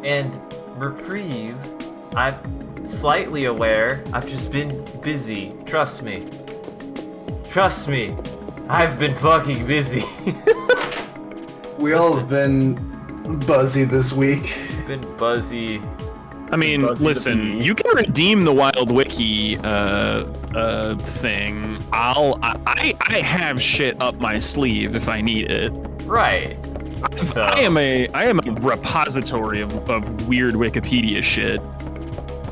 And Reprieve, I'm slightly aware. I've just been busy. Trust me. Trust me. I've been fucking busy. We all have been buzzy this week. Been buzzy. I mean, listen, you can redeem the Wild Wiki thing. I have shit up my sleeve if I need it. Right. So. I am a repository of weird Wikipedia shit.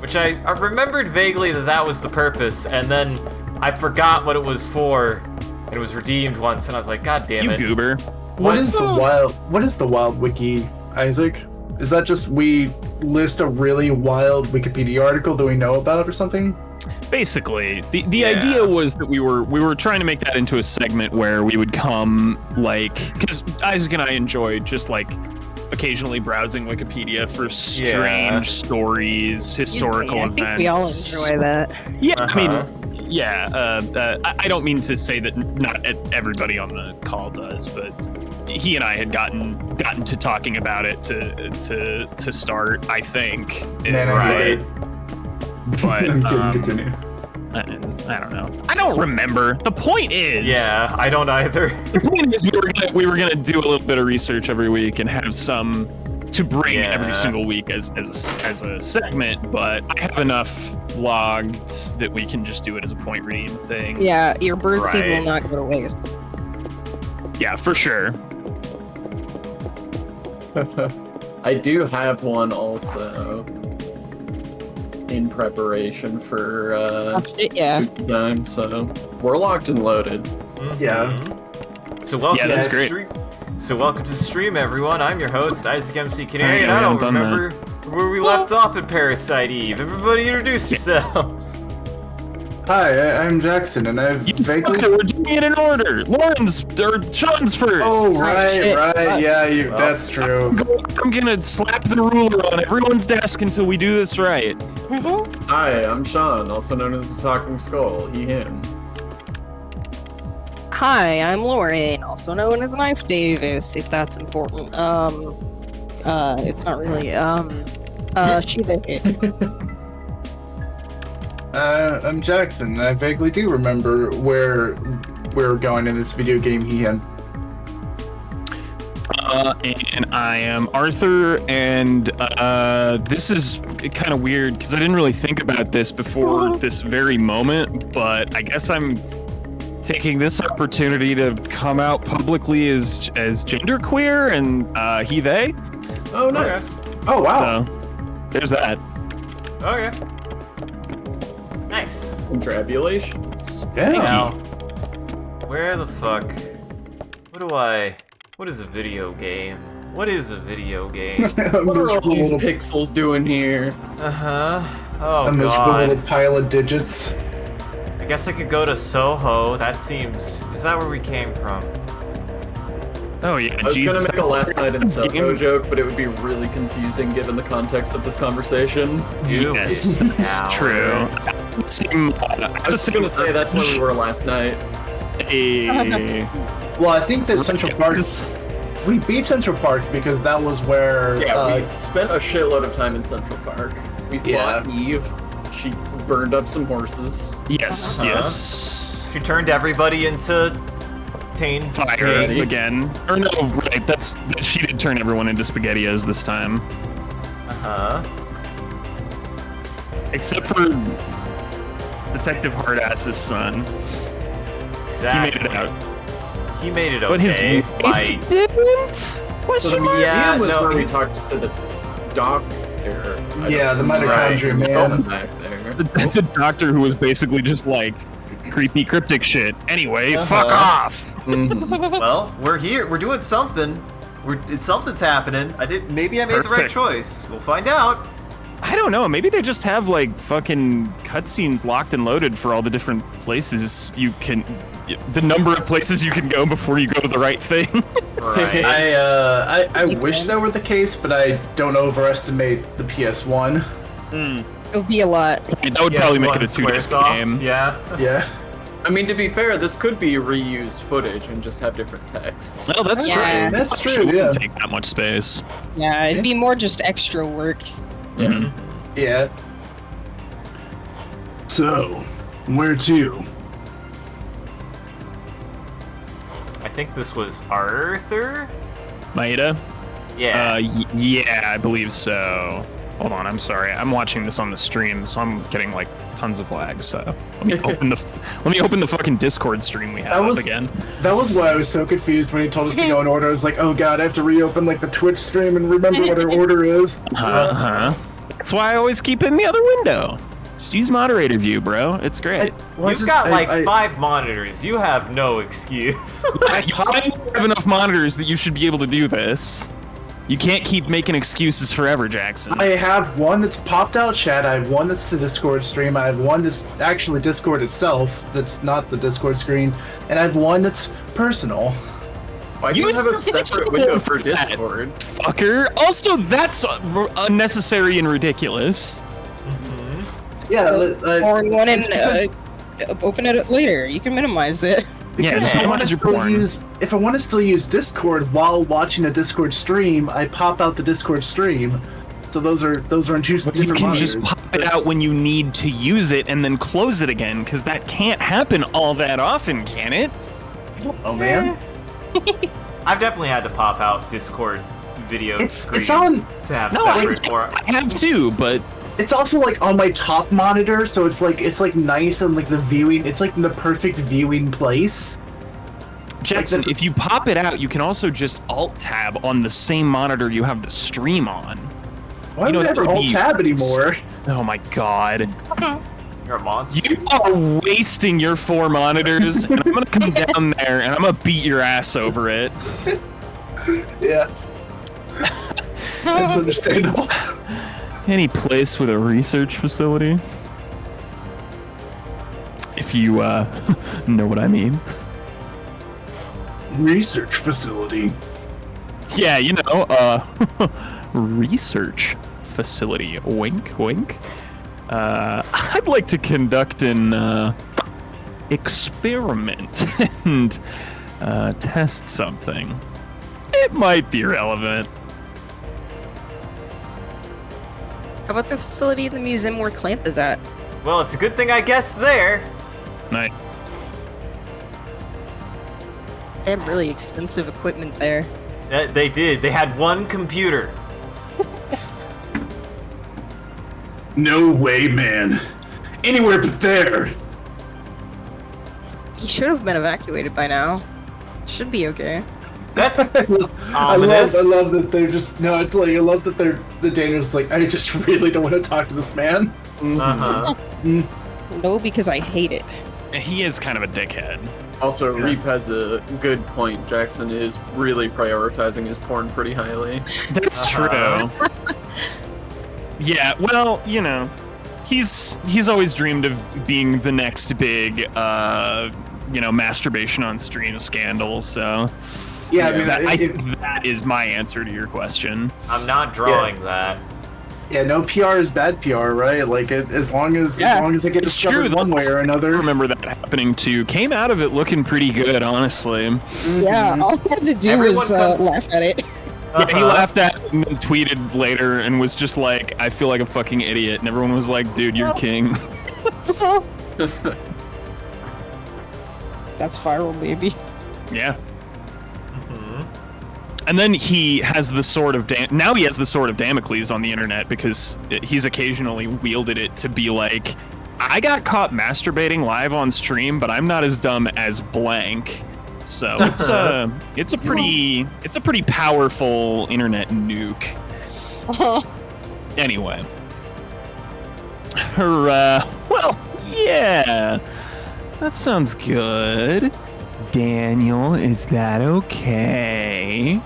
Which I remembered vaguely that was the purpose, and then I forgot what it was for. And it was redeemed once, and I was like, God damn it. You goober. What is the Wild Wiki, Isaac? Is that just we list a really wild Wikipedia article that we know about or something? Basically, the idea was that we were trying to make that into a segment where we would come, like, because Isaac and I enjoyed just like occasionally browsing Wikipedia for strange stories, historical events. I think we all enjoy that. Yeah, I mean, yeah. I don't mean to say that not everybody on the call does, but he and I had gotten to talking about it to start, I think. Right. But continue. I don't know. I don't remember. The point is. Yeah, I don't either. The point is we were gonna do a little bit of research every week and have some to bring every single week as a segment, but I have enough logged that we can just do it as a point reading thing. Yeah, your birdseed will not go to waste. Yeah, for sure. I do have one also in preparation for time, so we're locked and loaded. Mm-hmm. Yeah. So welcome that's to great. stream. So welcome to the stream, everyone. I'm your host, Isaac MCCanary, and I don't remember where we left off in Parasite Eve. Everybody introduce yourselves. Hi, I'm Jackson, and I've vaguely... We're doing it in order. Lauren's or Sean's first. Oh, right. Yeah, that's true. I'm gonna slap the ruler on everyone's desk until we do this right. Hi, I'm Sean, also known as the Talking Skull. He, him. Hi, I'm Lauren, also known as Knife Davis, if that's important. It's not really. She they. I'm Jackson, and I vaguely do remember where we're going in this video game, him. And I am Arthur, and this is kind of weird because I didn't really think about this before this very moment, but I guess I'm taking this opportunity to come out publicly as genderqueer and he, they. Oh, nice. Okay. Oh, wow. So, there's that. Okay. Nice. Congratulations. Now, where the fuck? What is a video game? What is a video game? What are all these pixels doing here? Oh, a miserable God. little pile of digits. I guess I could go to Soho. That seems... Is that where we came from? Oh yeah, I was gonna make a last night in Soho game. joke, but it would be really confusing given the context of this conversation. Yes, that's true. I was gonna say that's where we were last night. Well, I think that Central Park... We beat Central Park because that was where... Yeah, we spent a shitload of time in Central Park. We fought Eve. She burned up some horses. Yes, yes. She turned everybody into... Fire again. Or no, right, she did turn everyone into SpaghettiOs this time. Except for Detective Hardass's son. Exactly. He made it out. He made it okay. But his wife didn't? So the museum was where we talked to the doctor. Yeah, the mitochondria man. Back there. The doctor who was basically just like creepy cryptic shit. Anyway, fuck off. Well, we're here. We're doing something. Something's happening. Maybe I made the right choice. We'll find out. I don't know. Maybe they just have like fucking cutscenes locked and loaded for all the different places you can. The number of places you can go before you go to the right thing. Right. I wish that were the case, but I don't overestimate the PS1. It would be a lot. That would probably make it a 2-disc game. Yeah. Yeah. I mean, to be fair, this could be reused footage and just have different text. Well, that's Yeah. true. That's true, It wouldn't yeah. take that much space. Yeah, it'd be more just extra work. Mhm. Yeah. So, where to? I think this was Arthur? Maeda? Yeah. Yeah, I believe so. Hold on, I'm sorry. I'm watching this on the stream, so I'm getting like tons of lag. So let me open the fucking Discord stream we have That was- up again. That was why I was so confused when he told us to go in order. I was like, oh god, I have to reopen like the Twitch stream and remember what our order is. Uh-huh. That's why I always keep it in the other window. Just use moderator view, bro. It's great. You've got like 5 monitors. You have no excuse. You have enough monitors that you should be able to do this. You can't keep making excuses forever, Jackson. I have one that's popped out chat, I have one that's the Discord stream, I have one that's actually Discord itself, that's not the Discord screen, and I have one that's personal. Why do you have a separate window for Discord? Fucker. Also, that's unnecessary and ridiculous. Yeah, Or one and it's open it later. You can minimize it. Yeah, because just if I want minimize to your still porn. if I want to still use Discord while watching a Discord stream, I pop out the Discord stream. So those are in two But you different can monitors. just pop it out when you need to use it and then close it again, because that can't happen all that often, can it? Oh man, I've definitely had to pop out Discord video It's screens on- to have No, separate for. I have too, but it's also like on my top monitor, so it's like nice and like the viewing. It's like in the perfect viewing place. Jackson, that's- if you pop it out, you can also just Alt-Tab on the same monitor you have the stream on. Why You know, do I that ever would alt be- tab anymore? Oh my god. You're a monster. You are wasting your 4 monitors, and I'm gonna come down there and I'm gonna beat your ass over it. Yeah, that's understandable. Any place with a research facility? If you, know what I mean. Research facility. Yeah, you know, research facility. Wink, wink. I'd like to conduct an, experiment and, test something. It might be relevant. How about the facility in the museum where Clamp is at? Well, it's a good thing I guessed there. Night. They have really expensive equipment there. They did. They had one computer. No way, man. Anywhere but there. He should have been evacuated by now. Should be okay. That's I ominous. love that they're just no. It's like I love that the Daniel's like I just really don't want to talk to this man. Uh-huh. No, because I hate it. He is kind of a dickhead. Also, Reap has a good point. Jackson is really prioritizing his porn pretty highly. That's Uh-huh. true. Yeah, well, you know, he's always dreamed of being the next big, masturbation on stream scandal. So Yeah, I mean, I think that is my answer to your question. I'm not drawing that. yeah, no PR is bad PR, right? Like as long as they get It's discovered true, one way or I another. remember that happening too. Came out of it looking pretty good, honestly. Yeah, all I had to do Everyone was comes- laugh at it. Yeah, he Uh-huh. laughed at it and then tweeted later and was just like, "I feel like a fucking idiot," and everyone was like, "Dude, you're king." That's viral, baby. Yeah. Mhm. And then he has the sword of now he has the sword of Damocles on the internet because he's occasionally wielded it to be like, I got caught masturbating live on stream, but I'm not as dumb as blank. So it's a pretty powerful internet nuke. Anyway. Well, yeah. That sounds good. Daniel, is that okay?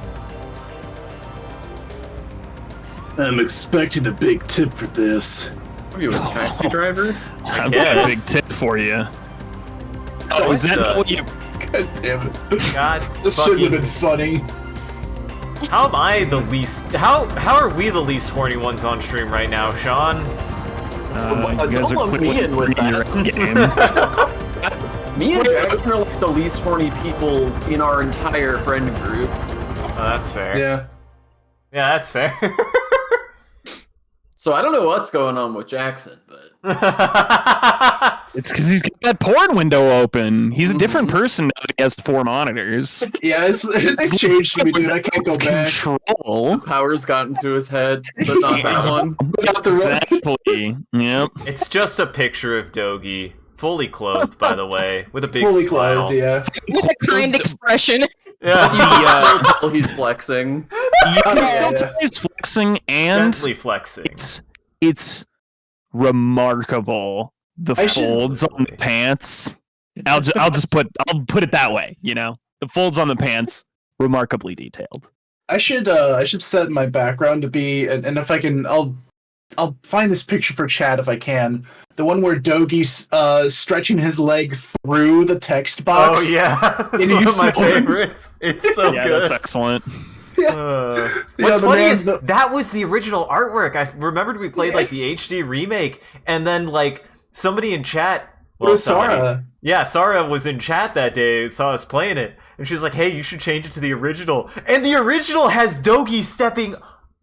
I'm expecting a big tip for this. Are you a taxi driver? I've got a guess. big tip for you. Oh, is that what you... God damn it! God This shouldn't have fucking. been funny. How am I the least? How are we the least horny ones on stream right now, Sean? You guys Don't are lump me clearly in with in your that. own game. Me and Jackson are like the least horny people in our entire friend group. Oh, that's fair. Yeah. Yeah, that's fair. So I don't know what's going on with Jackson, but It's because he's got that porn window open. He's a different person now that he has 4 monitors. Yeah, it's changed for me, dude. I can't go back. Control. power's got into his head, but not that one. Without the Exactly. Yep. It's just a picture of Dogi, fully clothed, by the way, with a big fully smile. clothed, yeah. With a kind expression. Yeah. He's flexing. You can Yeah, still yeah. tell he's flexing, and Gently flexing. it's remarkable. The I should- folds on the pants. I'll put it that way. You know, the folds on the pants, remarkably detailed. I should set my background to be, and if I can, I'll find this picture for chat if I can. The one where Dogi's stretching his leg through the text box. Oh yeah, it's you one of my saw it? favorites. It's so Yeah, good. that's excellent. Yeah, What's the funny man- is that was the original artwork. I remembered we played like the HD remake, and then like somebody in chat. It was somebody- Sarah. Yeah, Sarah was in chat that day, saw us playing it, and she's like, "Hey, you should change it to the original." And the original has Dogi stepping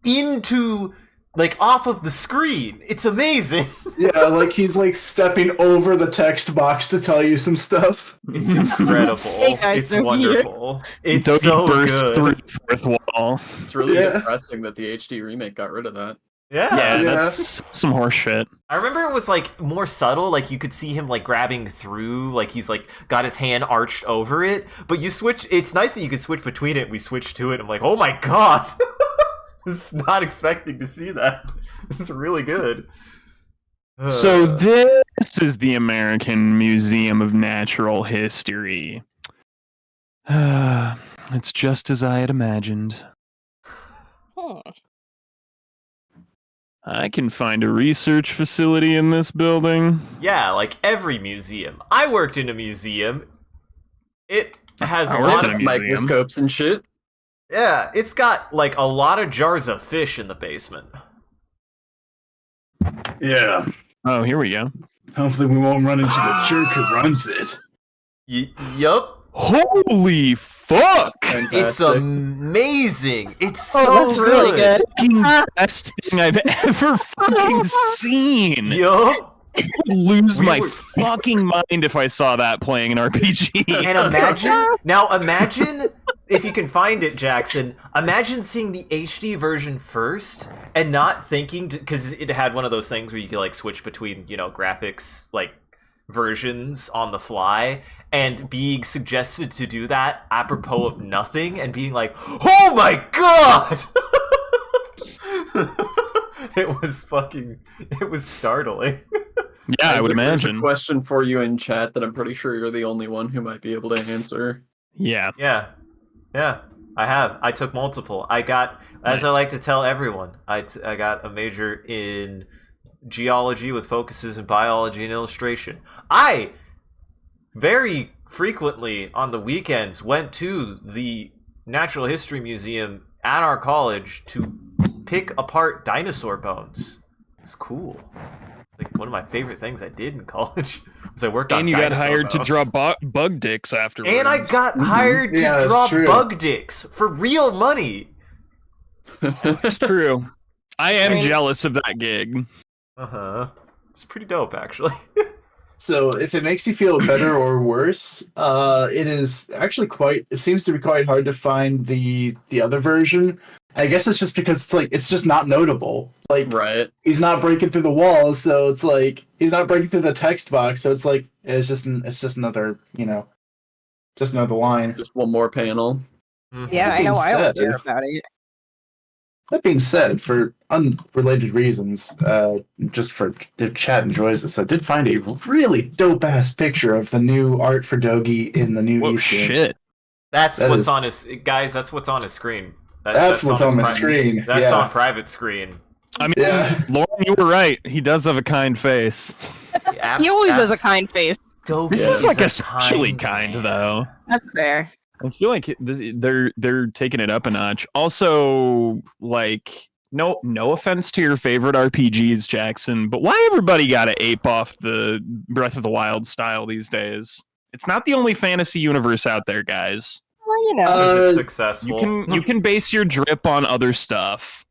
into, like, off of the screen. It's amazing. Yeah, like he's like stepping over the text box to tell you some stuff. It's incredible. Hey guys, It's Dogi. wonderful. It's Dogi so burst good. through the 4th wall. It's really Yeah. depressing that the HD remake got rid of that. Yeah. Yeah, Yeah. that's some horse shit. I remember it was like more subtle, like you could see him like grabbing through, like he's like got his hand arched over it. But you switch, it's nice that you could switch between it. We switched to it. I'm like, oh my god, I was not expecting to see that. This is really good. So this is the American Museum of Natural History. It's just as I had imagined. I can find a research facility in this building. Yeah, like every museum. I worked in a museum. It has I a worked lot in of a museum. Microscopes and shit. yeah. It's got like a lot of jars of fish in the basement. Yeah. Oh, here we go. Hopefully we won't run into the jerk who runs it. Yup. Holy fuck! Fantastic. It's amazing. It's so Oh, that's really good. Fucking best thing I've ever fucking seen. Yup. I would lose We my were- fucking mind if I saw that playing an RPG. And imagine if you can find it, Jackson. Imagine seeing the HD version first and not thinking, because it had one of those things where you could like switch between, you know, graphics like versions on the fly, and being suggested to do that apropos of nothing, and being like, "Oh my god!" It was startling. Yeah, I would Isaac, there's a imagine. question for you in chat that I'm pretty sure you're the only one who might be able to answer. Yeah. Yeah, I have. I took multiple. I got, as I Nice. like to tell everyone, I got a major in geology with focuses in biology and illustration. I very frequently on the weekends went to the Natural History Museum at our college to pick apart dinosaur bones. It's cool. Like one of my favorite things I did in college was I worked on And you got dinosaur hired to bones. draw bug dicks afterwards. And I got hired Yeah, to that's draw true. bug dicks for real money. It's true. I am Great. jealous of that gig. It's pretty dope, actually. So if it makes you feel better or worse, it is actually it seems to be quite hard to find the other version. I guess it's just because it's just not notable. Like Right. he's not breaking through the walls, so it's like he's not breaking through the text box, so it's like it's just another, just another line. Just one more panel. Yeah, That I know. being I don't said- care about it. That being said, for unrelated reasons, just for the chat enjoys this, I did find a really dope ass picture of the new art for Dogi in the new Whoa, East game. shit. That's That what's is- on his guys. That's what's on his screen. That's what's on his my pri- screen. That's yeah. on private screen. I mean, Yeah. Lauren, you were right. He does have a kind face. He always has a kind face. Dope. This is like especially kind, though. That's fair. I feel like they're taking it up a notch. Also, like, no offense to your favorite RPGs, Jackson, but why everybody got to ape off the Breath of the Wild style these days? It's not the only fantasy universe out there, guys. Well, you know. Is it You successful? can base your drip on other stuff.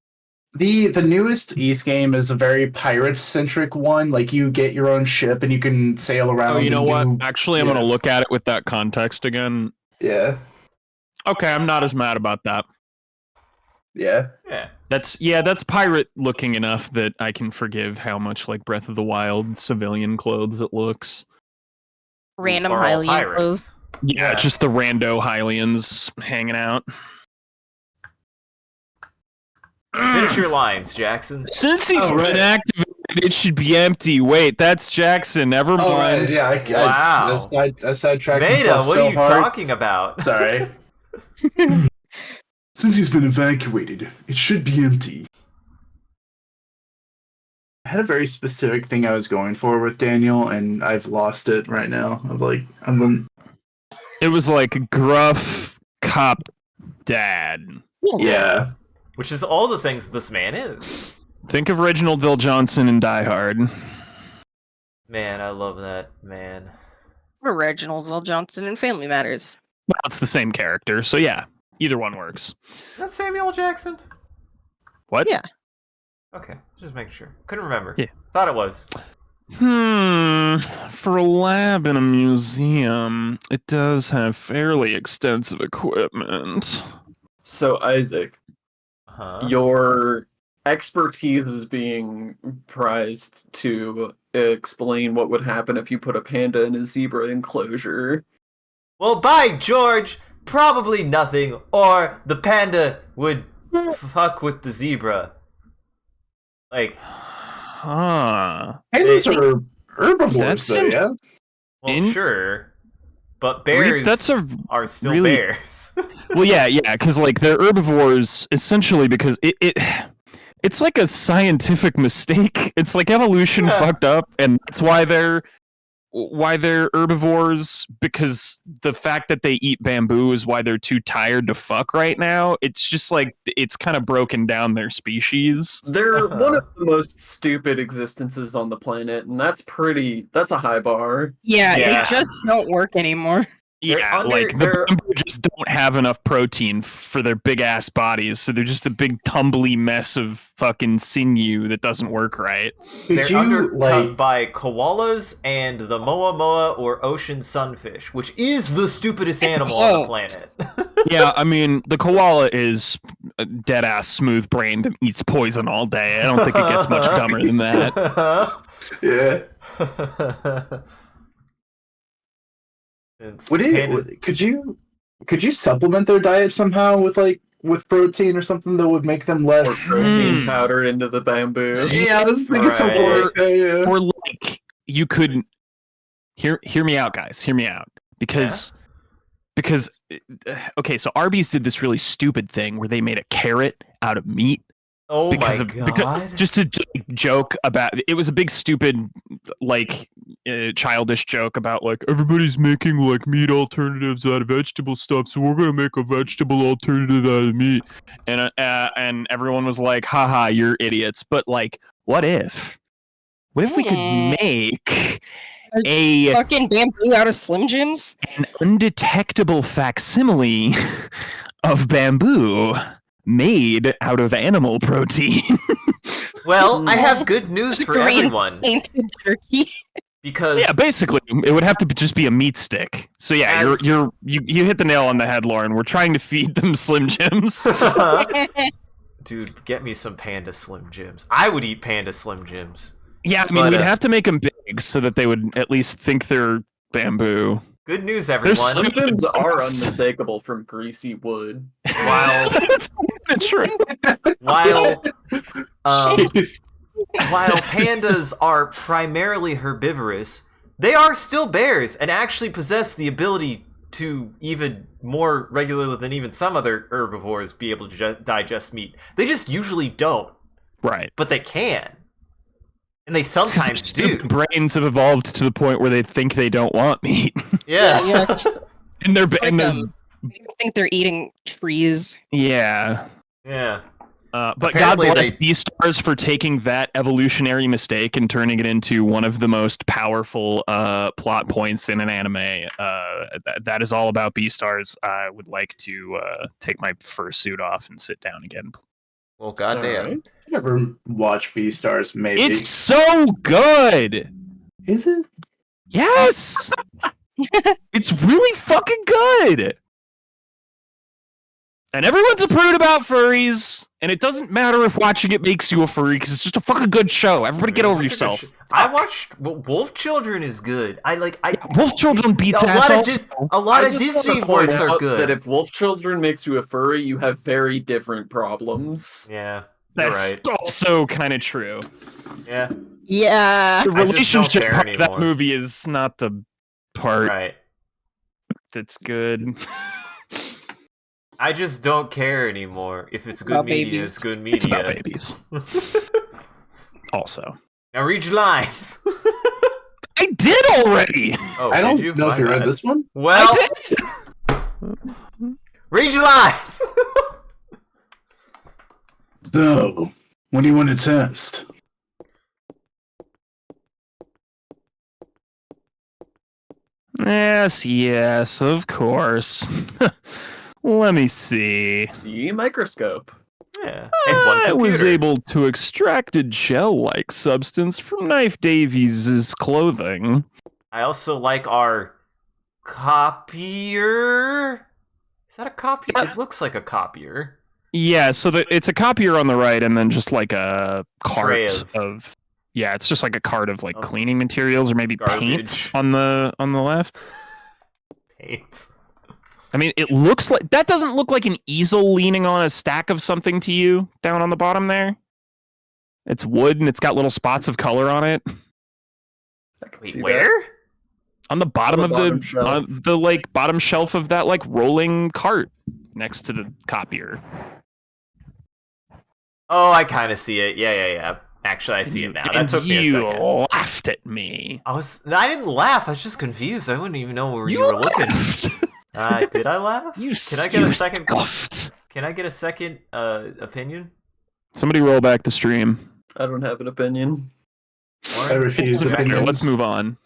The newest East game is a very pirate-centric one. Like, you get your own ship and you can sail around. Oh, you know what? and do- Actually, I'm yeah. gonna look at it with that context again. Yeah. Okay, I'm not as mad about that. Yeah. Yeah. That's pirate looking enough that I can forgive how much like Breath of the Wild civilian clothes it looks. Random Are all Hylian clothes. Yeah, Yeah. just the rando Hylians hanging out. Finish your lines, Jackson. Since he's Oh, right. inactivated, it should be empty. Wait, that's Jackson. Never Oh, right. mind. Yeah. Wow. I sidetracked Meta, myself what so are you hard. talking about? Sorry. Since he's been evacuated, it should be empty. I had a very specific thing I was going for with Daniel, and I've lost it right now. It was like gruff cop dad. Yeah. Which is all the things this man is. Think of Reginald Bill Johnson in Die Hard. Man, I love that man. Reginald Will Johnson in Family Matters. Well, it's the same character, so yeah, either one works. Is that Samuel L. Jackson? What? Yeah. Okay, just making sure. Couldn't remember. Yeah. Thought it was. For a lab in a museum, it does have fairly extensive equipment. So Isaac, Huh? your expertise is being prized to explain what would happen if you put a panda in a zebra enclosure. Well, by George, probably nothing, or the panda would fuck with the zebra. Like, Huh. Pandas are herbivores, That's though, yeah? well, sure, but bears are still really- bears. Well, yeah, because like they're herbivores essentially because it's like a scientific mistake. It's like evolution Yeah. fucked up, and that's why they're herbivores, because the fact that they eat bamboo is why they're too tired to fuck right now. It's just like it's kind of broken down their species. They're one of the most stupid existences on the planet, and that's a high bar. Yeah, Yeah. they just don't work anymore. Yeah, like the bamboo just don't have enough protein for their big ass bodies, so they're just a big tumbly mess of fucking sinew that doesn't work right. They're Could you, undercut like... by koalas and the moa moa or ocean sunfish, which is the stupidest animal on the planet. Yeah, I mean, the koala is dead ass smooth brained and eats poison all day. I don't think it gets much dumber than that. Yeah. Since Would panda- it, could you supplement their diet somehow with protein or something that would make them Or less... protein powder into the bamboo. Yeah, I was thinking something Right. like that, yeah. Or like you could hear me out, guys. Hear me out. Because okay, so Arby's did this really stupid thing where they made a carrot out of meat. Oh Because my of god. just a joke about it was a big stupid like childish joke about like everybody's making like meat alternatives out of vegetable stuff, so we're gonna make a vegetable alternative out of meat, and everyone was like, haha, you're idiots. But like, what if we could make a Fucking bamboo out of Slim Jims? an undetectable facsimile of bamboo made out of animal protein? Well, I have good news for Green everyone painted jerky. because Yeah, basically, it would have to just be a meat stick. So yeah, As- you hit the nail on the head, Lauren. We're trying to feed them Slim Jims. dude, get me some Panda Slim Jims. I would eat Panda Slim Jims. Yeah, I mean, But, we'd have to make them big so that they would at least think they're bamboo. Good news, everyone. Slim- Slims are unmistakable from greasy wood. While That's not true. while Jeez. while pandas are primarily herbivorous, they are still bears and actually possess the ability to, even more regularly than even some other herbivores, be able to digest meat. They just usually don't, Right. but they can. And they 'Cause their sometimes do. stupid brains have evolved to the point where they think they don't want meat, Yeah. Yeah. and they're Like, and they're I think they're eating trees. yeah. Yeah. But God Apparently bless they- Beastars for taking that evolutionary mistake and turning it into one of the most powerful plot points in an anime. That is all about Beastars. I would like to take my fursuit off and sit down again. Well, goddamn. Alright. Never watch Beastars, maybe. It's so good. Is it? Yes, it's really fucking good. And everyone's a prude about furries, and it doesn't matter if watching it makes you a furry because it's just a fucking good show. Everybody get over yourself. I watched Wolf Children is good. I Wolf Children beats a lot ass of also. a lot I of just Disney wanna point works are out good. That if Wolf Children makes you a furry, you have very different problems. Yeah, you're That's right. also kind of true. Yeah, Yeah. The I just don't relationship care part of that anymore. movie is not the part right. that's good. I just don't care anymore. If it's good About media, babies. it's good media. It's about babies. Also, Now read your lines. I did already. Oh, I don't did you? know if My you read bad. this one. Well, I did. read your lines. So, what do you want to test? Yes, of course. Let me see. See microscope. Yeah, and one I was computer. able to extract a gel-like substance from Knife Davies' clothing. I also like our copier. Is that a copier? It looks like a copier. Yeah, so it's a copier on the right, and then just like a Tray cart of- of yeah, it's just like a cart of like Of cleaning materials or maybe paints garbage. on the left. Paints. I mean, it looks like that doesn't look like an easel leaning on a stack of something to you down on the bottom there. It's wood and it's got little spots of color on it. I can Wait, see where? On the bottom the of bottom shelf. the like bottom shelf of that like rolling cart next to the copier. Oh, I kind of see it. Yeah. Actually, I see it now. That And took me a you second. laughed at me. I didn't laugh. I was just confused. I wouldn't even know where you You were looking. laughed. Did I laugh? You Can I get a you second? scoffed. Can I get a second opinion? Somebody roll back the stream. I don't have an opinion. I refuse Doesn't matter, opinions. let's move on.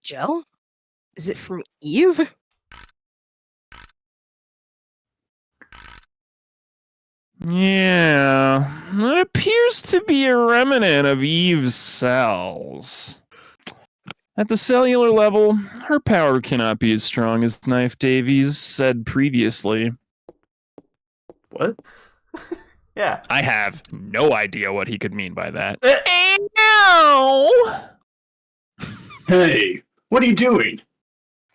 Gel? Is it from Eve? Yeah, it appears to be a remnant of Eve's cells. At the cellular level, her power cannot be as strong as Knife Davies said previously. What? Yeah. I have no idea what he could mean by that. Ow! Hey, what are you doing?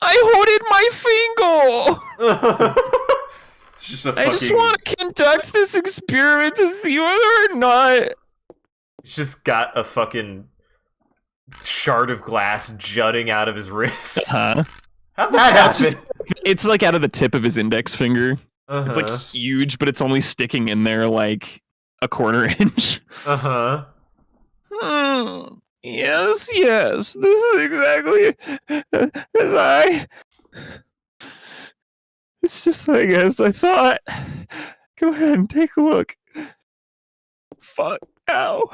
I hooded my finger! It's just a I just want to conduct this experiment to see whether or not. He's just got a fucking shard of glass jutting out of his wrist. Huh? How'd that It's happen? just- It's like out of the tip of his index finger. It's like Uh-huh. huge, but it's only sticking in there like a quarter inch. Uh-huh. Yes. This is exactly as I. It's just like as I thought. Go ahead and take a look. Fuck. Ow.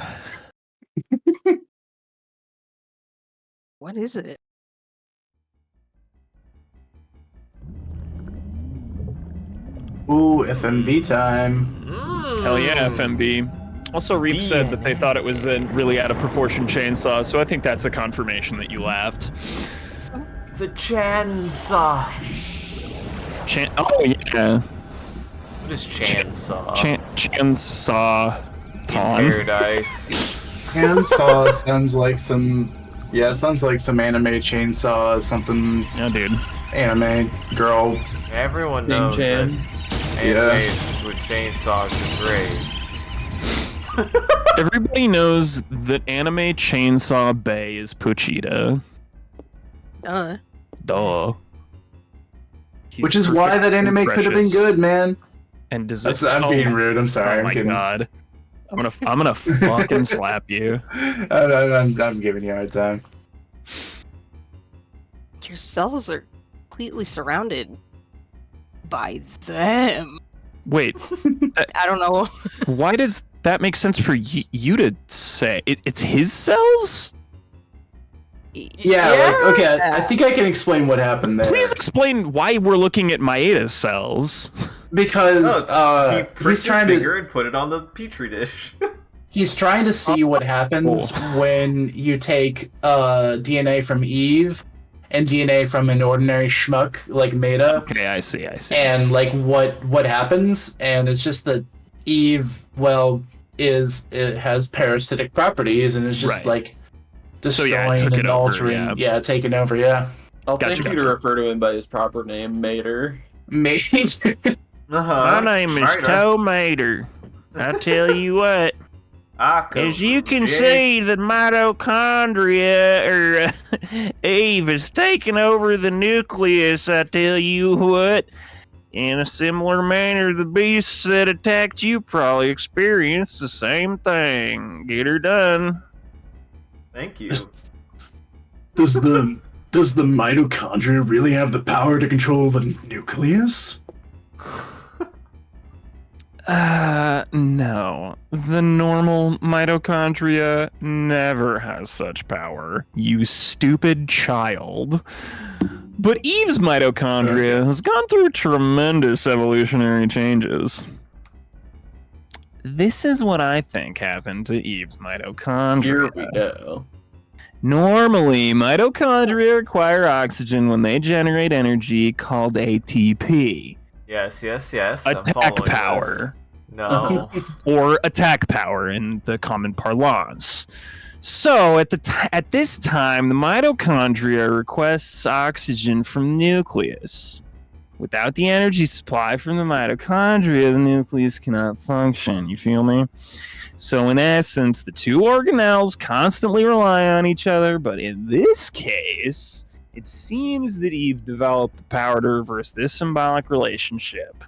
What is it? Ooh, FMV time. Hell yeah, FMB. Also, Reap said that they thought it was a really out of proportion chainsaw, so I think that's a confirmation that you laughed. It's a chainsaw. Oh yeah, What is chainsaw? chainsaw. In Ton. paradise. Handsaw sounds like some. Yeah, it sounds like some anime chainsaw, something Yeah, dude. anime girl. Everyone Ding knows that Chan. animes with chainsaws are great. Everybody knows that anime chainsaw Bay is Pochita. Duh. He's Which is why that perfect and anime could have been precious good, man. And deserves. I'm being rude. I'm sorry. Oh I'm my kidding. god. I'm gonna fucking slap you. I'm giving you a hard time. Your cells are completely surrounded by them. Wait, I don't know. Why does that make sense for you to say? It's his cells? Yeah, like, okay, I think I can explain what happened there. Please explain why we're looking at Maeda's cells. Because he he's pricked his trying finger to and put it on the petri dish. he's trying to see what happens when you take DNA from Eve and DNA from an ordinary schmuck like Maida. Okay, I see. And like what happens, and it's just that Eve, well, it has parasitic properties and is just like destroying and altering, taking over, I'll thank you to refer to him by his proper name, Mater. Mater. My name is Toe Mater. I tell you what. As you can see, the mitochondria, Eve, has taken over the nucleus, I tell you what. In a similar manner, the beasts that attacked you probably experienced the same thing. Get her done. Thank you. Does the mitochondria really have the power to control the nucleus? No. The normal mitochondria never has such power, you stupid child. But Eve's mitochondria has gone through tremendous evolutionary changes. This is what I think happened to Eve's mitochondria. Here we go. Normally, mitochondria require oxygen when they generate energy called ATP. Yes. Attack power. No. Or attack power in the common parlance. So, at this time, the mitochondria requests oxygen from the nucleus. Without the energy supply from the mitochondria, the nucleus cannot function. You feel me? So, in essence, the two organelles constantly rely on each other, but in this case, it seems that Eve developed the power to reverse this symbolic relationship.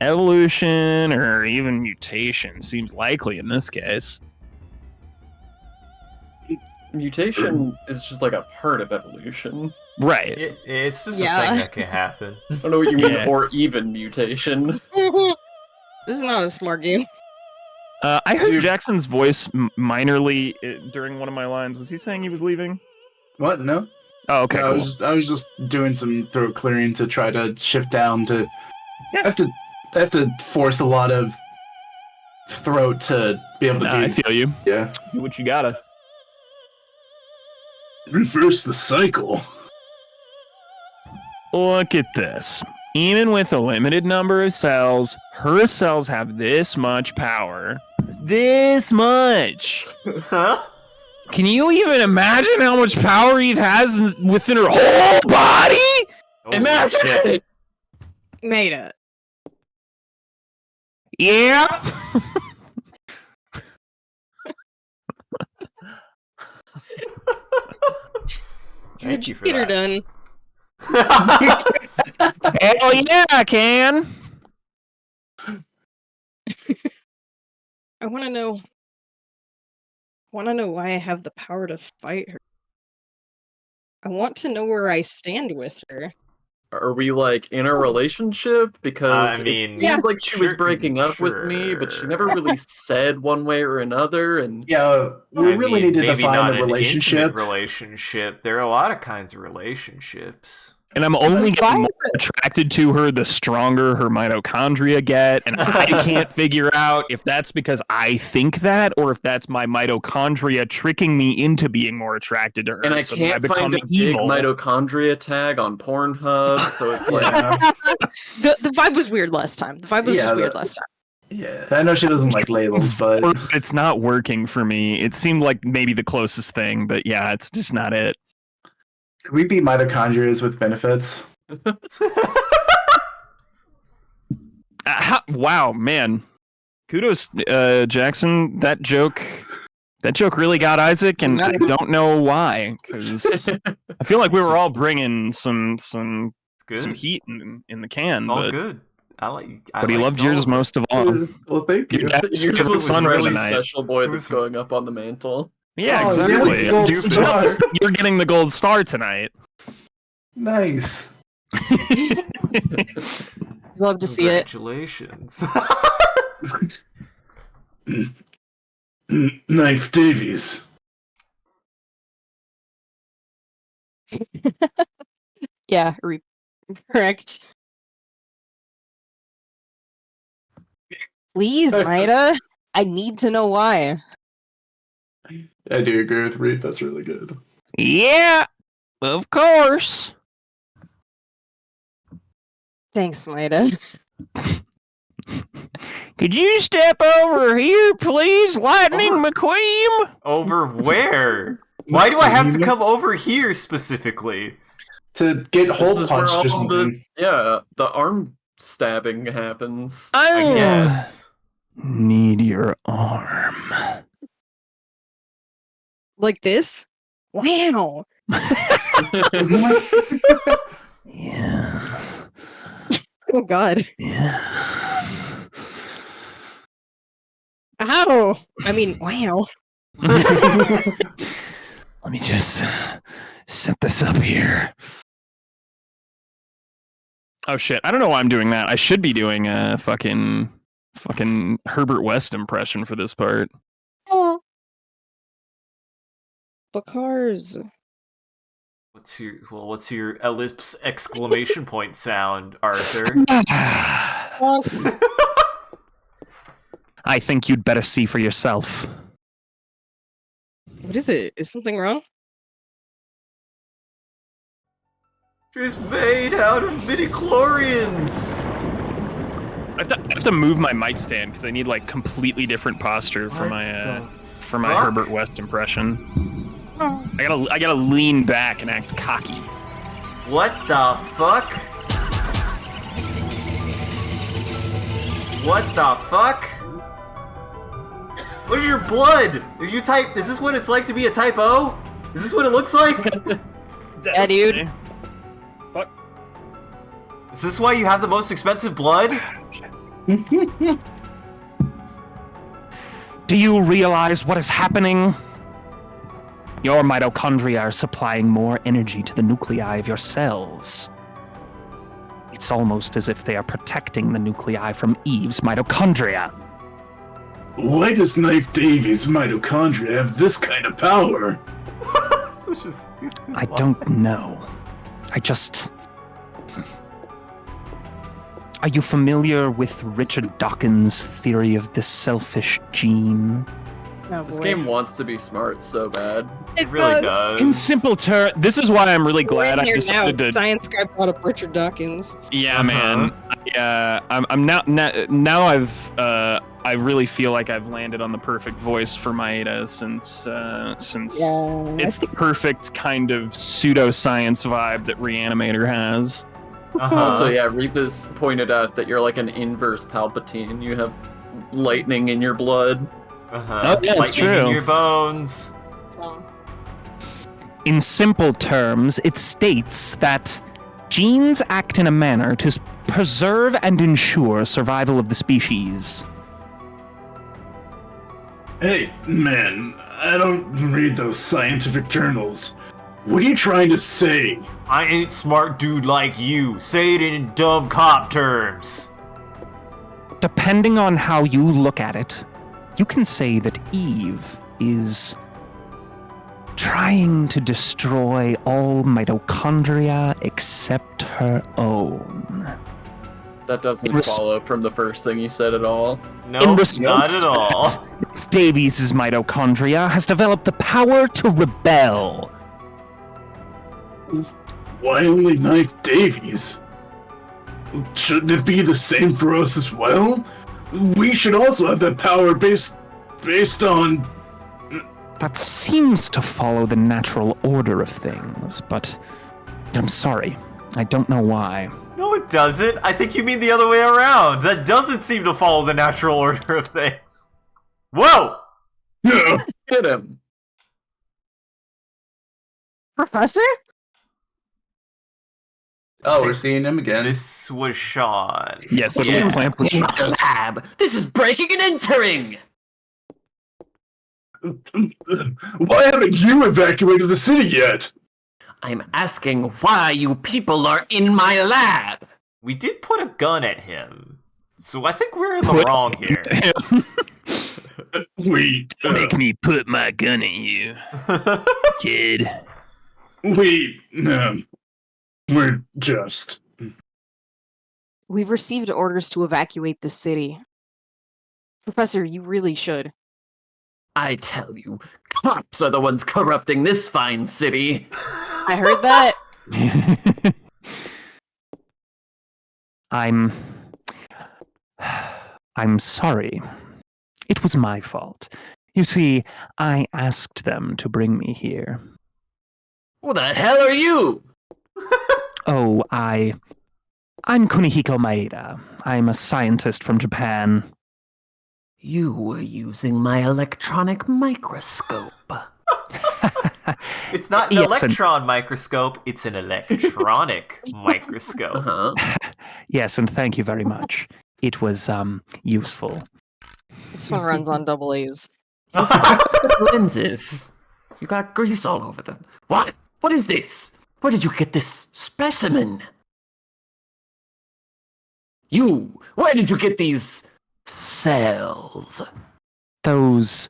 Evolution, or even mutation, seems likely in this case. Mutation is just like a part of evolution. Right. It's just a thing that can happen. I don't know what you mean, or even mutation. This is not a smart game. I heard Jackson's voice minorly during one of my lines. Was he saying he was leaving? What? No. Oh, okay. No, cool. I was just doing some throat clearing to try to shift down to. I have to force a lot of throat to be able to. I feel you. Yeah. Do what you gotta. Reverse the cycle. Look at this. Even with a limited number of cells, her cells have this much power. This much! Huh? Can you even imagine how much power Eve has within her whole body? Imagine it! Made it. Yeah? Thank you for Get her that. done. Hell yeah, I can! I want to know why I have the power to fight her. I want to know where I stand with her. Are we like in a relationship? Because I mean, it seemed like she was sure- breaking up with me, but she never really said one way or another. And Yeah, we really need to maybe define not the an relationship. intimate relationship. There are a lot of kinds of relationships. And I'm only getting more attracted to her the stronger her mitochondria get, and I can't figure out if that's because I think that or if that's my mitochondria tricking me into being more attracted to her. I so can't become find a big evil. mitochondria tag on Pornhub, so it's like The vibe was weird last time. The vibe was just weird last time. Yeah, I know she doesn't like labels, but It's not working for me. It seemed like maybe the closest thing, but yeah, it's just not it. could we be mitochondrias with benefits? Wow, man. Kudos, Jackson. That joke really got Isaac, and I don't know why. Because I feel like we were all bringing some Good. heat in the can, It's all but good. but he loved yours most of all. Well, thank you. Your dad's you're favorite just a son for the really night. special boy that's going up on the mantle. Yeah, Oh, exactly. yeah, gold star. You're getting the gold star tonight. Nice. Love to see it. Congratulations. Knife Davies. Yeah, correct. Please, Maida. I need to know why. I do agree with Reef. That's really good. Yeah, of course. Thanks, Maida. Could you step over here, please, Lightning McQueen? Over where? Why do I have to come over here specifically? To get hole This is where punched or all something. the arm stabbing happens. I guess. Need your arm. Like this? Wow. Yes. Oh God. Yes. Ow. I mean, wow. Let me just set this up here. Oh shit! I don't know why I'm doing that. I should be doing a fucking Herbert West impression for this part. Oh. Because. What's your ellipse exclamation point sound, Arthur? I think you'd better see for yourself. What is it? Is something wrong? She's made out of midichlorians! I have to move my mic stand because I need like completely different posture for my Herbert West impression. Oh. I gotta lean back and act cocky. What the fuck? What the fuck? What is your blood? Are you type? Is this what it's like to be a type O? Is this what it looks like? Yeah, dude. Fuck. Is this why you have the most expensive blood? Do you realize what is happening? Your mitochondria are supplying more energy to the nuclei of your cells. It's almost as if they are protecting the nuclei from Eve's mitochondria. Why does Knife Davies' mitochondria have this kind of power? Such a stupid I line. don't know. Are you familiar with Richard Dawkins' theory of the selfish gene? Oh, This boy. game wants to be smart so bad. It really does. In simple terms, this is why I'm really glad I We're in here decided now. to. Science guy brought up Richard Dawkins. Yeah, man. I'm now I really feel like I've landed on the perfect voice for Maeda since Yeah. it's the perfect kind of pseudoscience vibe that Reanimator has. Also, yeah, Reapa's pointed out that you're like an inverse Palpatine. You have lightning in your blood. Oh, yeah, it's Lightning in true. your bones. So, In simple terms, it states that genes act in a manner to preserve and ensure survival of the species. Hey, man, I don't read those scientific journals. What are you trying to say? I ain't smart dude like you. Say it in dumb cop terms. Depending on how you look at it, you can say that Eve is trying to destroy all mitochondria except her own. That doesn't In res- follow from the first thing you said at all. No, response not to at all. that, Davies' mitochondria has developed the power to rebel. Why only Knife Davies? Shouldn't it be the same for us as well? We should also have that power based on... That seems to follow the natural order of things, but I'm sorry, I don't know why. No, it doesn't. I think you mean the other way around. That doesn't seem to follow the natural order of things. Whoa! Yeah. Hit him. Professor? Oh, we're seeing him again. This was Sean. Yes, it'll be clamp with lab. This is breaking and entering. Why haven't you evacuated the city yet? I'm asking why you people are in my lab. We did put a gun at him. So I think we're in the wrong here. Wait, Make me put my gun at you, kid. wait, we're just. We've received orders to evacuate the city. Professor, you really should. I tell you, cops are the ones corrupting this fine city. I heard that. I'm sorry. It was my fault. You see, I asked them to bring me here. Who the hell are you? Oh, I'm Kunihiko Maeda. I'm a scientist from Japan. You were using my electronic microscope. It's not an Yes, electron microscope, it's an electronic microscope. Uh-huh. Yes, and thank you very much. It was useful. This one runs on double A's. Lenses. You got grease all over them. What? What is this? Where did you get this specimen? Where did you get these cells? Those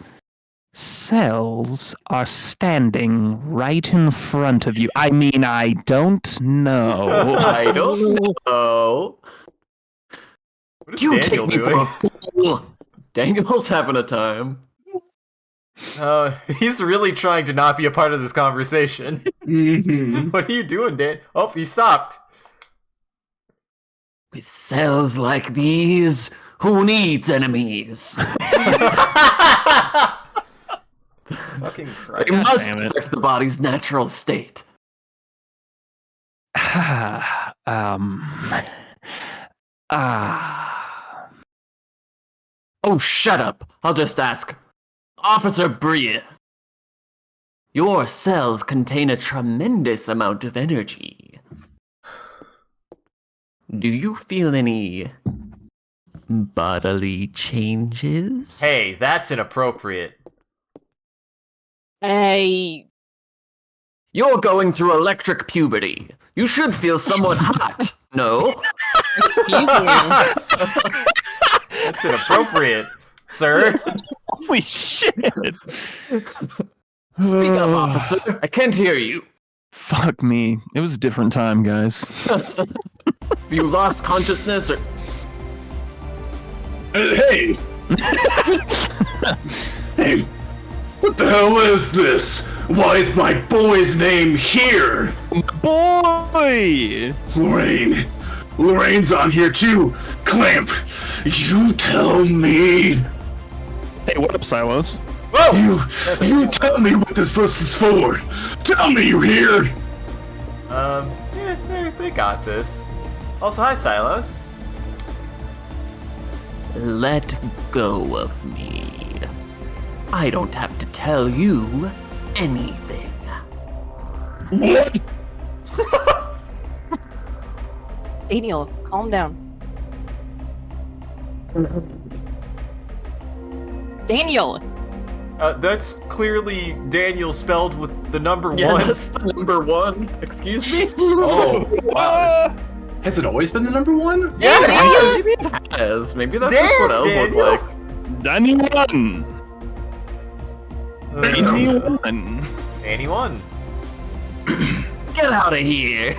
cells are standing right in front of you. I mean, I don't know. I don't know. What is You Daniel take me doing? for a fool. Daniel's having a time. He's really trying to not be a part of this conversation. Mhm. What are you doing, Dan? Oh, he stopped. With cells like these, who needs enemies? Fucking They Christ. must damn it. affect the body's natural state. Oh, shut up. I'll just ask. Officer Bria. Your cells contain a tremendous amount of energy. Do you feel any bodily changes? Hey, that's inappropriate. Hey, You're going through electric puberty. You should feel somewhat hot. No? excuse me. That's inappropriate, sir. Holy shit! Speak up, officer. I can't hear you. Fuck me. It was a different time, guys. Have you lost consciousness or... Hey! Hey! What the hell is this? Why is my boy's name here? Boy! Lorraine. Lorraine's on here too. Clamp, you tell me. Hey, what up, Silos? You tell me what this list is for. Tell me, you hear? Yeah, they got this. Also, hi, Silos. Let go of me. I don't have to tell you anything. What? Daniel, calm down. Daniel! That's clearly Daniel spelled with the number Yeah, one. that's the number one. Excuse me? Oh, wow. Has it always been the number one? Yeah, it is! Maybe it has. Maybe that's Damn, just what elves look Daniel. like. Anyone! Anyone? Get out of here.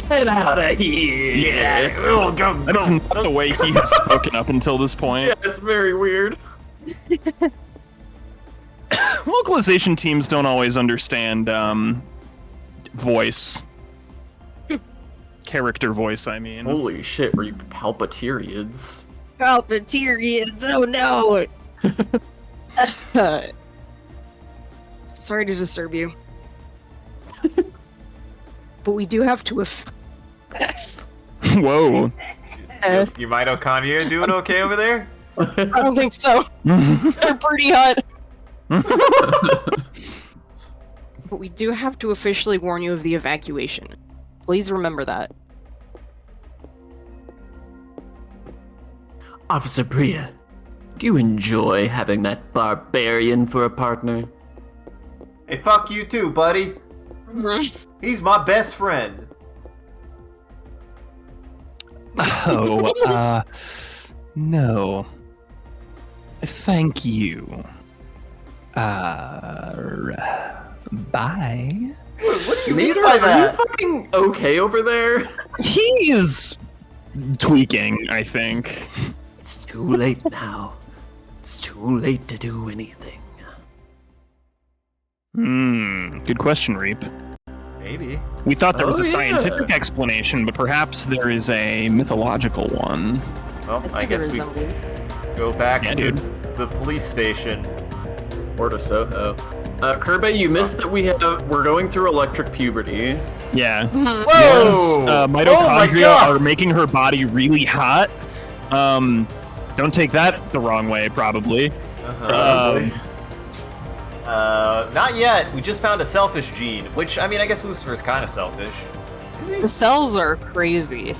Get out of here. That is not the way he has spoken up until this point. Yeah, it's very weird. Localization teams don't always understand voice. Character voice, I mean. Holy shit, were you Palpatarians? Palpatarians, oh no! Sorry to disturb you. But we do have to Whoa. Your mitochondria doing okay over there? I don't think so. They're pretty hot. But we do have to officially warn you of the evacuation. Please remember that. Officer Bria, do you enjoy having that barbarian for a partner? Hey, fuck you too, buddy. He's my best friend. Oh, no. Thank you. Bye. What do you Nate, mean by are that? you fucking okay over there? He is tweaking, I think. It's too late now. It's too late to do anything. Good question, Reap. Maybe. We thought there was a Oh, yeah. scientific explanation, but perhaps there is a mythological one. Well, I I guess we resemblance. go back Yeah, to dude. the police station. Or to Soho. Kirby, you missed that we're going through electric puberty. Yeah. Whoa! Once Oh my mitochondria God! are making her body really hot. Don't take that the wrong way, probably. Uh-huh. Not yet. We just found a selfish gene, which, I mean, I guess Lucifer's kind of selfish. The cells are crazy.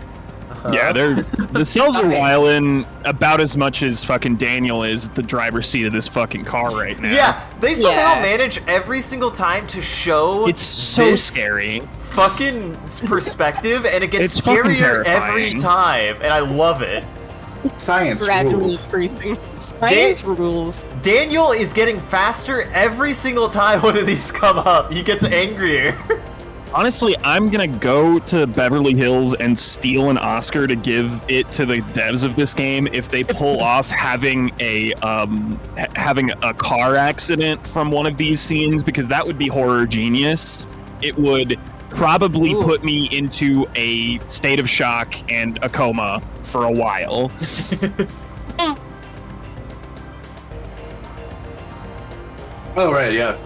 Yeah, the cells are wildin' about as much as fucking Daniel is at the driver's seat of this fucking car right now. Yeah, they somehow Yeah. manage every single time to show It's so this scary. fucking perspective, and it gets It's fucking scarier every terrifying. time, and I love it. Science Gradually rules. increasing. Science rules. Daniel is getting faster every single time one of these come up. He gets angrier. Honestly, I'm gonna go to Beverly Hills and steal an Oscar to give it to the devs of this game if they pull off having a car accident from one of these scenes, because that would be horror genius. It would probably Ooh. put me into a state of shock and a coma for a while. Oh right, yeah.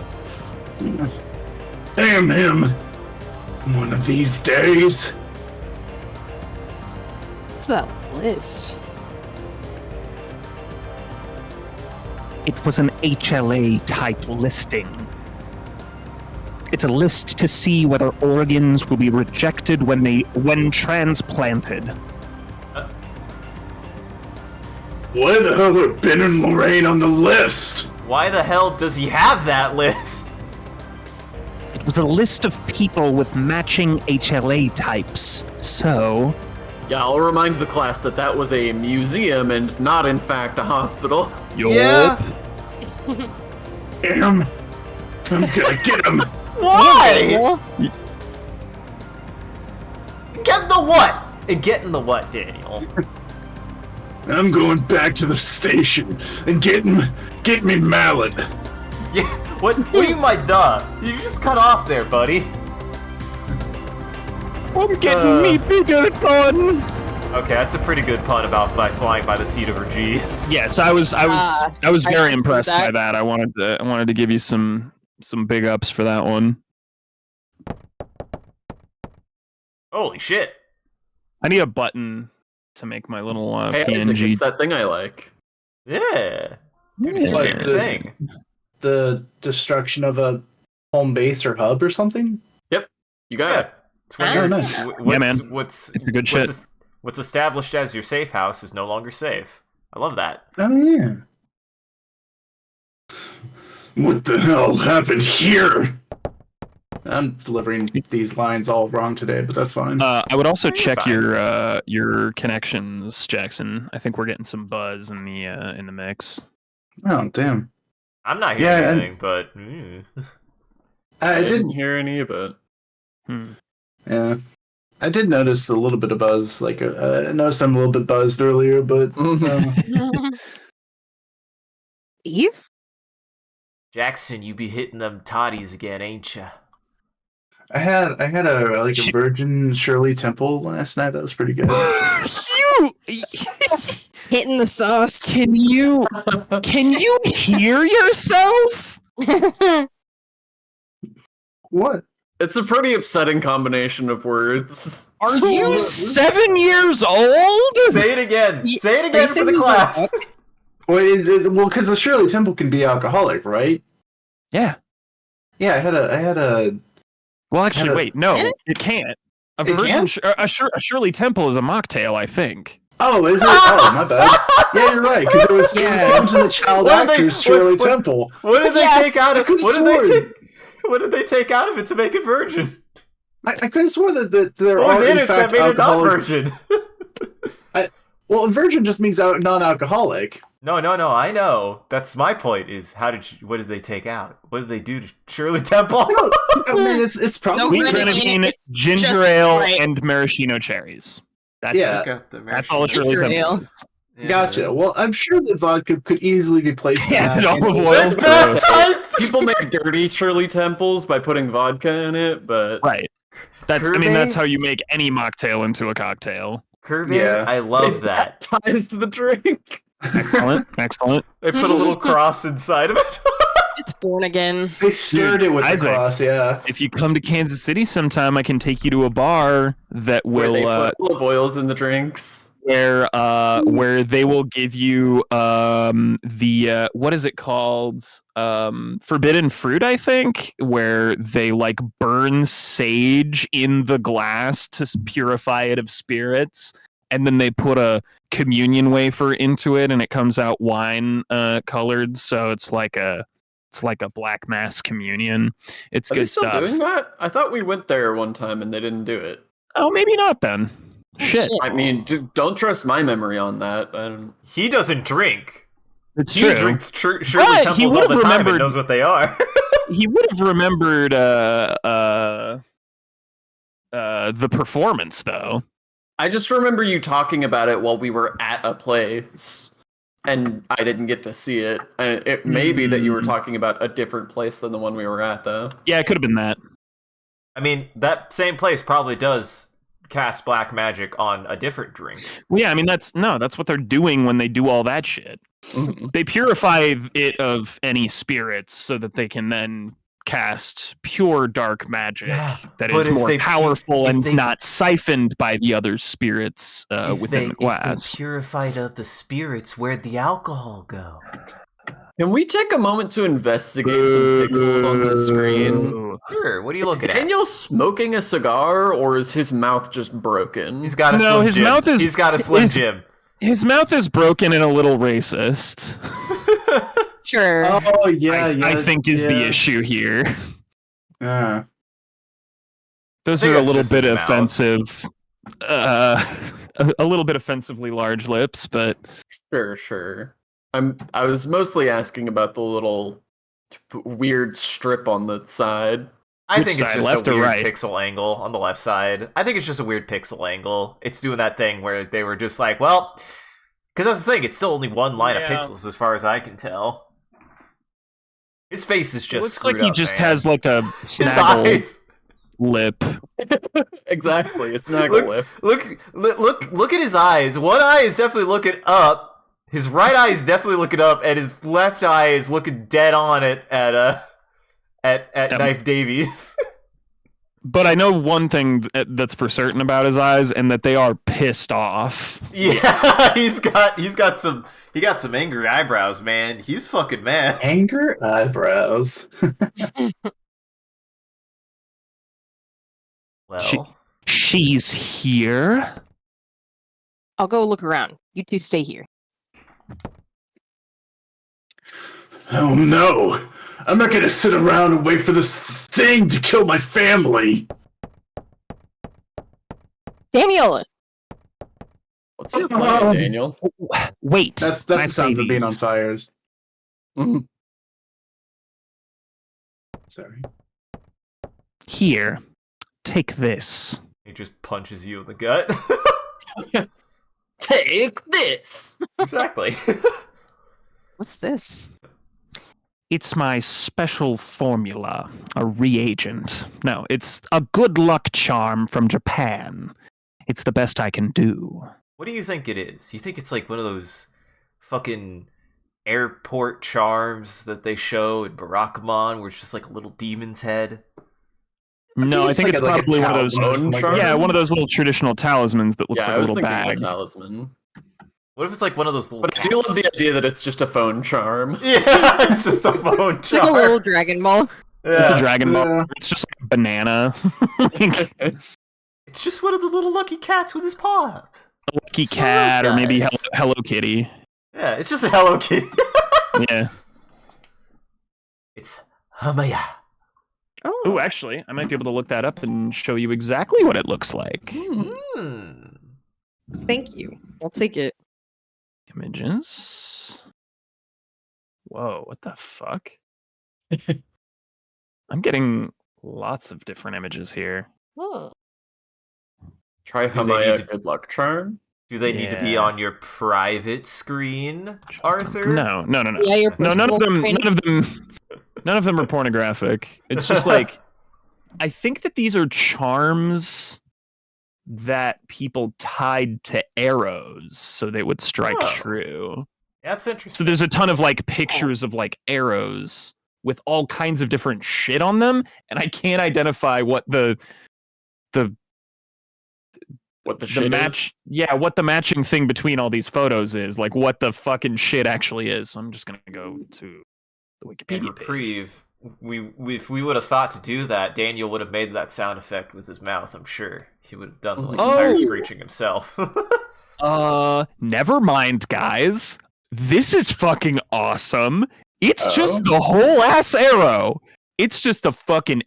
Damn him. One of these days. What's that list? It was an HLA type listing. It's a list to see whether organs will be rejected when transplanted. Why the hell are Ben and Lorraine on the list? Why the hell does he have that list? It was a list of people with matching HLA types. So, Yeah, I'll remind the class that that was a museum and not, in fact, a hospital. Yeah. Damn. I'm gonna get him. Why? Get in the what? Get in the what, Daniel? I'm going back to the station and get me Mallet. Yeah. What do you mean duh? You just cut off there, buddy. I'm getting me bigger gun. Okay, that's a pretty good pun about by flying by the seat of her jeans. Yes, I was I very can impressed do that. by that. I wanted to give you some big ups for that one. Holy shit. I need a button to make my little Hey, Isaac, PNG. it's that thing I like. Yeah. Dude, it's your Like favorite the- thing. The destruction of a home base or hub or something. You got Yeah. it. It's when Ah. you're, Oh, nice. Yeah, man. What's It's a good shit. What's established as your safe house is no longer safe. I love that. Oh yeah. What the hell happened here? I'm delivering these lines all wrong today, but that's fine. I would also You're check fine. your connections, Jackson. I think we're getting some buzz in the mix. Oh damn. I'm not Yeah, hearing and- anything, but I didn't didn't. hear any of it. Yeah. I did notice a little bit of buzz. Like I noticed I'm a little bit buzzed earlier, but Eve? Jackson, you be hitting them toddies again, ain't ya? I had a virgin Shirley Temple last night. That was pretty good. You Hitting the sauce. can you hear yourself? What? It's a pretty upsetting combination of words. Are you 7 years old? Say it again. Ye- Say it Are again you for saying the these class. are- Well, because the Shirley Temple can be alcoholic, right? Yeah. Yeah, I had a. Well, actually, Kinda- wait. No, Can it? it can't. A It virgin, can't? a Shirley Temple is a mocktail, I think. Oh, is it? Oh, my bad. Yeah, you're right. Because it was given to the child What did they- actress Shirley what- Temple. What did they Yeah, take out of could've what did they sworn. take? What did they take out of it to make it virgin? I could have sworn that they're What all was in in it that fact made it not alcoholic. virgin? Well, virgin just means non-alcoholic. No, I know. That's my point. Is what did they take out? What did they do to Shirley Temple? I mean, it's probably Sweet grenadine, it's ginger just ale, right. and maraschino cherries. That's Yeah. Took out the That's all maraschino. Shirley Ginger Temple ale. is. Yeah. Gotcha. Well, I'm sure the vodka could easily be placed in Yeah, that. and olive and- oil. That's best. People make dirty Shirley Temples by putting vodka in it, but Right. That's Kirby? that's how you make any mocktail into a cocktail. Kirby, Yeah. I love that. ties to the drink. Excellent. They put a little cross inside of it. It's born again. They stirred it with the Isaac. cross, yeah. If you come to Kansas City sometime, I can take you to a bar that Where they will put olive oils in the drinks. where they will give you the what is it called, forbidden fruit, I think, where they like burn sage in the glass to purify it of spirits, and then they put a communion wafer into it and it comes out wine colored, so it's like a black mass communion. It's Are they good still stuff. doing that? I thought we went there one time and they didn't do it. Oh, maybe not then. Shit. I mean, don't trust my memory on that. I don't... He doesn't drink. It's He true. drinks Shirley But Temples he all would've the time and remembered- knows what they are. He would have remembered the performance though. I just remember you talking about it while we were at a place, and I didn't get to see it. And it may be that you were talking about a different place than the one we were at, though. Yeah, it could have been that. I mean, that same place probably does cast black magic on a different drink. Well, yeah, I mean that's what they're doing when they do all that shit. Mhm. They purify it of any spirits so that they can then cast pure dark magic Yeah, that but is if more they powerful if and they- not siphoned by the other spirits within the If glass. they purified of the spirits, where'd the alcohol go? Can we take a moment to investigate some pixels on the screen? Ooh. Sure, what are you Is looking at? Daniel smoking a cigar, or is his mouth just broken? He's got a No, Slim his Jim. mouth is- He's got a Slim his- Jim. His mouth is broken and a little racist. Sure. Oh, yeah, I think is the issue here. Yeah. Those I think are a that's little just bit his mouth. offensive. A little bit offensively large lips, but Sure. I was mostly asking about the little weird strip on the side. I Which think it's side, just left a or weird right? pixel angle on the left side. I think it's just a weird pixel angle. It's doing that thing where they were just like, well, because that's the thing. It's still only one line of Yeah. pixels as far as I can tell. His face is it just looks screwed like he up, just man. has like a his snaggle eyes. lip. Exactly, a snaggle lip. Look at his eyes. One eye is definitely looking up. His right eye is definitely looking up, and his left eye is looking dead on it at Knife Davies. But I know one thing that's for certain about his eyes, and that they are pissed off. Yeah, he got some angry eyebrows, man. He's fucking mad. Anger eyebrows. Well, She's here. I'll go look around. You two stay here. Oh no! I'm not gonna sit around and wait for this thing to kill my family! Daniel! What's your plan, Daniel? Wait. That's the Knife sound of being on Davies. fires. Mhm. Sorry. Here. Take this. he just punches you in the gut. Take this! Exactly. What's this? It's my special formula, a reagent. No, it's a good luck charm from Japan. It's the best I can do. What do you think it is? You think it's like one of those fucking airport charms that they show in Barakamon, where it's just like a little demon's head? No, I think it's like a probably one of those. talisman or something like that. Yeah, one of those little traditional talismans that looks Yeah, like I a was little thinking bag. of a talisman. What if it's like one of those little But I do love cats? the idea that it's just a phone charm. Yeah, it's just a phone It's like a little charm. Dragon Ball. It's a Yeah. Dragon Ball. Yeah. It's just like a banana. It's just one of the little lucky cats with his paw up. A lucky It's one of cat, those or maybe guys. Hello Kitty. Yeah, it's just a Hello Kitty. Yeah. It's Hamaya. Oh, actually, I might be able to look that up and show you exactly what it looks like. Hmm. Thank you. I'll take it. Images. Whoa, what the fuck? I'm getting lots of different images here. Oh. Try Do they need Hamaya to- Good Luck Charm. Do they need to be Yeah. on your private screen, Arthur? No. Yeah, your No, none of personal them. screen. None of them are pornographic. It's just like I think that these are charms that people tied to arrows so they would strike Oh. true. That's So interesting. there's a ton of like pictures of like arrows with all kinds of different shit on them, and I can't identify what the What the shit match. Yeah, what the matching thing between all these photos is, like what the fucking shit actually is. So I'm just gonna go to the And Wikipedia page. reprieve. If we would have thought to do that, Daniel would have made that sound effect with his mouth. I'm sure he would have done the entire Oh. screeching himself. Never mind, guys. This is fucking awesome. It's Oh. just the whole ass arrow. It's just a fucking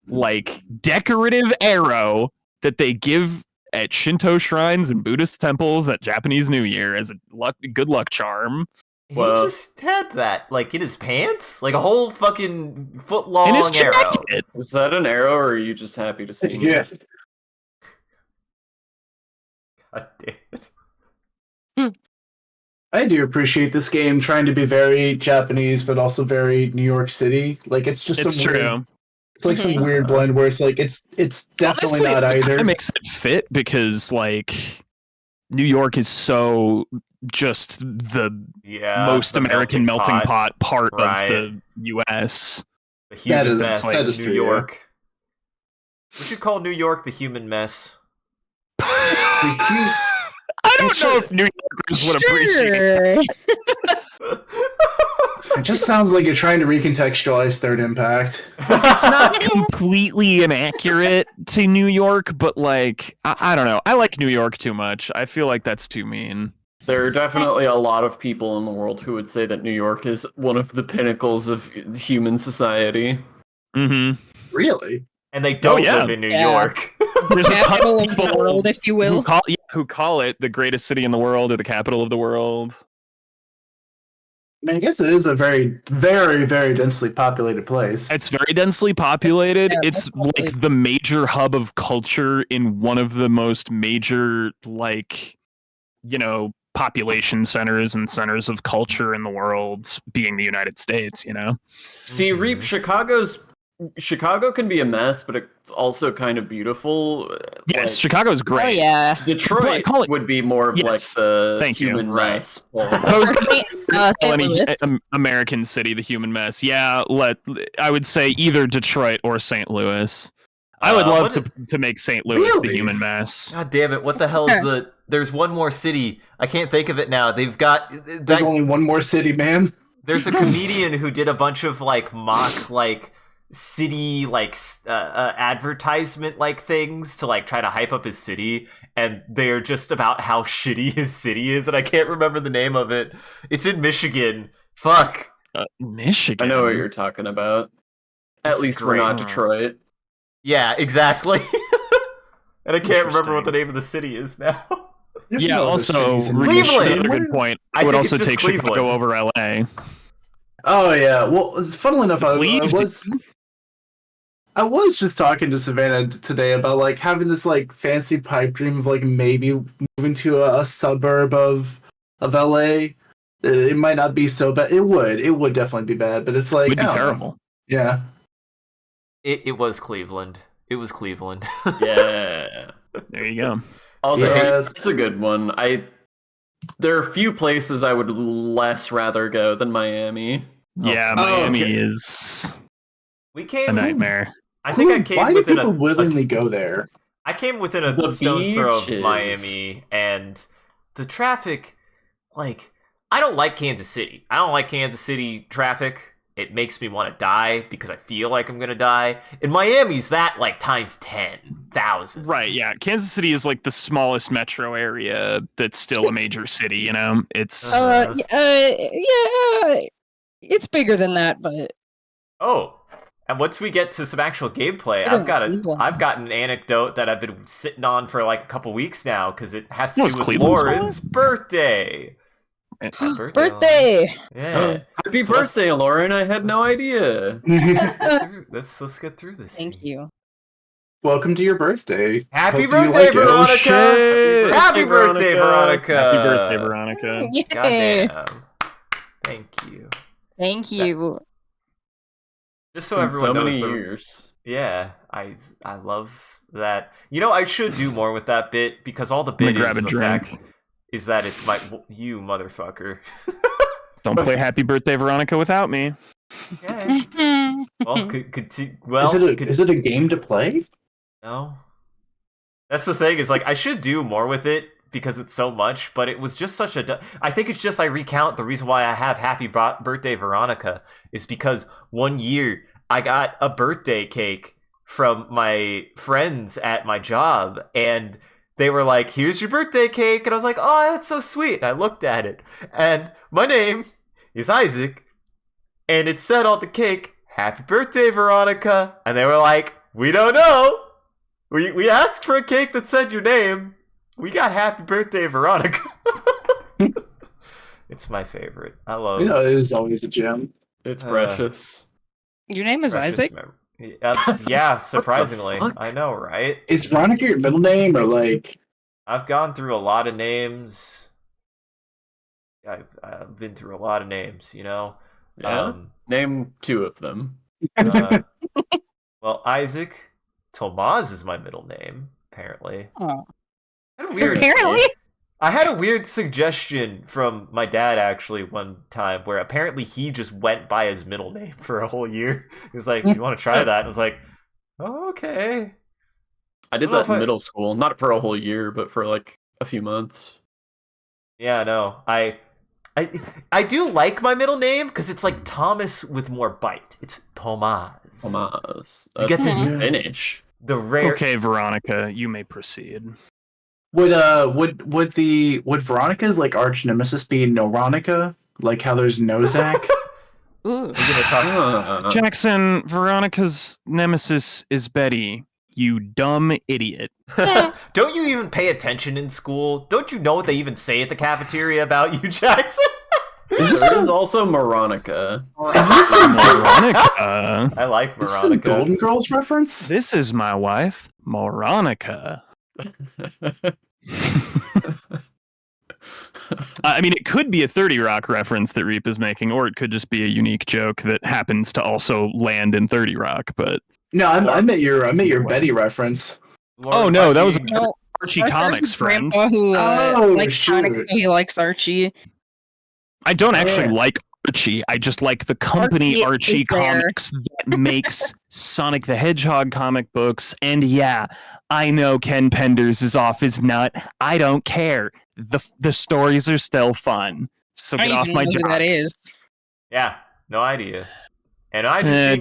like decorative arrow that they give at Shinto shrines and Buddhist temples at Japanese New Year as a good luck charm. He Well- just had that, like, in his pants? Like a whole fucking foot-long In his arrow. jacket. Is that an arrow, or are you just happy to see me? Yeah. God damn it. I do appreciate this game trying to be very Japanese, but also very New York City. Like it's just It's some weird, true. it's like some weird blend where it's like it's definitely Honestly, not it either. kind of makes it fit because like New York is so just the Yeah. most the American melting pot part Right. of the U.S. The human is- mess. that is New true, yeah. York. We should call New York the human mess. I don't know if New Yorkers would appreciate it. Sure. It just sounds like you're trying to recontextualize Third Impact. It's not completely inaccurate to New York, but like I don't know. I like New York too much. I feel like that's too mean. There are definitely a lot of people in the world who would say that New York is one of the pinnacles of human society. Mm-hmm. Really? And they don't yeah. live in New Yeah. York. There's a ton Capital of of the people world, if you will. who call it the greatest city in the world or the capital of the world. I mean, I guess it is a very, very, very densely populated place. It's very densely populated. Yeah, It's that's probably- like the major hub of culture in one of the most major, like, population centers and centers of culture in the world, being the United States, See, Reap, Chicago can be a mess, but it's also kind of beautiful. Yes, Like, Chicago's great. Oh yeah. Detroit Call it- would be more of like Yes, the thank you. human Right. mess. I was gonna say, St. any Louis. American city, the human mess. Yeah, I would say either Detroit or St. Louis. I would love to make St. Louis the Really? human mess. God damn it! What the hell is the? There's one more city. I can't think of it now. They've got There's only one more city, man. There's a comedian who did a bunch of like mock like city like advertisement like things to like try to hype up his city, and they're just about how shitty his city is, and I can't remember the name of it. It's in Michigan. Fuck. Michigan. I know what you're talking about. At It's least we're great. not Detroit. Yeah, exactly. And I can't remember what the Interesting. name of the city is now. There's Yeah. no other Also, cities in Cleveland! That's Michigan. another good point. I I would think also it's just take Chicago Cleveland. over LA. Oh yeah. Well, it's funnily enough, Cleve, I was just talking to Savannah today about like having this like fancy pipe dream of like maybe moving to a suburb of LA. It might not be so bad. It would definitely be bad, but it's like It would be I don't know. terrible. Yeah. It was Cleveland. It was Cleveland. Yeah. There you go. Also, Yes. it's a good one. There are few places I would less rather go than Miami. Yeah, Oh, Miami okay. is We a came. nightmare. I think I came Why do within people a willingly go there? I came within a The stone's throw of beaches. Miami, and the traffic, like, I don't like Kansas City. I don't like Kansas City traffic. It makes me want to die because I feel like I'm going to die. In Miami's that, like, times 10,000. Right, yeah. Kansas City is like the smallest metro area that's still a major city, It's Yeah, it's bigger than that, but Oh, and once we get to some actual gameplay, It I've is got Cleveland. an anecdote that I've been sitting on for like a couple weeks now because it has to Was do with Cleveland Lauren's birthday. Happy birthday! Birthday! Yeah. Happy So birthday, Lauren! I had no idea. Let's get through this. Thank you. Welcome to your birthday. Happy Hope you birthday, like it. Veronica! Oh, shit. Happy birthday, Veronica! Happy birthday, Veronica. Yay! Goddamn. Thank you. Thank you. Just so In everyone so knows many the years. Yeah, I love that. You know, I should do more with that bit because all the I'm gonna bit grab is a the drink. fact is that it's my you motherfucker. Don't play Happy Birthday, Veronica without me. Yeah. Well, Is it a game to play? no. That's the thing is like I should do more with it because it's so much, but it was just such a. I think it's just I recount the reason why I have Happy Birthday, Veronica is because one year I got a birthday cake from my friends at my job and they were like, here's your birthday cake. And I was like, oh, that's so sweet. And I looked at it and my name is Isaac and it said on the cake, happy birthday, Veronica. And they were like, we don't know. We asked for a cake that said your name. We got happy birthday, Veronica. It's my favorite. I love You know, it is always a gem. It's precious. Your name is precious Isaac? yeah, surprisingly. fuck? I know, right? Is Veronica your middle name or like? I've gone through a lot of names. I've been through a lot of names, you know? Yeah. Name 2 of them. Well, Isaac Tomaz is my middle name, apparently. Oh. I had a weird, Apparently? I had a weird suggestion from my dad, actually, one time, where apparently he just went by his middle name for a whole year. He was like, you want to try that? And I was like, oh, okay. I did I don't know that in if middle school. Not for a whole year, but for like a few months. Yeah, no. I do like my middle name because it's like Thomas with more bite. It's Tomaz. Tomas. You get That's to- Finnish. The rare. Okay, Veronica, you may proceed. Would Veronica's like arch nemesis be Noronica? Like how there's Nozak? Ooh. We're gonna talk. Jackson, Veronica's nemesis is Betty. You dumb idiot. Don't you even pay attention in school? Don't you know what they even say at the cafeteria about you, Jackson? Is this There is some, also Moronica. is this some, Veronica. I like is this some Veronica. Golden Girls reference? This is my wife, Moronica. I mean, it could be a 30 Rock reference that Reap is making, or it could just be a unique joke that happens to also land in 30 Rock. But No, I meant your Betty reference. oh no, that was a No, Archie There's Comics a friend. grandpa who Oh, likes Sonic, shoot. so he likes Archie. I don't actually Yeah. like Archie. I just like the company Archie Archie is there. Comics that makes Sonic the Hedgehog comic books. And yeah, I know Ken Penders is off his nut. I don't care. The stories are still fun. So I get don't off even my know who job. that is. Yeah, no idea. And I just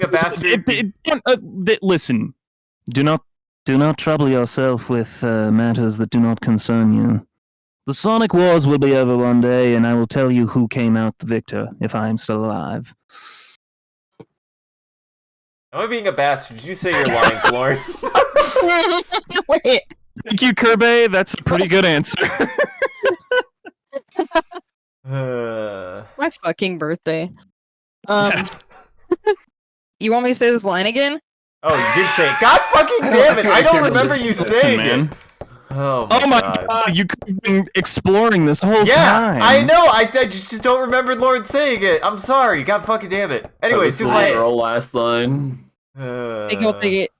being a bastard. Listen, do not trouble yourself with matters that do not concern you. The Sonic Wars will be over one day, and I will tell you who came out the victor if I am still alive. Am I being a bastard? Did you say your lines, Lauren? Wait. Thank you, Kirby. That's a pretty good answer. My fucking birthday. You want me to say this line again? Oh, you did say it. God fucking damn it! I don't remember you Listen, saying man. it. Oh Oh my god. god, you could have been exploring this whole Yeah, time. I know. I just don't remember Lauren saying it. I'm sorry. God fucking damn it. Anyways, that just was the like. literal last line. Take it.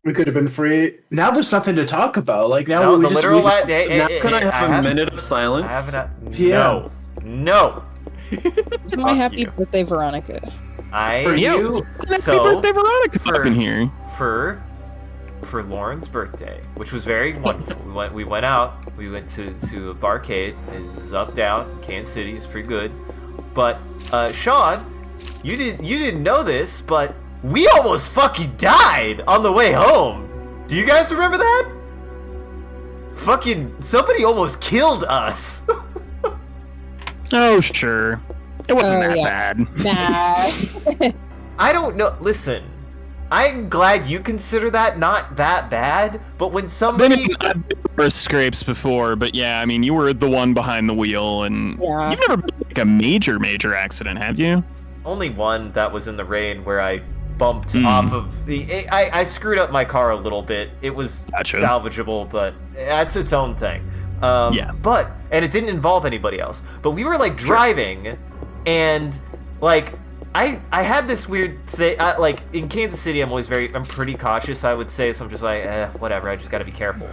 We could have been free. Now there's nothing to talk about. Like now No, we the just literal. Now could I have a minute of I silence? haven't. Yeah. No. It's my Fuck happy you. birthday, Veronica. For I you. Happy So, birthday, Veronica, for- up in here. for Lauren's birthday, which was very wonderful. We went out. We went to a barcade. It was up down in Kansas City. It's pretty good. But Sean, you didn't know this, but we almost fucking died on the way home. Do you guys remember that? Fucking somebody almost killed us. Oh, sure. It wasn't Oh, that yeah. bad. Nah. I don't know. Listen, I'm glad you consider that not that bad, but when I've somebody... been worse scrapes before, but yeah, I mean, you were the one behind the wheel, and Yeah. you've never been in, like, a major accident, have you? Only one that was in the rain where I bumped off of the... I screwed up my car a little bit. It was Gotcha. salvageable, but that's its own thing. Yeah. But, and it didn't involve anybody else. But we were, like, driving, and, like... I had this weird thing, like, in Kansas City, I'm pretty cautious, I would say, so I'm just like, whatever, I just gotta be careful.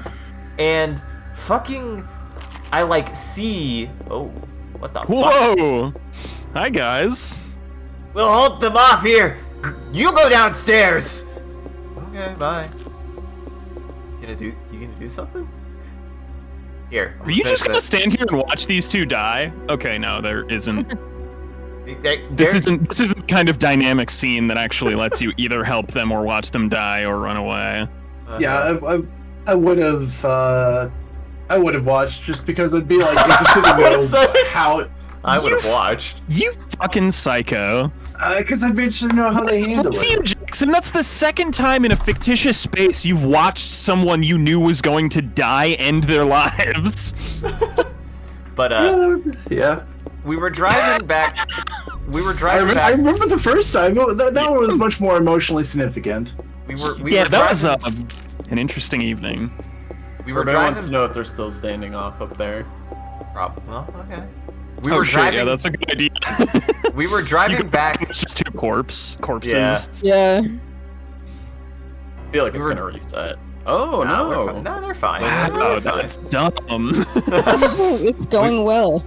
And fucking, I, like, see, oh, what the fuck? Whoa! Hi, guys. We'll hold them off here! You go downstairs! Okay, bye. You gonna do something? Here. Are you just gonna stand here and watch these two die? Okay, no, there isn't. This isn't the kind of dynamic scene that actually lets you either help them or watch them die or run away. Yeah, I would have watched just because I'd be like interested to know how. I would have watched. You fucking psycho. Because I'd be interested to know how they handle You, it. Jackson, that's the second time in a fictitious space you've watched someone you knew was going to die end their lives. But Yeah. we were driving back. I remember the first time. That one was much more emotionally significant. We were that was driving- an interesting evening. we were Everybody wants driving. to know if they're still standing off up there. Well, okay. We Oh were shit, driving. yeah, that's a good idea. We were driving back. It's just two corpses. Yeah. Yeah. I feel like We it's were- gonna reset. Oh no! They're fine. Wow, They're fine. that's dumb. It's going well.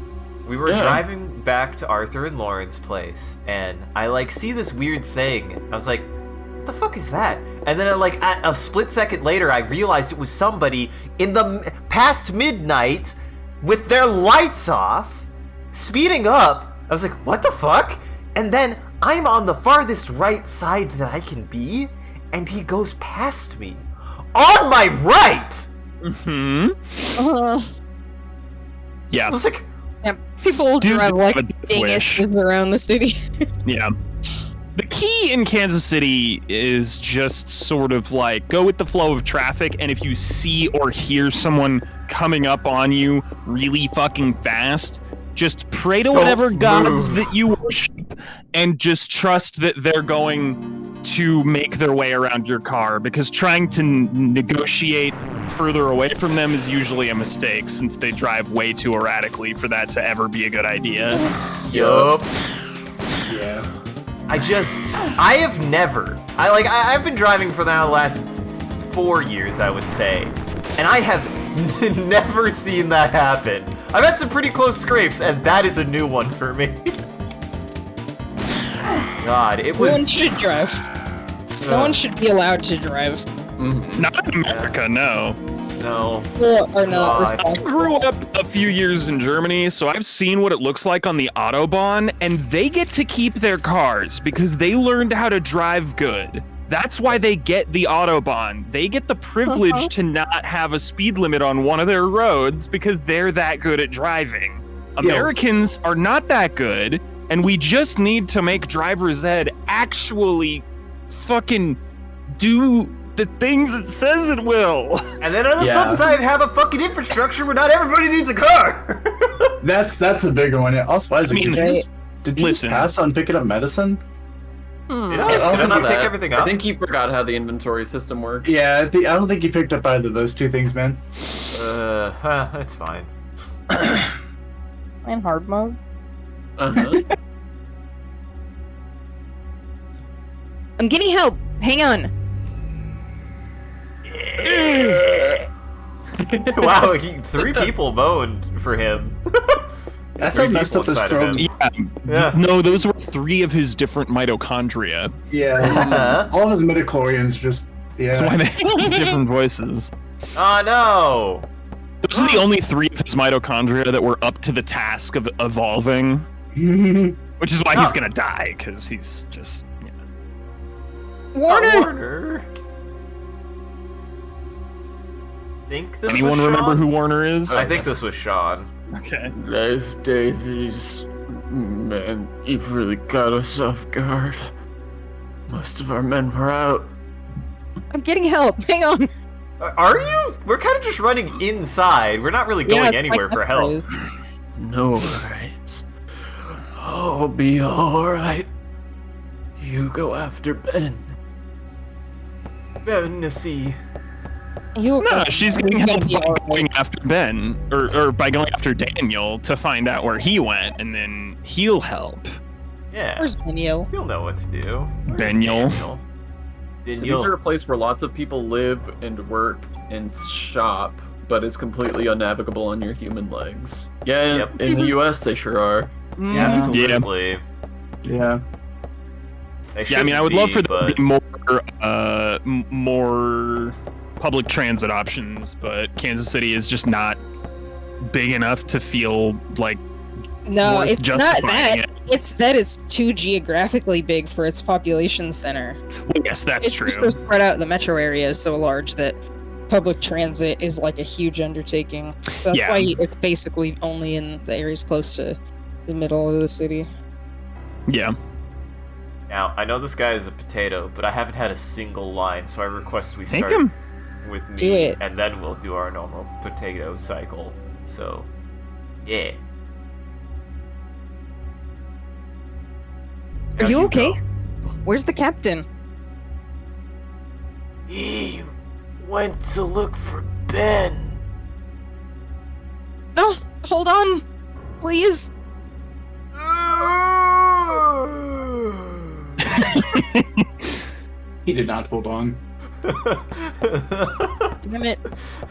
We were Yeah. driving back to Arthur and Lauren's place, and I like see this weird thing. I was like, "What the fuck is that?" And then, like, at a split second later, I realized it was somebody in the past midnight with their lights off, speeding up. I was like, "What the fuck?" And then I'm on the farthest right side that I can be, and he goes past me on my right. Hmm. Uh, Yeah. I was like, people Dude, drive like have a death wish. dinguses around the city. Yeah. The key in Kansas City is just sort of like go with the flow of traffic, and if you see or hear someone coming up on you really fucking fast, just pray to whatever gods that you worship and just trust that they're going to make their way around your car, because trying to negotiate further away from them is usually a mistake since they drive way too erratically for that to ever be a good idea. yup. Yeah. I've been driving for the last 4 years, I would say, and I have never seen that happen. I've had some pretty close scrapes, and that is a new one for me. God, it No one was... should drive. No one should be allowed to drive. Not in America, no. No. Or not God. I responsible. grew up a few years in Germany, so I've seen what it looks like on the Autobahn, and they get to keep their cars because they learned how to drive good. That's why they get the Autobahn. They get the privilege to not have a speed limit on one of their roads because they're that good at driving. Americans are not that good, and we just need to make driver's ed actually fucking do the things it says it will. And then on the Yeah. flip side, have a fucking infrastructure where not everybody needs a car. That's a bigger one. Also, Isaac, I mean, did you just listen. pass on picking up medicine? Did Yeah, I also not pick that. everything up? I think you forgot how the inventory system works. Yeah, I don't think you picked up either of those two things, man. That's fine. In hard mode. Uh-huh. I'm getting help. Hang on. Wow, 3 people moaned for him. That's Three how messed people up his inside of throat. him. Yeah. Yeah. No, those were 3 of his different mitochondria. Yeah, all of his midichlorians just That's why they have different voices. Oh no! Those are the only 3 of his mitochondria that were up to the task of evolving, which is why he's gonna die, because he's just... Yeah. Warner! Warner. Think this Anyone was remember Sean? who Warner is? I think this was Sean. Okay. Life Davies. Man, you've really got us off guard. Most of our men were out. I'm getting help. Hang on. Are you? We're kind of just running inside. We're not really going it's anywhere like for that help. is. No worries. I'll be alright. You go after Ben. Benessy. You No, she's getting gonna help be by alright. going after Ben, or by going after Daniel to find out where he went, and then he'll help. Yeah. Where's Daniel? He'll know what to do. Where's Daniel. Daniel? So these are a place where lots of people live and work and shop, but it's completely unnavigable on your human legs. Yeah, Yep. in the US they sure are. Absolutely. Yeah. They Yeah, I mean, I would shouldn't love for there but... to be more public transit options, but Kansas City is just not big enough to feel like No, worth it's not justifying that. it. It's that it's too geographically big for its population center. Well, yes, that's It's true. just so spread out. The metro area is so large that public transit is like a huge undertaking. So that's Yeah. why it's basically only in the areas close to the middle of the city. Yeah. Now, I know this guy is a potato, but I haven't had a single line, so I request we Thank start him. with me, Do it. and then we'll do our normal potato cycle. So, yeah. Are Now you okay? go. Where's the captain? He went to look for Ben. No, hold on, please. He did not hold on. Damn it.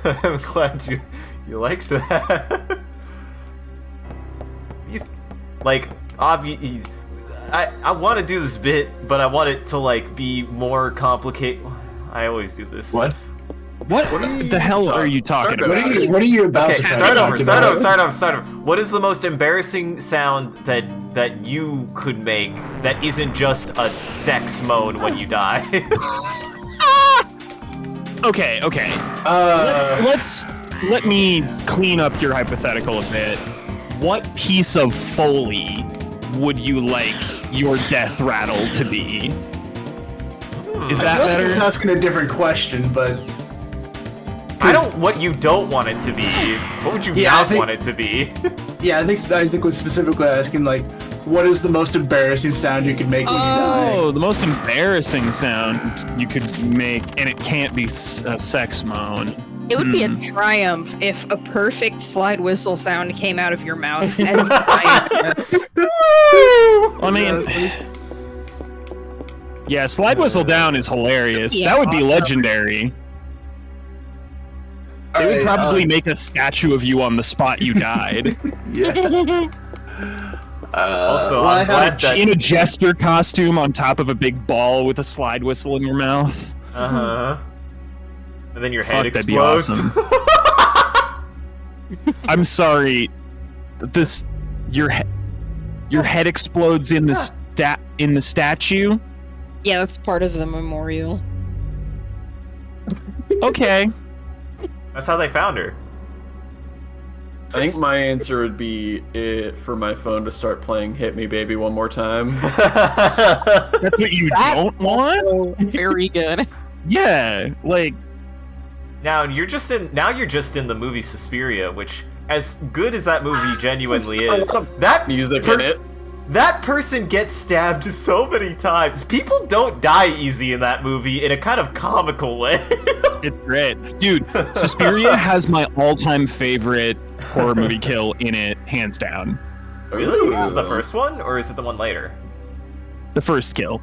I'm glad you liked that. He's like obviously. I want to do this bit, but I want it to like be more complicated. I always do this. What? What the hell are you talking Start about? over. What are you about Okay, to try start to over, talk start about? over, start over, start over. What is the most embarrassing sound that you could make that isn't just a sex moan when you die? Okay. Let me clean up your hypothetical a bit. What piece of Foley would you like your death rattle to be? Is that I feel like better? it's asking a different question, but I don't. What you don't want it to be. What would you Yeah, I not think- want it to be? yeah, I think Isaac was specifically asking like, what is the most embarrassing sound you could make when you die? Oh, the most embarrassing sound you could make, and it can't be a sex moan. It would be a triumph if a perfect slide whistle sound came out of your mouth as you died. I mean, yeah, slide whistle down is hilarious. Yeah. That would be legendary. They would Alright, probably make a statue of you on the spot you died. Yeah. Also, well, I I'm have glad that. In a jester costume on top of a big ball with a slide whistle in your mouth. Uh huh. And then your head Fuck, that'd be explodes. awesome. I'm sorry. Your head explodes in the statue. Yeah, that's part of the memorial. Okay. That's how they found her. I think my answer would be for my phone to start playing "Hit Me, Baby" one more time. That's what you don't want? Also very good. Yeah, like Now you're just in the movie Suspiria, which, as good as that movie genuinely is, that Music in it. that person gets stabbed so many times. People don't die easy in that movie in a kind of comical way. it's great. Dude, Suspiria has my all-time favorite horror movie kill in it, hands down. Really? Is it the first one, or is it the one later? The first kill.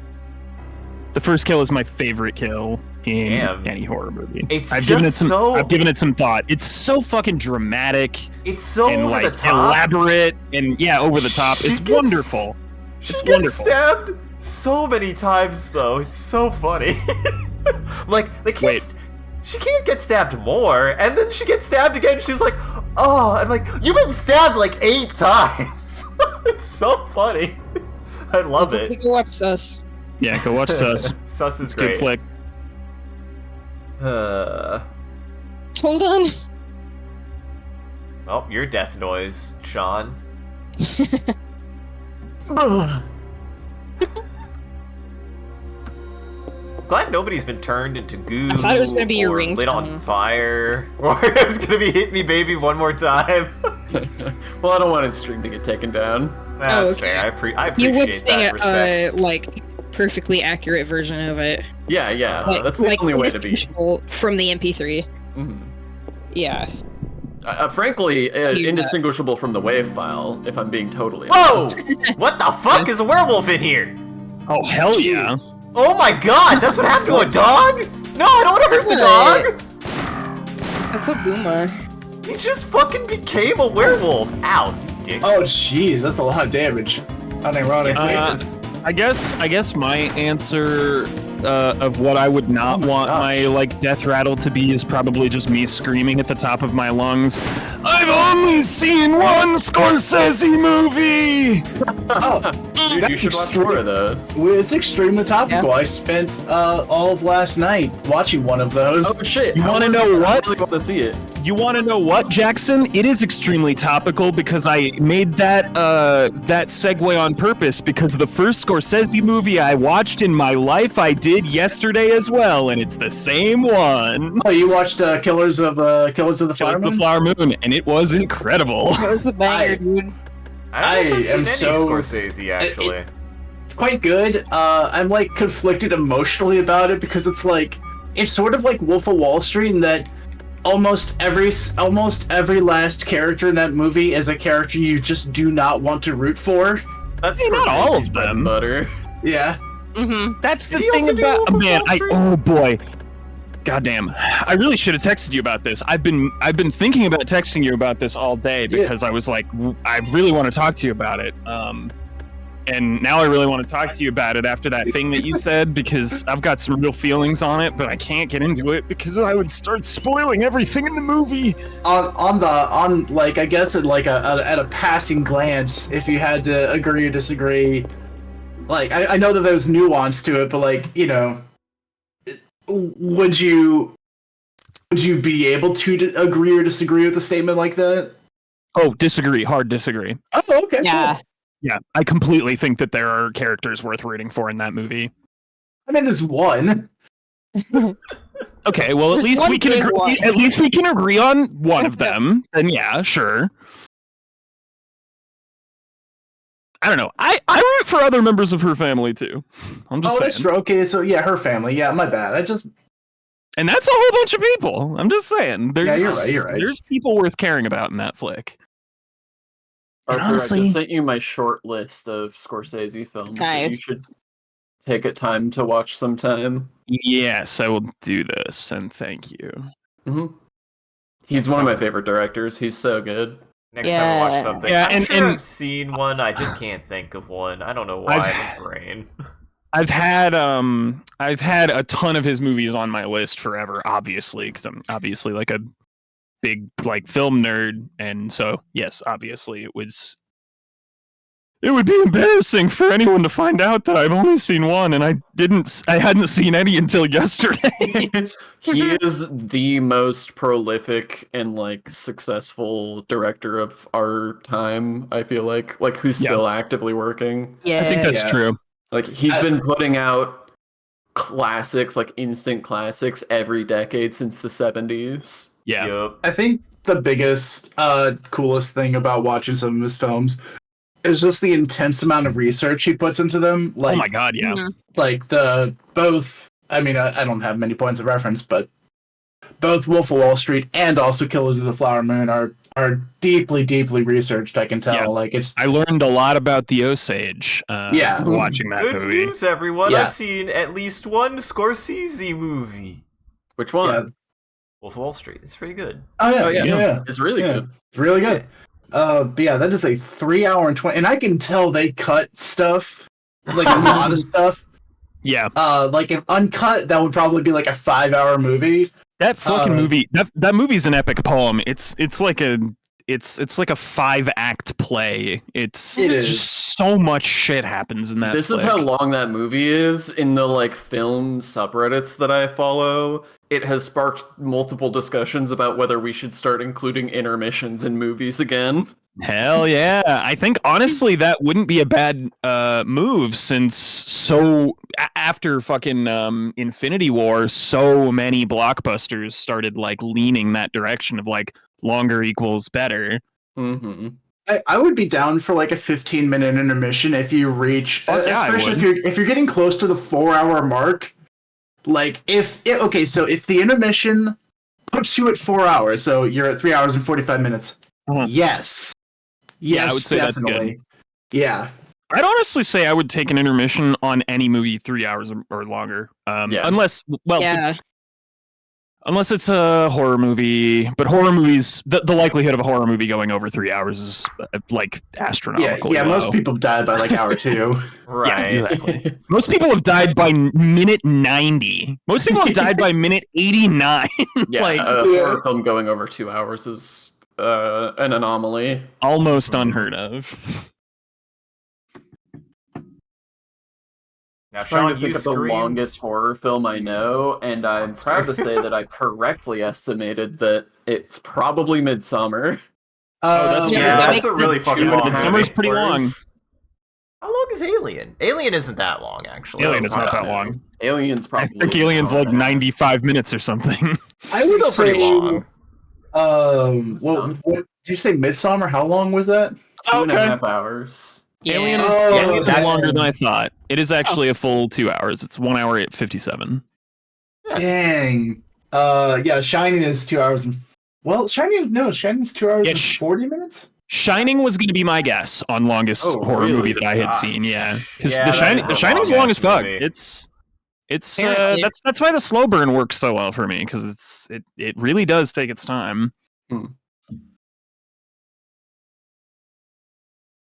The first kill is my favorite kill in Damn. any horror movie. It's I've given it just some so- I've given it some thought. It's so fucking dramatic It's so and over like the top. elaborate and yeah, over the top. She It's gets- wonderful. She It's gets wonderful. stabbed so many times, though. It's so funny. Like they can't. Wait. She can't get stabbed more, and then she gets stabbed again. She's like, "Oh," I'm like, "You've been stabbed like 8 times." It's so funny. I love it. Go watch Sus. Yeah, go watch Sus. Sus is It's a good great. flick. Hold on. Well, your death noise, Sean. glad nobody's been turned into goo. I thought it was gonna be your or lit on ringtone. fire, or it's gonna be "Hit Me, Baby" one more time. Well, I don't want his stream to get taken down. That's okay. fair. I appreciate You would sing that respect. a like perfectly accurate version of it. Yeah, that's the like only way to be. indistinguishable from the MP3. Mhm. Yeah. Frankly, You, indistinguishable from the WAV file, if I'm being totally Whoa! honest. What the fuck is a werewolf in here? Oh hell yeah! Oh my god, that's what happened to a dog? No, I don't want to hurt the dog! That's a boomer. He just fucking became a werewolf. Ow, you dick. Oh, jeez, that's a lot of damage. Unironic. Yes, it is. I guess my answer of what I would not want my like death rattle to be is probably just me screaming at the top of my lungs. I've only seen one Scorsese movie. Dude, you should watch more of those. It's extremely topical. I spent all of last night watching one of those. Oh shit! You wanna know what? I really want to see it. You want to know what, Jackson? It is extremely topical because I made that that segue on purpose because the first Scorsese movie I watched in my life I did yesterday as well, and it's the same one. Oh, you watched Killers of the Flower Killers of the Moon? Flower Moon, and it was incredible. That was a banger, dude. I haven't I seen am any so- Scorsese, actually. It's quite good. I'm like conflicted emotionally about it because it's like it's sort of like Wolf of Wall Street in that almost every last character in that movie is a character you just do not want to root for. That's Hey, not all of Scorsese's bread and them. butter. Yeah. Mm-hmm. That's the Did he thing also do about Wolf of man. Wall Street? Oh boy, goddamn! I really should have texted you about this. I've been thinking about texting you about this all day because I was like, I really want to talk to you about it. And now I really want to talk to you about it after that thing that you said because I've got some real feelings on it, but I can't get into it because I would start spoiling everything in the movie. On like I guess at like at a passing glance, if you had to agree or disagree, like I know that there's nuance to it, but like would you be able to agree or disagree with a statement like that? Oh, disagree. Hard disagree. Oh, okay. Yeah. Yeah, I completely think that there are characters worth rooting for in that movie. Cool. I mean, there's one. Okay, well at There's least one we can big agree. one. At least we can agree on one of them. And yeah, sure. I don't know. I root for other members of her family too. I'm just Oh, saying. that's true. Okay, so yeah, her family. Yeah, my bad. And that's a whole bunch of people. I'm just saying. There's, you're right. There's people worth caring about in that flick. And Arthur, I honestly- just sent you my short list of Scorsese films that you Nice. should take a time to watch sometime. Yes, I will do this, and thank you. hmm He's one of my favorite directors. He's so good. Next time I watch Yeah. something. Yeah, I'm and- sure and- I've seen one, I just can't think of one. I don't know why. I've- My brain. I've had a ton of his movies on my list forever, obviously, because I'm obviously like a big like film nerd, and so yes, obviously it would be embarrassing for anyone to find out that I've only seen one, and I hadn't seen any until yesterday. He is the most prolific and like successful director of our time. I feel like who's Yeah. still actively working. Yeah. I think that's Yeah. true. Like he's been putting out classics, like instant classics, every decade since the 70s. Yeah. Yup. I think the biggest, coolest thing about watching some of his films is just the intense amount of research he puts into them. Like, Oh my god, yeah. Mhm. like both. I mean, I don't have many points of reference, but both Wolf of Wall Street and also Killers of the Flower Moon are deeply, deeply researched. I can tell. Yeah. Like it's I learned a lot about the Osage Yeah. watching that Good movie. news, everyone. Yeah. I've seen at least one Scorsese movie. Which one? Yeah. Wolf of Wall Street. It's pretty good. oh yeah. yeah. It's really Yeah. good. It's really good. But yeah, that is a 3 hour and 20, and I can tell they cut stuff, like a lot of stuff. Yeah. Like if uncut, that would probably be like a 5 hour movie. That fucking Uh, movie that movie's an epic poem. It's like a 5-act play. It It's is. just so much shit happens in that This is flick. how long that movie is. In the like film subreddits that I follow, it has sparked multiple discussions about whether we should start including intermissions in movies again. Hell yeah. I think honestly that wouldn't be a bad move since after fucking Infinity War, so many blockbusters started like leaning that direction of like longer equals better. Mm-hmm. I would be down for like a 15-minute intermission if you reach, Fuck yeah, I especially would. if you're getting close to the 4-hour mark. Like okay, so if the intermission puts you at 4 hours, so you're at 3 hours and 45 minutes. Mhm. Yes, Yeah, I would say that's definitely. good. Yeah, I'd honestly say I would take an intermission on any movie 3 hours or longer. Yeah. Unless, well, Yeah. unless it's a horror movie. But horror movies, the likelihood of a horror movie going over 3 hours is like astronomical. yeah. Most people died by like hour 2. Right. Yeah, exactly. Most people have died by minute 90. Most people have died by minute 89. Yeah, Like, a horror film going over 2 hours is an anomaly. almost unheard of. Now, Trying Sean, to you think of the screamed. longest horror film I know, and I'm proud to say that I correctly estimated that it's probably Midsummer. Oh, that's Yeah, true. Yeah, that that's makes a really sense. fucking long Midsummer's movie. pretty long. How long is Alien? Alien isn't that long, actually. Alien is I not don't that know. long. Alien's I probably. think Alien's an hour like and a half. 95 minutes or something. I would Still say. pretty long. What did you say? Midsummer? How long was that? 2.5 hours. Alien is, Oh, Alien is that's- longer than I thought. It is actually a full 2 hours. It's 1 hour at 57. Dang. Yeah. Shining is 2 hours and. Well, Shining's 2 hours Yeah, and 40 minutes. Shining was going to be my guess on longest Oh, horror really? movie that I had God. seen. Yeah, because Yeah, the that is a Shining's long as long-ass fuck. movie. It's Apparently. that's why the slow burn works so well for me because it really does take its time.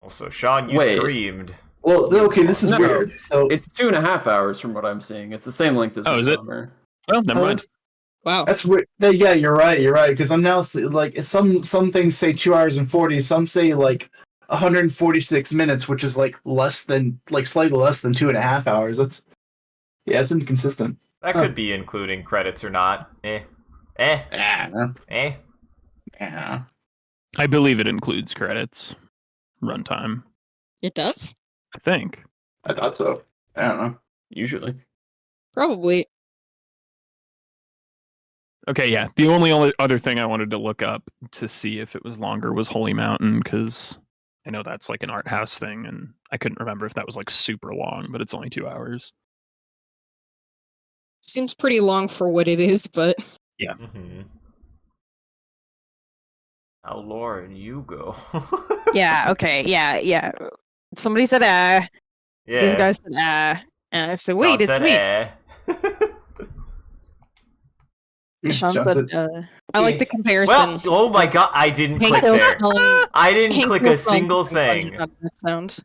Also, Sean, you Wait. screamed. Well, okay, this is No, weird. So It's 2.5 hours from what I'm seeing. It's the same length as Oh, is it? Midsummer. Well, never mind. Wow. that's weird. Yeah, you're right. You're right. Because I'm now like some things say 2 hours and 40. Some say like 146 minutes, which is like slightly less than 2.5 hours. It's inconsistent. That could be including credits or not. Yeah. Eh. I believe it includes credits, runtime. It does? I think. I thought so. I don't know. Usually. Probably. Okay, yeah. The only other thing I wanted to look up to see if it was longer was Holy Mountain, because I know that's like an art house thing, and I couldn't remember if that was like super long, but it's only 2 hours. Seems pretty long for what it is, but Mm-hmm. Now, Lauren, you go. yeah, okay, yeah. Somebody said Yeah. this guy said and I said, Sean wait, it's said, me. eh. Sean Sean said, said- I like the comparison. Well, oh my god, I didn't Hank click Hill's there. telling- I didn't Hank click a Hill's telling single something thing. about that sound.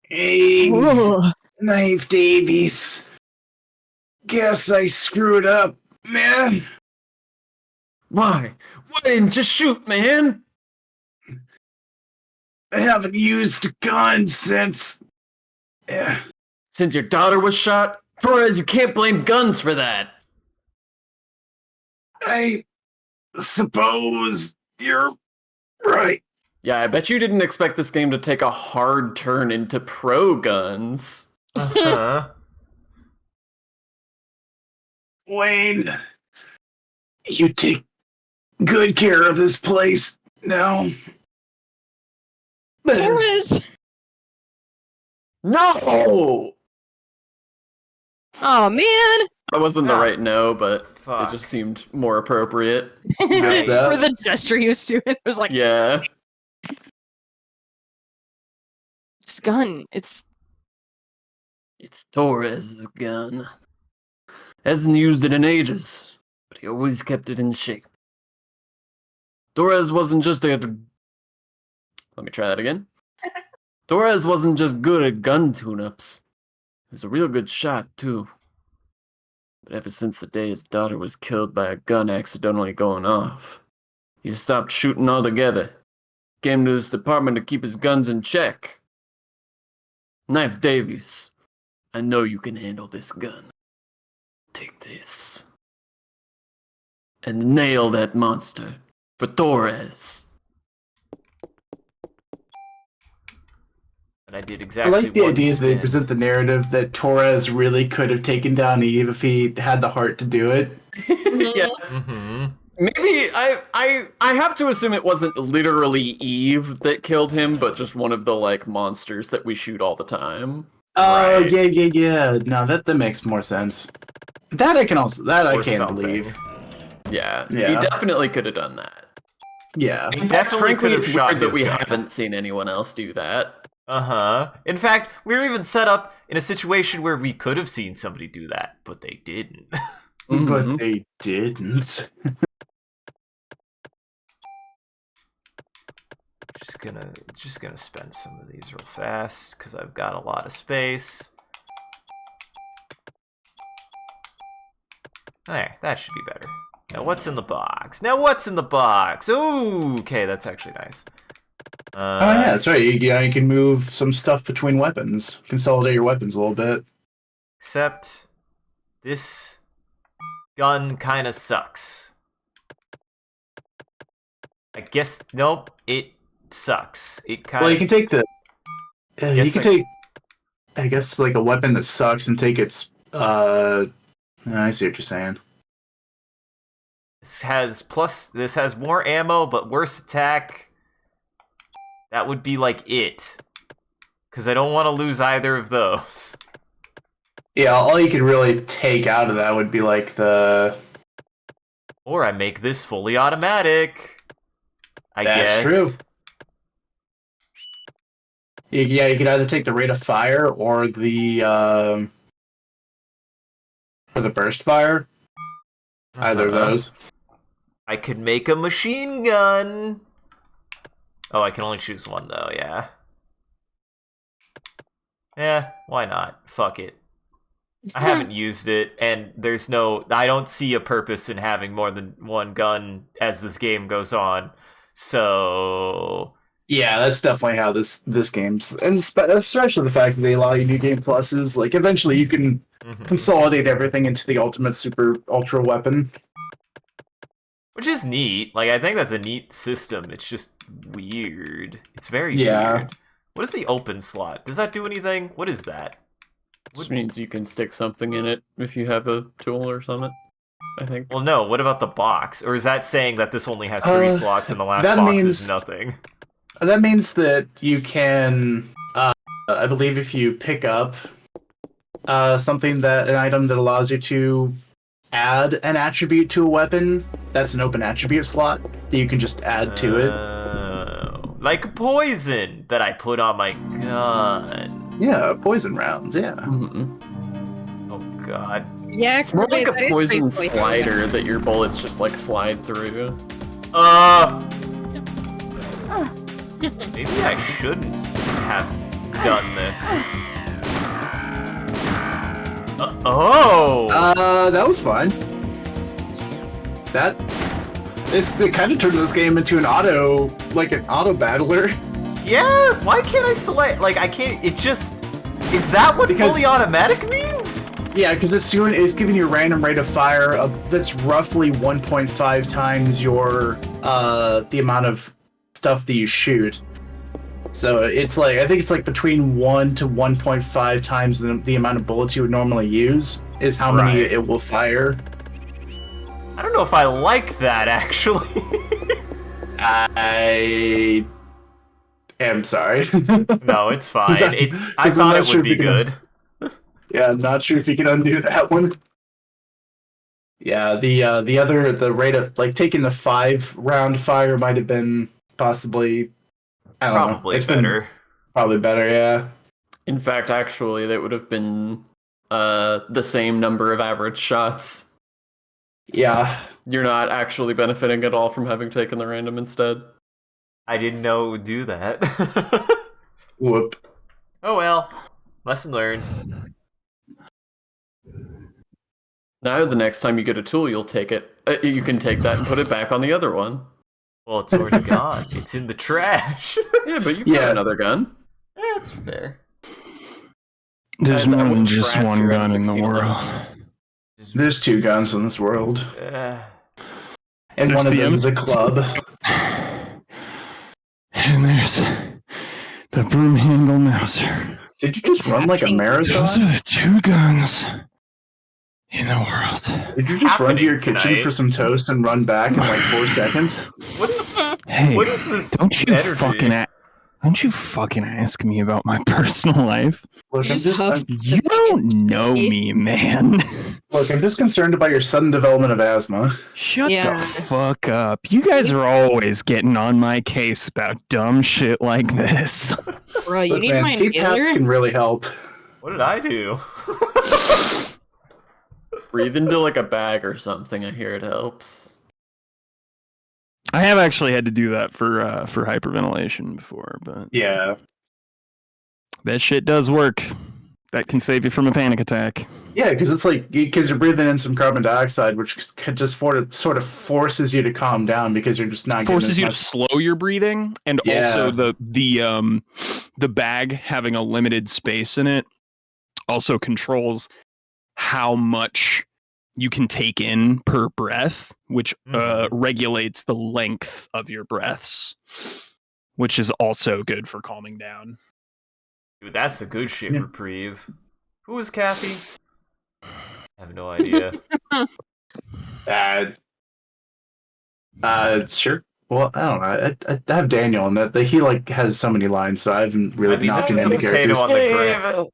Hey, Ugh. Knife Davies. Guess I screwed up, man. Why? Why didn't you shoot, man? I haven't used a gun since. Yeah. Since your daughter was shot? Torres, you can't blame guns for that. I suppose you're right. Yeah, I bet you didn't expect this game to take a hard turn into pro guns. Uh-huh. Wayne, you take good care of this place now. Torres! No! Oh man! That wasn't the Ah. right no, but Fuck. it just seemed more appropriate. Right. For the gesture he was doing, it was like Yeah. this gun. It's It's Torres' gun. Hasn't used it in ages, but he always kept it in shape. Torres wasn't just a... Let me try that again. Torres wasn't just good at gun tune-ups. He was a real good shot, too. But ever since the day his daughter was killed by a gun accidentally going off, he stopped shooting altogether. Came to his department to keep his guns in check. Knife Davies, I know you can handle this gun. Take this. And nail that monster for Torres. And I did I exactly like the one idea that they spin. present the narrative that Torres really could have taken down Eve if he had the heart to do it. Yes. Mm-hmm. Maybe I have to assume it wasn't literally Eve that killed him, but just one of the like monsters that we shoot all the time. Oh, Right. yeah. No, that makes more sense. That I can Or can something. believe. Yeah, he Yeah. definitely could have done that. Yeah. In fact, Definitely frankly, could have it's shot weird that his we gun. haven't seen anyone else do that. Uh-huh. In fact, we were even set up in a situation where we could have seen somebody do that, but they didn't. Mhm. But they didn't. just gonna spend some of these real fast because I've got a lot of space. There, that should be better. Now what's in the box? Ooh, okay, that's actually nice. Oh yeah, that's right. You can move some stuff between weapons. Consolidate your weapons a little bit. Except this gun kind of sucks. I guess nope, it sucks. It kind Well, of. you can take the. You Guess can I- take, I guess, like a weapon that sucks and take its. I see what you're saying. This has more ammo, but worse attack. That would be like it. Because I don't want to lose either of those. Yeah, all you could really take out of that would be like the. Or I make this fully automatic. I That's guess. true. Yeah, you could either take the rate of fire or the burst fire. Either of Uh-huh. those. I could make a machine gun. Oh, I can only choose one though, yeah. Yeah, why not? Fuck it. I haven't used it, and I don't see a purpose in having more than one gun as this game goes on. So Yeah, that's definitely how this game's, and especially the fact that they allow you new game pluses. Like eventually, you can consolidate everything into the ultimate super ultra weapon. which is neat. Like, I think that's a neat system. It's just weird. It's very Yeah. weird. What is the open slot? Does that do anything? What is that? Which means you can stick something in it if you have a tool or something, I think. Well, no. What about the box? Or is that saying that this only has 3 slots and the last that box means- is nothing? That means that you can, I believe, if you pick up an item that allows you to add an attribute to a weapon, that's an open attribute slot that you can just add to it. Like poison that I put on my gun. Yeah, poison rounds. Yeah. Mm-hmm. Oh god. Yeah, It's more like that a is poison basically- slider that your bullets just like slide through. Maybe I shouldn't have done this. That was fun. It kind of turned this game into an auto battler. Yeah, why can't I select? Like, I can't. It just. Is that what Because- fully automatic means? Yeah, because it's giving you a random rate of fire that's roughly 1.5 times your the amount of stuff that you shoot. So it's like, I think it's like between 1 to 1.5 times the amount of bullets you would normally use is how many Right. it will fire. I don't know if I like that, actually. I am sorry. No, it's fine. Is that- I because I'm thought not it sure would if be you can- good. Yeah, I'm not sure if you can undo that one. Yeah, the rate of like taking the 5-round fire might have been possibly, I don't know. Probably It's been better. probably better, yeah. In fact, actually, that would have been the same number of average shots. Yeah. You're not actually benefiting at all from having taken the random instead. I didn't know it would do that. Whoop. Oh well. Lesson learned. Now, the next time you get a tool, you'll take it. You can take that and put it back on the other one. Well, it's already gone. It's in the trash. Yeah, but you've Yeah. got another gun. That's fair. There's I more than wouldn't just trash one your gun in the M16 world. alone. There's 2 guns in this world. Uh, And There's one of the them is a club. And there's The broom handle Mauser. Did you just run like a Those are marathon? the two guns in the world. Did you just run to your happening kitchen tonight? for some toast and run back in like 4 seconds? What is Hey, what is this don't you energy? don't you fucking ask me about my personal life. Look, You don't know me, man. I'm just concerned about your sudden development of asthma. Shut Yeah. the fuck up. You guys are always getting on my case about dumb shit like this. Bro, you Look, need man, my CPAPs inhaler? can really help. What did I do? Breathe into like a bag or something. I hear it helps. I have actually had to do that for hyperventilation before, but Yeah. that shit does work. That can save you from a panic attack. Yeah, because it's like, because you're breathing in some carbon dioxide, which just sort of forces you to calm down because you're just not Forces getting you as to much. slow your breathing, and Yeah. also the bag having a limited space in it also controls how much you can take in per breath, which regulates the length of your breaths, which is also good for calming down. Dude, that's the good shit, Yeah. Reprieve. Who is Kathy? I have no idea. Sure. Well, I don't know. I have Daniel, and that he like has so many lines, so I haven't really I mean, knocked this in is a any potato characters. on the ground.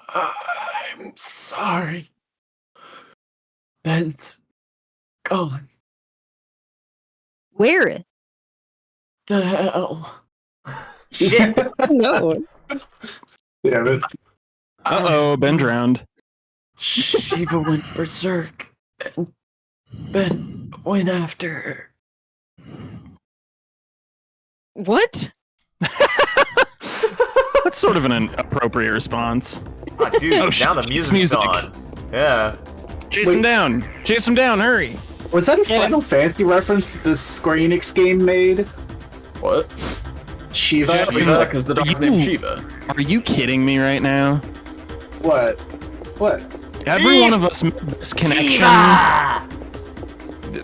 I'm sorry. Ben's gone. Where? The hell. Shit. No. Damn it. Uh-oh, Ben drowned. Shiva went berserk, and Ben went after her. What? That's sort of an appropriate response. Ah, dude, Oh, now shit, the it's music's music. on. Yeah. Chase him down! Chase him down, hurry! Was that a Final Fantasy reference that the Square Enix game made? What? Shiva? Yeah, because the dog's You- named Shiva. Are you kidding me right now? What? What? Every one of us made this connection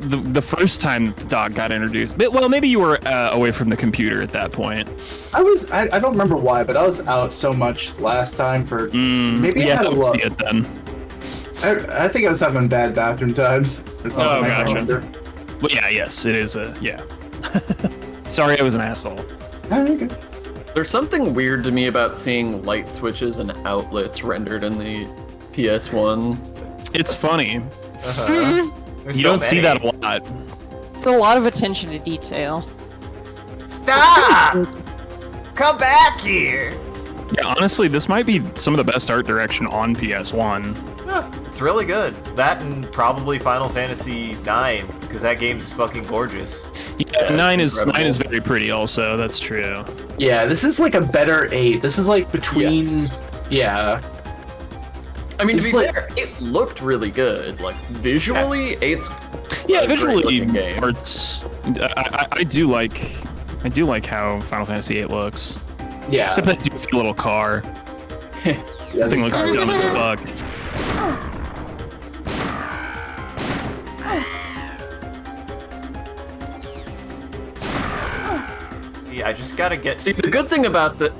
the first time the dog got introduced. But, well, maybe you were away from the computer at that point. I don't remember why, but I was out so much last time for... Maybe I yeah, had a that must look. be it then. I think I was having bad bathroom times. Or something, Oh, I can't gotcha. remember. Well, yeah, yes, it is a, yeah. Sorry, I was an asshole. Oh, you're good. There's something weird to me about seeing light switches and outlets rendered in the PS1. It's funny. Uh-huh. There's You so don't see many. that a lot. It's a lot of attention to detail. Stop! Come back here! Yeah, honestly, this might be some of the best art direction on PS1. Yeah, it's really good. That and probably Final Fantasy IX, because that game's fucking gorgeous. Yeah, 9 is incredible. very pretty also, that's true. Yeah, this is like a better 8. This is like between... Yes. Yeah. I mean, to It's be like- fair, it looked really good. Like, visually, it's Yeah, a great visually, looking game. arts. I do like how Final Fantasy VIII looks. Yeah. Except that doofy little car. Yeah, That thing looks the dumb cars- as fuck. See, I just gotta get... See, the good thing about the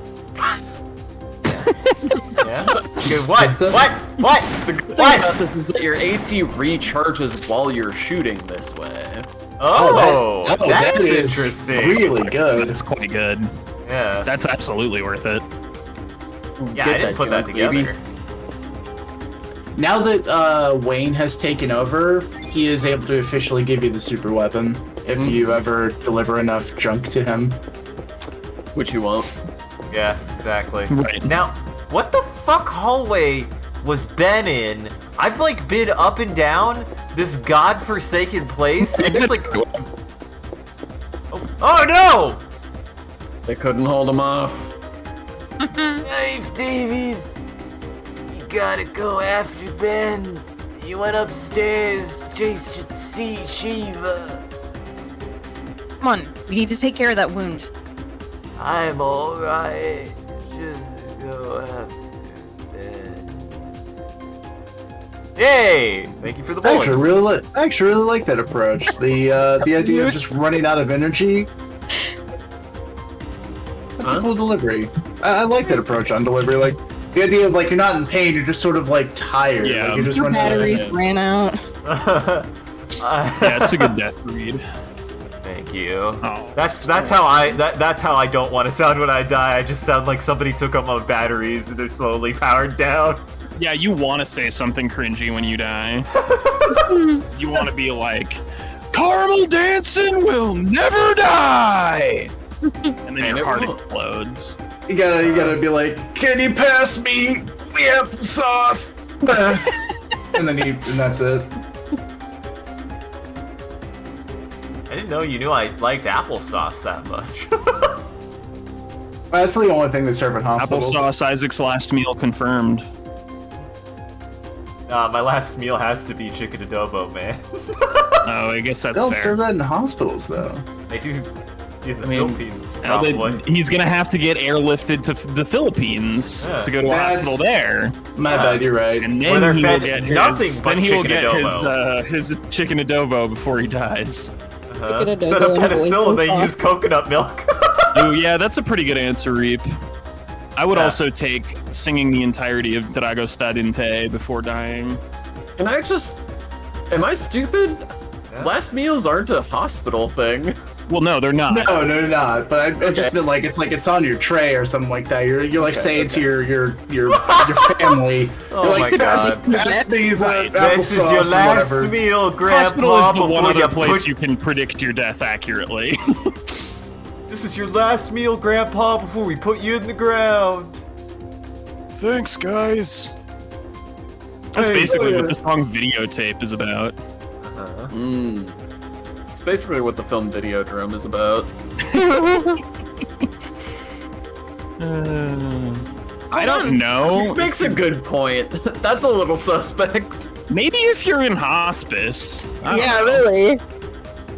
Yeah? Okay, what? What's up? What? the good thing What? about this is that your AT recharges while you're shooting this way. Oh, that that's is interesting. really good. That's quite good. Yeah. That's absolutely worth it. Yeah, I didn't put that junk, together. baby. Now that Wayne has taken over, he is able to officially give you the super weapon if you ever deliver enough junk to him. Which you won't. Yeah, exactly. Right. Now, what the fuck hallway was Ben in? I've like been up and down this godforsaken place and just like... Oh no! They couldn't hold him off. Knife Davies! You gotta go after Ben. You went upstairs, chased to see Shiva. Come on, we need to take care of that wound. I'm alright. Just go after Ben. Yay! Thank you for the I bullets. actually really like that approach. The idea of just running out of energy. That's a cool delivery. I like that approach on delivery. Like the idea of like you're not in pain, you're just sort of like tired. Yeah. Like, you're just Your running out of batteries energy. ran out. Yeah, it's a good death read. Thank you. Oh. That's how I don't want to sound when I die. I just sound like somebody took up my batteries and they're slowly powered down. Yeah, you want to say something cringy when you die. You want to be like, Caramel Dancing will never die! And then And your it heart won't. explodes. You gotta be like, can you pass me the applesauce? and that's it. I didn't know you knew I liked applesauce that much. That's the only thing they serve in hospitals. Applesauce, Isaac's last meal confirmed. My last meal has to be chicken adobo, man. Oh, I guess that's They don't fair. serve that in hospitals though. They do in the I mean, Philippines, Now that probably. he's gonna have to get airlifted to the Philippines Yeah. to go to a That's- hospital there, My bad, you're right. and Where they're then he will fed get nothing his. but Then he will chicken get adobo. his chicken adobo before he dies. Uh-huh. Chicken Instead of adobo and penicillin, oyster they sauce. use coconut milk. Oh yeah, that's a pretty good answer, Reap. I would Yeah. also take singing the entirety of Drago Stadinte before dying. Can I just... Am I stupid? Yeah. Last meals aren't a hospital thing. Well, no, they're not. No, they're not. But I've just been like, it's on your tray or something like that. You're like saying to your family, Oh you're my like, God. pass me the Right. This is your applesauce or last whatever. meal, Grandpa. Hospital is the one before other you place put- you can predict your death accurately. This is your last meal, Grandpa, before we put you in the ground. Thanks, guys. That's Hey, basically yeah. what the song Videotape is about. Uh-huh. It's basically what the film Videodrome is about. I don't know. Makes a good point. That's a little suspect. Maybe if you're in hospice. I don't Yeah, know. really.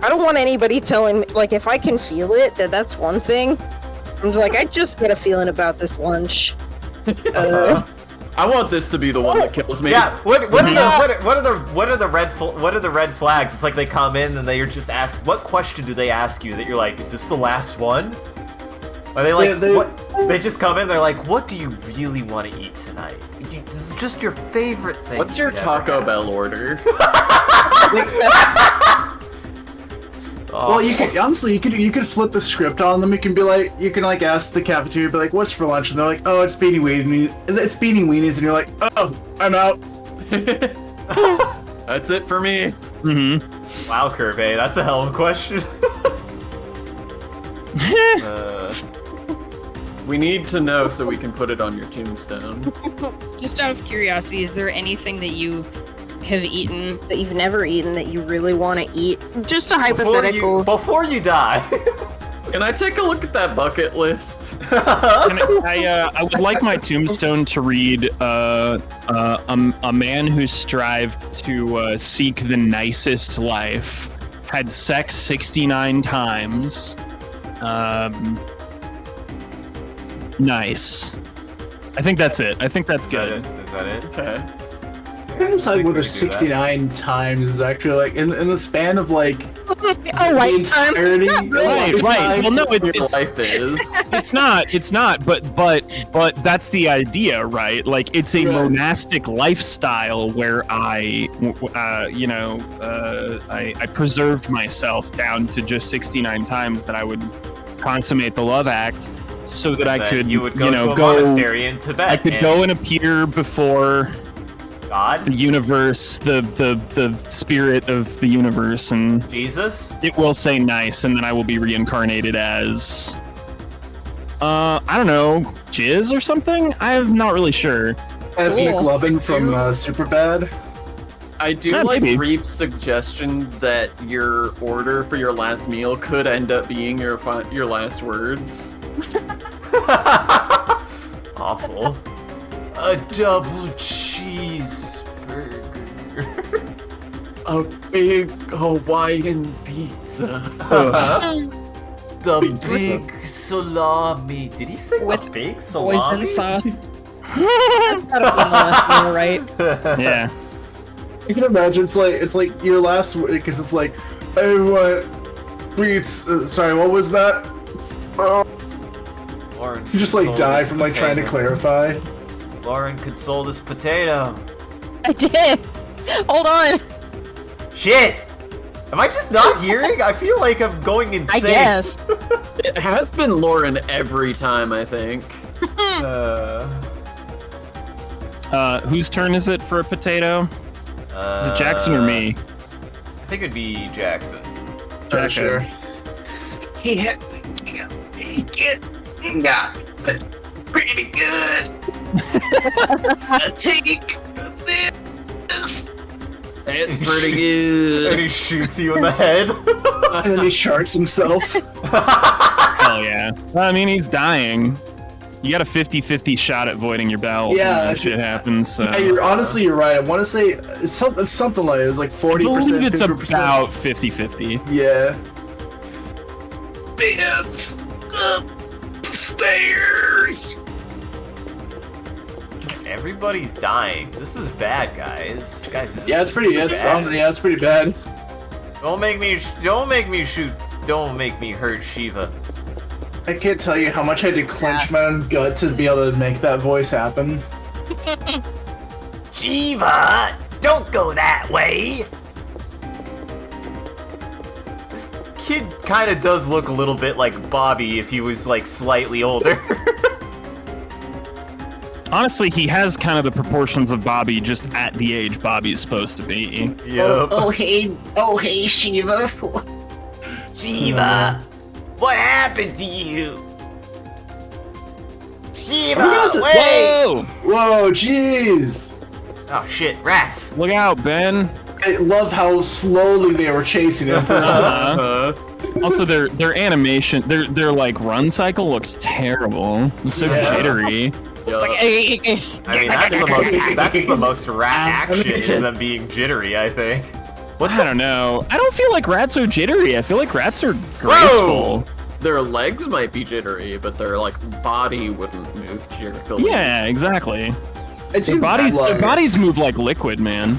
I don't want anybody telling me, like, if I can feel it, that's one thing. I'm just like, I just get a feeling about this lunch. I want this to be the one that kills me. Yeah. What are the red flags? It's like they come in and they're just asked. What question do they ask you that you're like, is this the last one? Are they like, Yeah, what? They just come in. They're like, what do you really want to eat tonight? This is just your favorite thing. What's your you've ever Taco had." Bell order? Oh, Well, you could honestly, you could flip the script on them. You can be like, you can like ask the cafeteria, be like, "What's for lunch?" And they're like, "Oh, it's beanie weenies." It's beanie weenies, and you're like, "Oh, I'm out." That's it for me. Mm-hmm. wow, Curve, that's a hell of a question. We need to know so we can put it on your tombstone. Just out of curiosity, is there anything that you have eaten that you've never eaten that you really want to eat? Just a hypothetical. Before you die. Can I take a look at that bucket list? I would like my tombstone to read a man who strived to seek the nicest life, had sex 69 times. Nice. I think that's it. I think that's good. Is that it? Okay. I can decide think whether we can do that. 69 times is actually like in the span of like A the lifetime. entirety. Right, right. Well, no, Your it's life is. it's not. But that's the idea, right? Like it's a Right. monastic lifestyle where I preserved myself down to just 69 times that I would consummate the love act, so that I Then could, you would go to a go. monastery in Tibet. I could go and appear before God, the universe, the spirit of the universe, and Jesus. it will say nice, and then I will be reincarnated as I don't know, Jizz or something? I'm not really sure. As Cool. McLovin from Superbad. I do Yeah, like maybe. Reap's suggestion that your order for your last meal could end up being your last words. Awful. A double cheeseburger. A big Hawaiian pizza. The Big big salami. Did he say With the big salami? Poison sauce. That's gotta be the last meal, right? Yeah. You can imagine it's like your last because it's like, I want beats. Sorry, what was that? Lauren, You just like console die this from like trying to potato. clarify. Lauren, console this potato. I did. Hold on. Shit! Am I just not hearing? I feel like I'm going insane. I guess. It has been Lauren every time, I think. Whose turn is it for a potato? Is it Jackson or me? I think it'd be Jackson. Sure. He hit got pretty good. Take this. It's pretty And good. he shoots you in the head. And then he sharks himself. Hell yeah. Well, I mean, he's dying. You got a 50-50 shot at voiding your bowels Yeah. when that shit happens. So. Yeah, you're right. I want to say it's something like it's like 40%. I believe it's 50%. about 50-50. Yeah. It's upstairs. Everybody's dying. This is bad, guys. Guys, this Yeah, is it's pretty. bad. It's pretty bad. Don't make me shoot. Don't make me hurt Shiva. I can't tell you how much I had to clench my own gut to be able to make that voice happen. Shiva, don't go that way. This kid kind of does look a little bit like Bobby if he was like slightly older. Honestly, he has kind of the proportions of Bobby, just at the age Bobby is supposed to be. Yep. Oh hey, Shiva. Shiva, what happened to you? Shiva, gonna wait! Whoa! Whoa, jeez! Oh shit, rats! Look out, Ben. I love how slowly they were chasing him for a second. Uh-huh. Also, their animation, their like run cycle looks terrible. It's so Yeah. jittery. Yup. I mean, that's the most rat action is them being jittery, I think. I don't know. I don't feel like rats are jittery. I feel like rats are graceful. Their legs might be jittery, but their like body wouldn't move jerkily. Yeah, exactly. It Their seems their like- bodies move like liquid, man.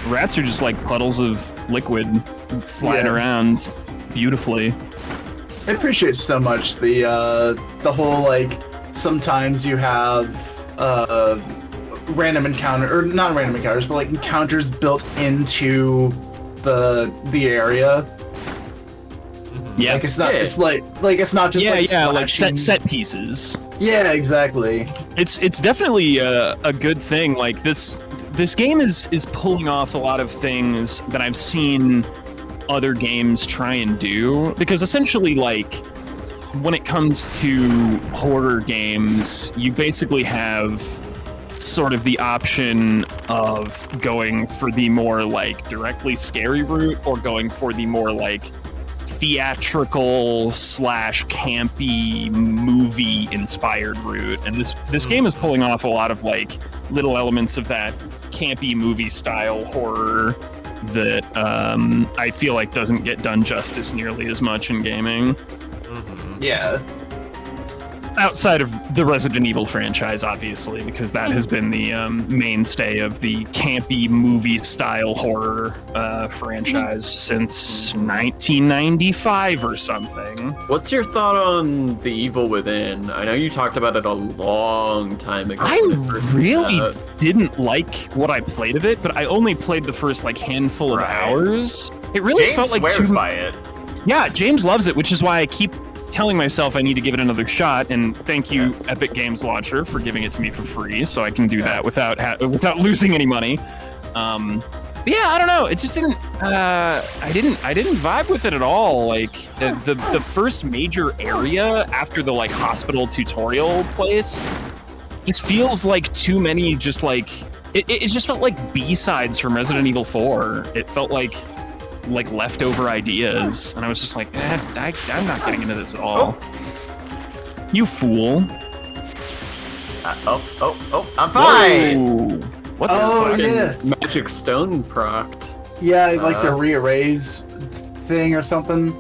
Rats are just like puddles of liquid sliding Yeah. around beautifully. I appreciate so much the whole like sometimes you have random encounter or not random encounters but like encounters built into the area. Yeah, Like it's not Yeah. it's like it's not just like like flashing- set pieces. Yeah, exactly. It's definitely a good thing. Like this game is pulling off a lot of things that I've seen other games try and do, because essentially, like, when it comes to horror games, you basically have sort of the option of going for the more like directly scary route or going for the more like theatrical / campy movie inspired route. And this game is pulling off a lot of like little elements of that campy movie style horror that I feel like doesn't get done justice nearly as much in gaming. Yeah. Outside of the Resident Evil franchise, obviously, because that has been the mainstay of the campy movie-style horror franchise since 1995 or something. What's your thought on The Evil Within? I know you talked about it a long time ago. I when it first came really out. didn't like what I played of it, but I only played the first like handful of Right. hours. It really James felt like swears too. by it. Yeah, James loves it, which is why I keep telling myself I need to give it another shot. And thank you, Epic Games Launcher, for giving it to me for free, so I can do that without losing any money. But yeah, I don't know. It just didn't. I didn't vibe with it at all. Like the first major area after the like hospital tutorial place just feels like too many. Just like it just felt like B-sides from Resident Evil 4. It felt like leftover ideas, and I was just like, I'm not getting into this at all. You fool! I'm fine. Whoa. What the Oh, fuck? yeah. Magic Stone procced. Yeah, like the rearrays thing or something.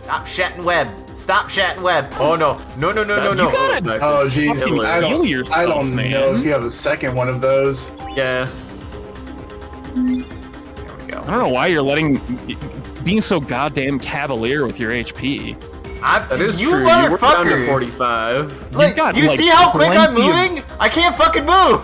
Stop shutting web. Stop chatting web. Oh no. No. You gotta Oh geez, fucking I heal don't, yourself, I don't man. know if you have a second one of those. Yeah. There we go. I don't know why you're being so goddamn cavalier with your HP. That is you true. You were down to motherfuckers. 45. Like, got, you like, see how quick I'm plenty of- moving? I can't fucking move.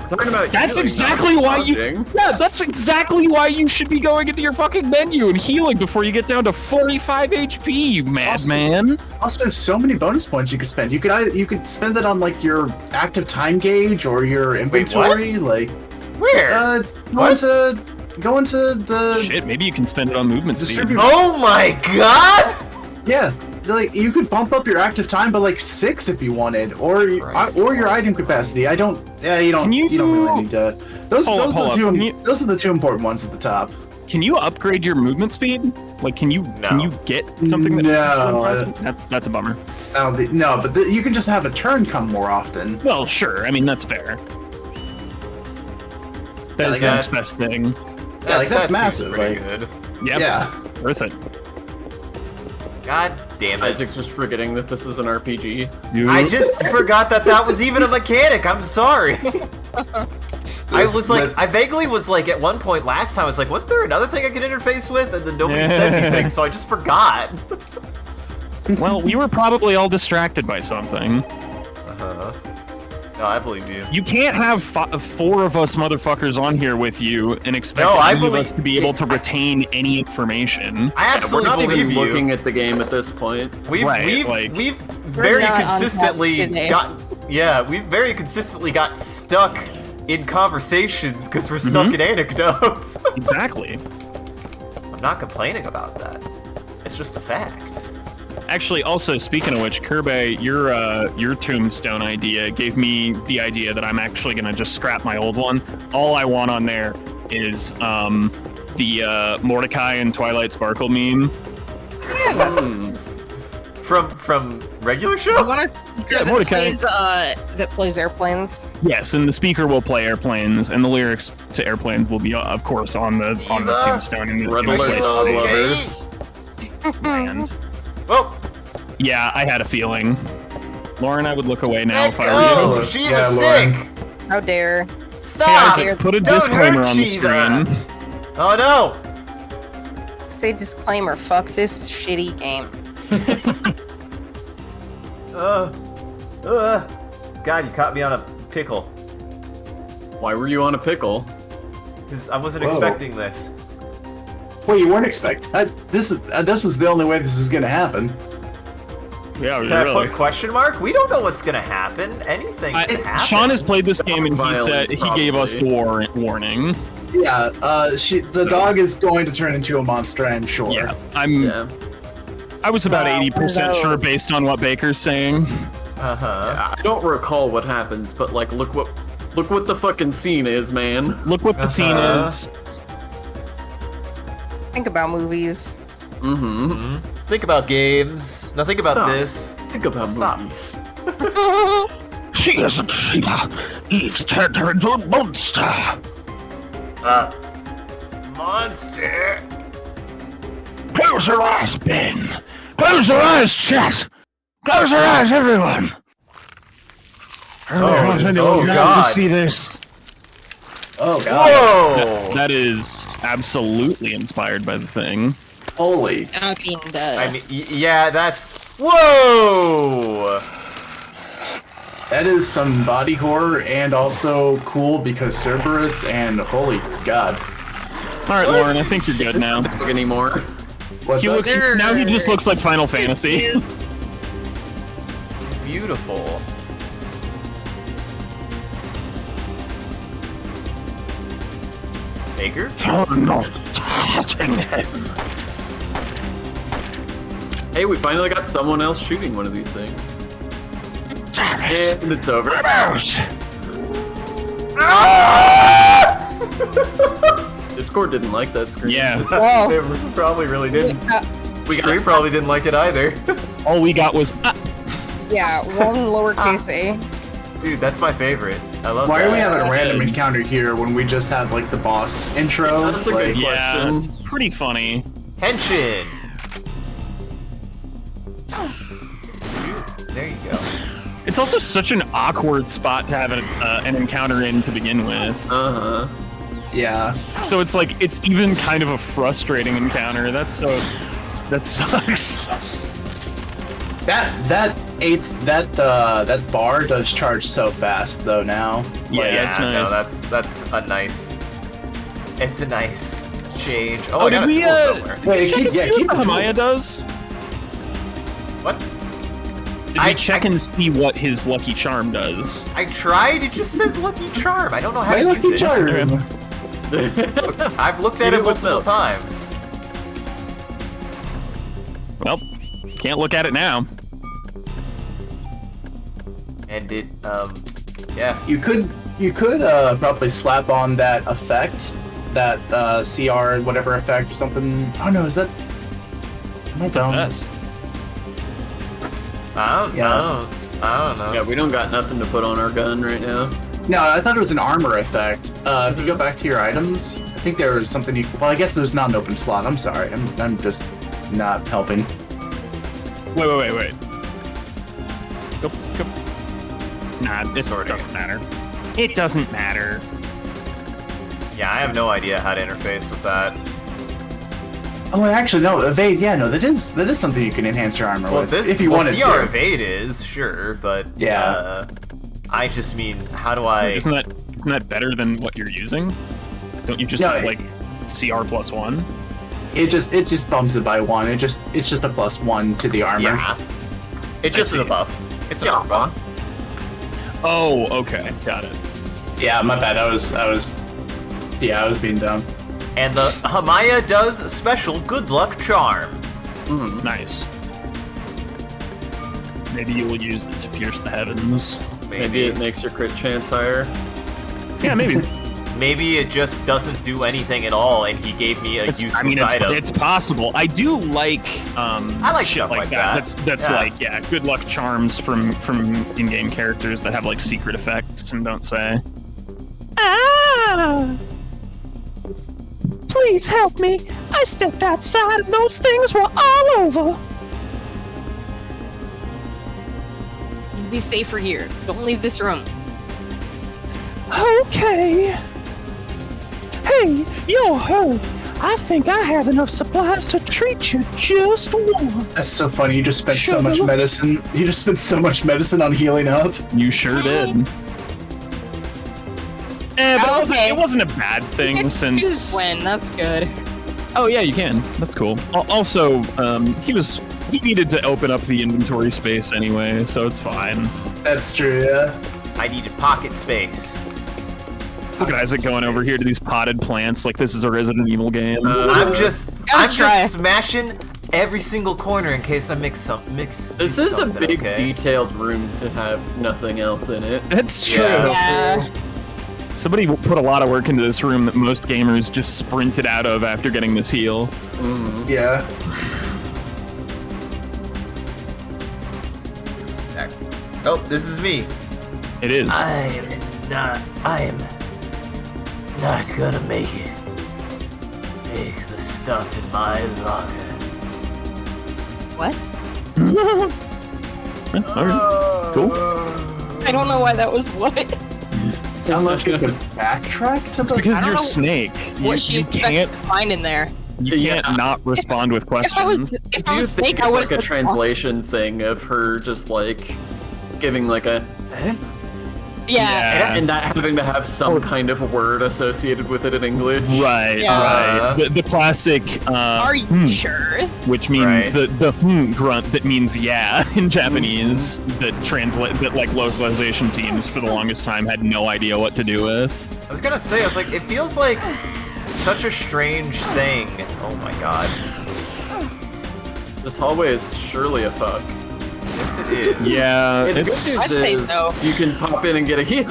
Talking about That's healing, exactly not why you. dodging. Yeah, that's exactly why you should be going into your fucking menu and healing before you get down to 45 HP, you madman. Also, there's so many bonus points you could spend. You could spend it on like your active time gauge or your inventory. Like, Where? go into the Shit, maybe you can spend it on movement speed. distribute. Oh my god! Yeah, like you could bump up your active time by like 6 if you wanted, or your item capacity. I don't. Yeah, you don't. Can you You don't really need to. Those Hold are up. the Can two. you- Those are the two important ones at the top. Can you upgrade your movement speed? Like, can you get something that No. that's a bummer. No, but you can just have a turn come more often. Well, sure. I mean, that's fair. That is the like next best thing. Yeah, like, that's that seems massive, pretty like- good. Yep. Yeah. Worth it. God damn it. Isaac's just forgetting that this is an RPG. I just forgot that was even a mechanic. I'm sorry. I was like, I vaguely was like, at one point last time, I was like, was there another thing I could interface with? And then nobody said anything, so I just forgot. Well, we were probably all distracted by something. No, I believe you. You can't have 4 of us motherfuckers on here with you and expect No, I any of believe- us to be able to retain any information. I We're absolutely not believe even you. looking at the game at this point. We've like- we've very not on consistently task today. we've very consistently got stuck in conversations because we're stuck in anecdotes. Exactly. I'm not complaining about that. It's just a fact. Actually, also speaking of which, Kirby, your tombstone idea gave me the idea that I'm actually gonna just scrap my old one. All I want on there is the Mordecai and Twilight Sparkle meme. From regular I show? want to Yeah, Mordecai. that plays airplanes. Yes, and the speaker will play airplanes, and the lyrics to airplanes will be, of course, on the tombstone in the Red in the alert, place dog that they lovers. planned. Well, Yeah, I had a feeling. Lauren, I would look away now if I were go! you. She Yeah, was Lauren. sick! How dare? Stop! Hey, Isaac, put a Don't disclaimer hurt on the Shiva. screen. Oh no! Say disclaimer. Fuck this shitty game. God, you caught me on a pickle. Why were you on a pickle? 'Cause I wasn't Whoa. expecting this. Well, you weren't expecting. This is the only way this is gonna happen. Yeah, Can I put question mark? We don't know what's gonna happen. Anything can happen. Sean has played this game and he Violence, said he gave us the warning. Yeah. The dog is going to turn into a monster. I'm sure. Yeah, Yeah. I was about Wow, 80% sure those. based on what Baker's saying. Uh-huh. I don't recall what happens, but like, look what the fucking scene is, man. Look what the scene is. Think about movies. Mm-hmm. Think about games. Now think about Stop. this. Think about Stop. movies. She isn't Sheila. Eve's turned her into a monster. Monster. Close your eyes, Ben. Close your eyes, chat. Close your eyes, everyone. I don't want anyone now God. to see this. Oh god. Whoa! That is absolutely inspired by the thing. Holy. I mean, I mean, yeah, that's... Whoa! That is some body horror and also cool because Cerberus and holy god. All right, Lauren, I think you're good now. Look anymore. What's He up? looks, now he just looks like Final Fantasy. Beautiful. Baker? You're not touching him. Hey, we finally got someone else shooting one of these things. Damn it. And it's over. Mouse. Discord didn't like that screen. Yeah, They probably really didn't. We They got probably didn't like it either. all we got was yeah, one lowercase a. Dude, that's my favorite. I love Why that. are we having a random encounter here when we just had like the boss intro? That's a good Like, question. yeah, it's pretty funny. Henshin! There you go. It's also such an awkward spot to have an encounter in to begin with. Uh huh. Yeah. So it's like it's even kind of a frustrating encounter. That sucks. That bar does charge so fast though now. Yeah, that's nice. No, that's a nice. It's a nice change. Oh, Oh, I got did a we tool somewhere. Wait, check and see keep what the Hamaya does? What? Did we check and see what his lucky charm does? I tried. It just says Lucky Charm. I don't know how My to lucky use it. charm. I've looked at You it looked multiple up. times. Well, can't look at it now. And it, yeah. You could probably slap on that effect, that CR whatever effect or something. Oh no, is that? Am I dumb? Best. I don't know. Yeah, we don't got nothing to put on our gun right now. No, I thought it was an armor effect. If you go back to your items, I think there was something you. Well, I guess there's not an open slot. I'm sorry. I'm just not helping. Wait. Go. Nah, it Sorting. doesn't matter. It doesn't matter. Yeah, I have no idea how to interface with that. Oh, actually, no. Evade. Yeah, no. That is something you can enhance your armor with if you wanted CR to. evade is sure, but Yeah. I just mean, how do I? Isn't that better than what you're using? Don't you just No, have, like CR+1? It just bumps it by 1. It's just a +1 to the armor. Yeah. It just is a buff. It's a buff. Oh, okay, got it. Yeah, my bad. I was being dumb. And the Hamaya does special good luck charm. Nice. Maybe you will use it to pierce the heavens. Maybe it makes your crit chance higher. Yeah, maybe. Maybe it just doesn't do anything at all, and he gave me a useless item. It's possible. I do like I like shit stuff like that. That's Yeah. like good luck charms from in-game characters that have like secret effects and don't say. Ah! Please help me! I stepped outside and those things were all over. You'd be safer here. Don't leave this room. Okay. Hey, you're hurt. I think I have enough supplies to treat you just once. That's so funny. You just spent so much Sure. medicine. You just spent so much medicine on healing up. You sure did. But Okay. it wasn't a bad thing Choose since. when. That's good. Oh yeah, you can. That's cool. Also, he needed to open up the inventory space anyway, so it's fine. That's true. Yeah. I needed pocket space. Look at Isaac going over here to these potted plants like this is a Resident Evil game. I'm just try. smashing every single corner in case I mix. This is a something, big, okay? detailed room to have nothing else in it. That's true. Yeah. Yeah. Somebody put a lot of work into this room that most gamers just sprinted out of after getting this heal. Yeah. Oh, this is me. It is. I'm not gonna make it. Take the stuff in my locker. What? Alright. Cool. I don't know why that was what. Unless you could backtrack to the. Because I don't you're know Snake. What she You expects can't to find in there. not respond with questions. If Do I you was think Snake, I it's would like a translation thing of her just like giving like a Yeah. and not having to have some kind of word associated with it in English? Right, Yeah. right. The classic Are you sure? which means Right. the grunt that means yeah in Japanese that like localization teams for the longest time had no idea what to do with. I was gonna say, I was like, it feels like such a strange thing. Oh my god. This hallway is surely a fuck. Yes, it is. Yeah, And the it's good I'd news say is so. you can pop in and get a heal.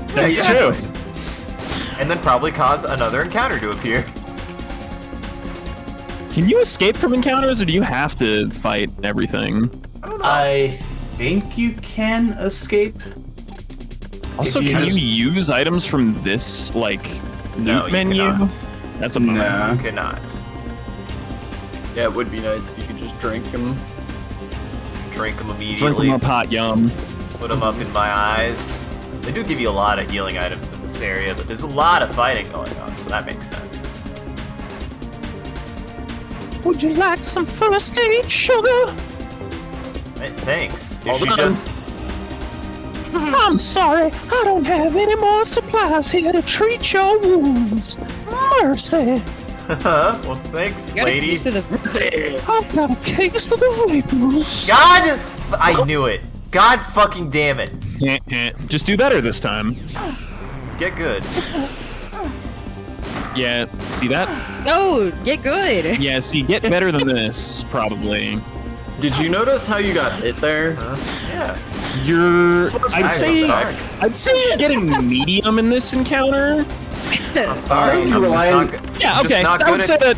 that's exactly. true. And then probably cause another encounter to appear. Can you escape from encounters, or do you have to fight everything? I don't know. I think you can escape. Also, If you can just- you use items from this like No, loot you menu? cannot. That's a bummer. No. You cannot. Yeah, it would be nice if you could just drink them. Drink them Drink immediately. them up hot, yum. Put them up in my eyes. They do give you a lot of healing items in this area, but there's a lot of fighting going on, so that makes sense. Would you like some first aid, sugar? Hey, thanks. All Is she done. just... I'm sorry, I don't have any more supplies here to treat your wounds. Mercy. well, thanks, You got a lady. piece of the I've got a case of the vapors. God! I knew it. God fucking damn it. Just do better this time. Let's get good. Yeah, see that? No, get good. Yeah, see, get better than this, probably. Did you notice how you got hit there? Yeah. You're... I'm sorry. I'd say you're getting medium in this encounter. I'm sorry. You I'm just rely not on- good. Yeah, I'm just okay. not I good would say at- that...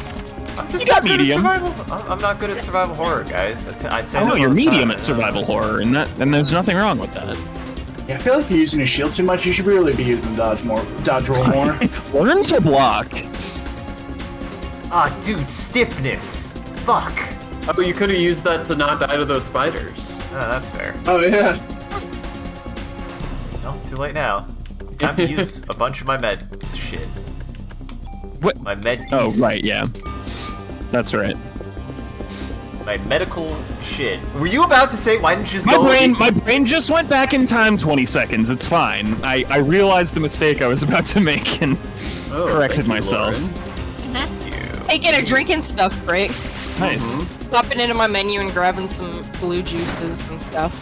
I'm just you got not good at medium. survival. I'm not good at survival horror, guys. I say Oh, no, that you're all the medium time. at survival horror, and there's nothing wrong with that. Yeah, I feel like you're using a shield too much. You should really be using dodge roll more. Learn to block. Ah, dude, stiffness. Fuck. Oh, you could have used that to not die to those spiders. Oh, that's fair. Oh yeah. No, too late now. Time to use a bunch of my med shit. What? My med. Oh, right, yeah. That's right. My medical shit. Were you about to say? Why didn't you just go? My brain just went back in time 20 seconds. It's fine. I realized the mistake I was about to make and Oh, corrected thank you, myself. Lauren. Taking a drink and stuff break. Nice. Popping into my menu and grabbing some blue juices and stuff.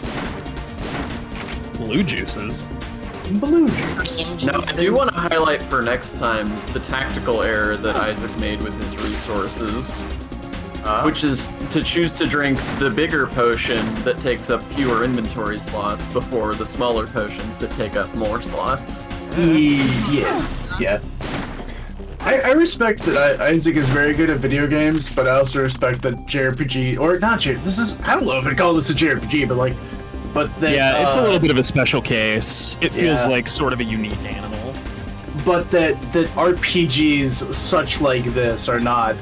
Blue juices. Blue juice. Now, I do want to highlight for next time the tactical error that Isaac made with his resources, which is to choose to drink the bigger potion that takes up fewer inventory slots before the smaller potions that take up more slots. Yes. Yeah. I respect that Isaac is very good at video games, but I also respect that JRPG, or not JRPG, I don't know if I'd call this a JRPG, but that, Yeah, it's a little bit of a special case. It feels yeah. like sort of a unique animal. but that RPGs such like this are not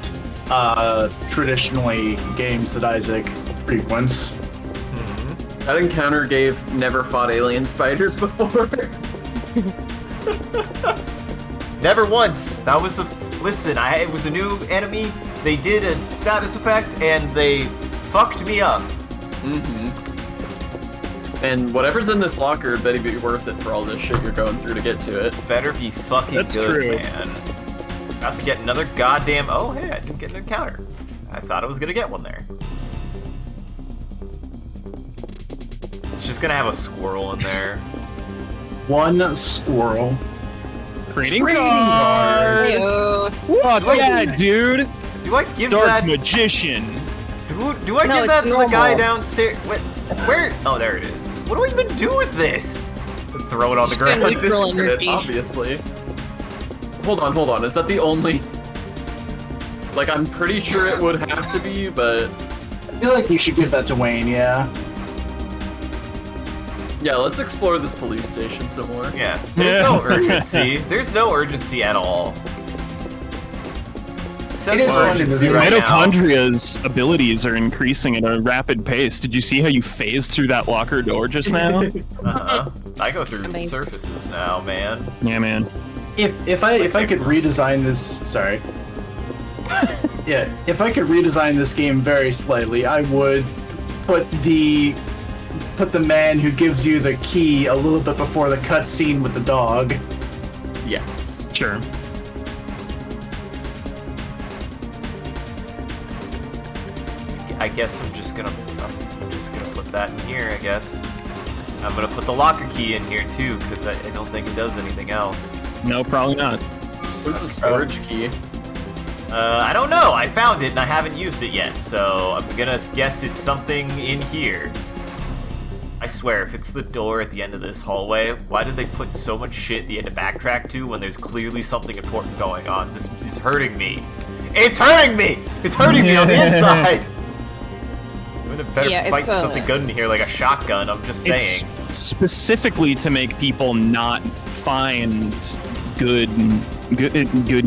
traditionally games that Isaac frequents. That encounter gave never fought alien spiders before. Never once. That was a listen. It was a new enemy. They did a status effect and they fucked me up. And whatever's in this locker better be worth it for all this shit you're going through to get to it. Better be fucking That's good, true. man. About to get another goddamn. Oh, hey, I didn't get an encounter. I thought I was gonna get one there. It's just gonna have a squirrel in there. One squirrel. Trading card! Heyo. Oh, yeah, dude! Do I give Dark that? Magician. Do I No, give that it's to the guy normal. downstairs? Where? Oh, there it is. What do I even do with this? Throw it on the Just a ground. neutral Discard it, energy. obviously. Hold on. Is that the only... Like, I'm pretty sure it would have to be, but... I feel like you should give that to Wayne, yeah. Yeah, let's explore this police station some more. Yeah. There's no urgency. There's no urgency at all. Sense is of fun to urgency do. right now. Mitochondria's abilities are increasing at a rapid pace. Did you see how you phased through that locker door just now? Uh-huh. I go through Amazing. surfaces now, man. Yeah, man. If I could redesign this, sorry. Yeah, if I could redesign this game very slightly, I would put the man who gives you the key a little bit before the cutscene with the dog. Yes. Sure. I guess I'm just gonna put that in here, I guess. I'm gonna put the locker key in here too, because I don't think it does anything else. No, probably not. What's the storage key? I don't know. I found it and I haven't used it yet, so I'm gonna guess it's something in here. I swear, if it's the door at the end of this hallway, why did they put so much shit you had to backtrack to when there's clearly something important going on? This is hurting me. It's hurting me! It's hurting me on the inside! I'm gonna better Yeah, fight it's, something good in here like a shotgun, I'm just saying. It's specifically to make people not find good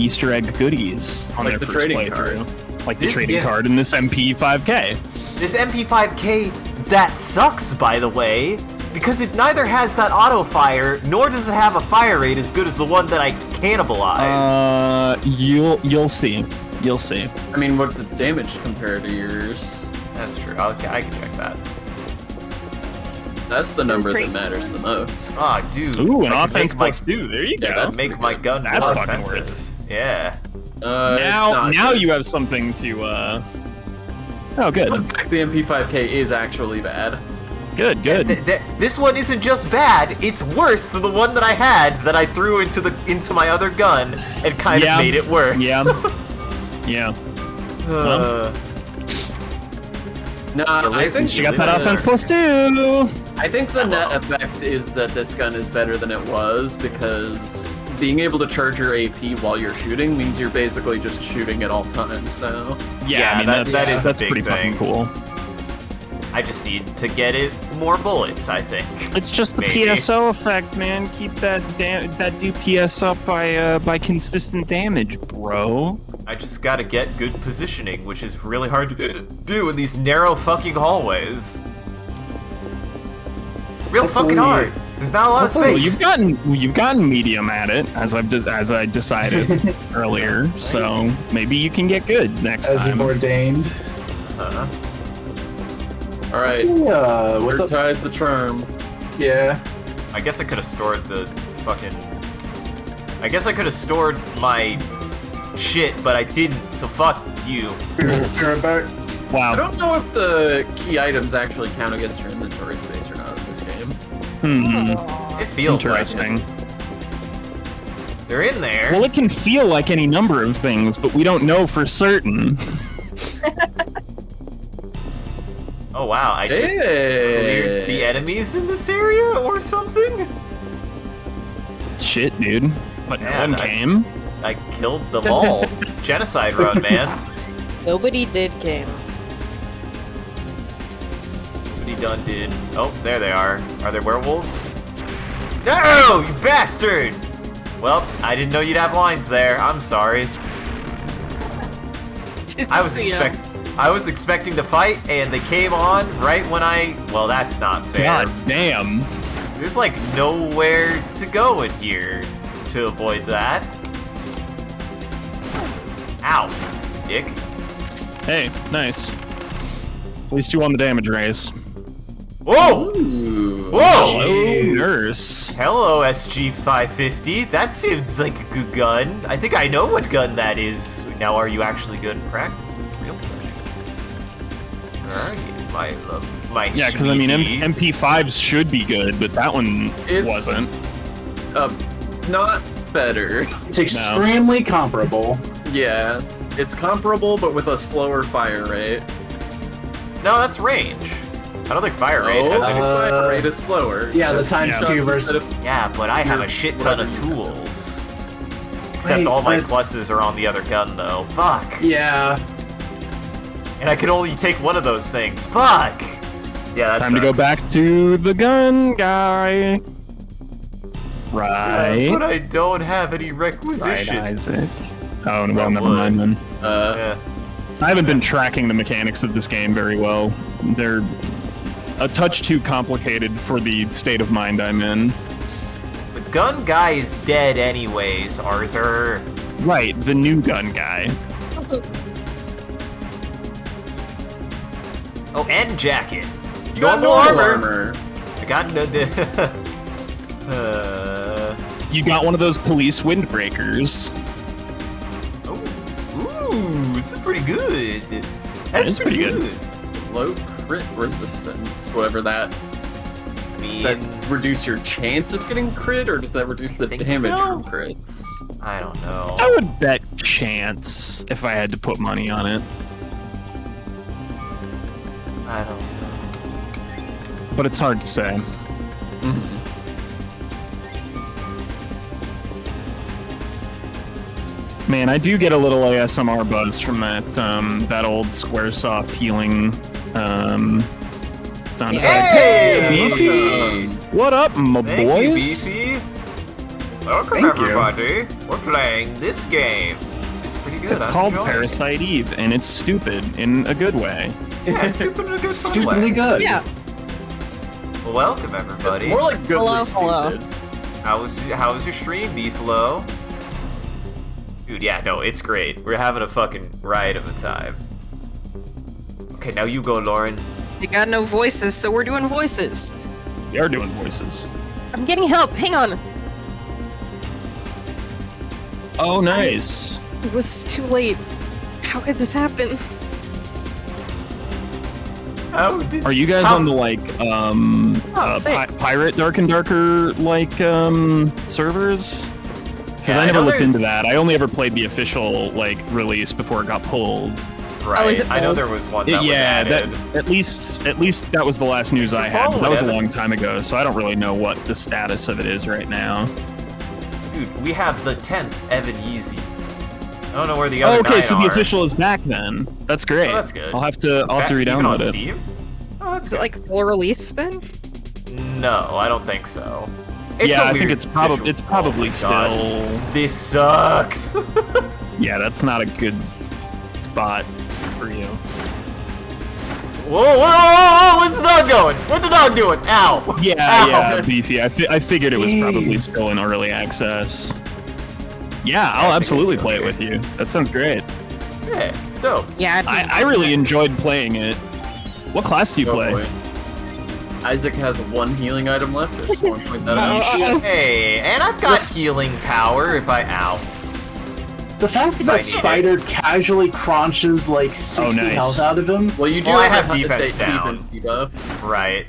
Easter egg goodies on Like their the first trading playthrough. Like the This- trading yeah. card in this MP5K. This MP5K, that sucks, by the way, because it neither has that auto fire, nor does it have a fire rate as good as the one that I cannibalize. You'll see. You'll see. I mean, what's its damage compared to yours? That's true. Okay, I can check that. That's the number that matters the most. Ah, dude. Ooh, an I can offense make my- plus 2. There you go. Yeah, that's make my gun That's more fucking offensive. worth Yeah. Now you have something to. Oh, good. In fact, the MP5K is actually bad. Good. Good. This one isn't just bad; it's worse than the one that I had that I threw into my other gun and kind of made it worse. Yeah. Yeah. Nah, I think She got that offense plus 2. I think the net effect is that this gun is better than it was because being able to charge your AP while you're shooting means you're basically just shooting at all times now. Yeah, I mean, that is a that's big pretty thing. fucking cool. I just need to get it more bullets, I think. It's just the Maybe. PSO effect, man. Keep that DPS up by consistent damage, bro. I just gotta get good positioning, which is really hard to do in these narrow fucking hallways. Real fucking hard. There's not a lot of Well, space. you've gotten medium at it, as I decided earlier. So maybe you can get good next As time. you've ordained. All right, Yeah, what's third up? tie's the charm. Yeah. I guess I could have stored the fucking... I guess I could have stored my shit, but I didn't, so fuck you. You're about. I Wow. don't know if the key items actually count against your inventory space or not in this game. Hmm. It feels Interesting. like it. They're in there. Well, it can feel like any number of things, but we don't know for certain. Oh wow, I just cleared the enemies in this area or something? Shit, dude. But no Man, one came. I killed them all. Genocide run, man. Nobody did game. Nobody done did. Oh, there they are. Are there werewolves? No, you bastard! Well, I didn't know you'd have lines there. I'm sorry. I was expecting to fight, and they came on right when I... Well, that's not fair. God damn. There's like nowhere to go in here to avoid that. Ow, dick. Hey, nice. At least you won the damage race. Whoa! Ooh. Whoa! Hello, nurse. Hello, SG-550. That seems like a good gun. I think I know what gun that is. Now, are you actually good in practice? Is the real question. Where are you, my love? My Yeah, because I mean, sweetie? MP5s should be good, but that one It's- wasn't. Not better. It's extremely comparable. Yeah, it's comparable, but with a slower fire rate. No, that's range. I don't think fire rate has any... fire rate is slower. Yeah, the times Yeah. two versus. Yeah, but I have a shit ton of tools. Except all my pluses are on the other gun, though. Fuck. Yeah. And I can only take one of those things. Fuck. Yeah, that's Time to go back to the gun guy. Right. But I don't have any Right, requisitions. Isaac. Oh, well, never mind then. Yeah. I haven't been tracking the mechanics of this game very well. They're a touch too complicated for the state of mind I'm in. The gun guy is dead anyways, Arthur. Right, the new gun guy. Oh, and jacket. You got Normal normal armor. armor. I got no... You got one of those police windbreakers. Ooh, this is pretty good. That's is pretty good. Low crit resistance, whatever that. Does that reduce your chance of getting crit, or does that reduce the Think damage so? from crits? I don't know. I would bet chance if I had to put money on it. I don't know. But it's hard to say. Man, I do get a little ASMR buzz from that old SquareSoft healing sound effect. Hey, Beefy! What up, my Thank boys? you, Beefy. Welcome, Thank you. everybody. We're playing this game. It's pretty good. It's I'm called enjoying it. Parasite Eve, and it's stupid in a good way. Yeah, it's stupid in a good fun Stupidly way. good. Yeah. Well, welcome everybody. More like goodly Hello. stupid. How was your stream, Beefalo? Dude, yeah, no, it's great. We're having a fucking riot of a time. Okay, now you go, Lauren. We got no voices, so we're doing voices. We are doing voices. I'm getting help. Hang on. Oh, nice. It was too late. How could this happen? Are you guys How- on the like say it. pirate Dark and Darker like servers? Because Yeah, I I never know looked into there's- that. I only ever played the official like release before it got pulled. Right. is it I know bold? there was one that was Yeah, that added. at least that was the last news I had. But that was a Follow it, long time ago, so I don't really know what the status of it is right now. Dude, we have the 10th Evan Yeezy. I don't know where the other Oh, okay, 9 so the are. official is back then. That's great. Oh, that's good. I'll have to Even re-download on it. Steam? Oh, that's Is it good. like full release then? No, I don't think so. It's Yeah, a I think weird it's situation. probably Oh my God. still. This sucks. Yeah, that's not a good spot for you. Whoa, whoa, whoa, whoa, where's the dog going? Where's the dog doing? Ow. Yeah, Ow. yeah, Beefy. I figured it was probably Jeez. still in early access. Yeah, I'll absolutely play it with you. That sounds great. Yeah, it's dope. Yeah. I really enjoyed playing it. What class do you Oh, play? boy. Isaac has one healing item left. I just want to point that out. Hey, and I've got healing power if I ow. The fact I that need Spider casually crunches like 60 nice. health out of him. Well, you do Well, I have have a defense down. defense debuff. Right.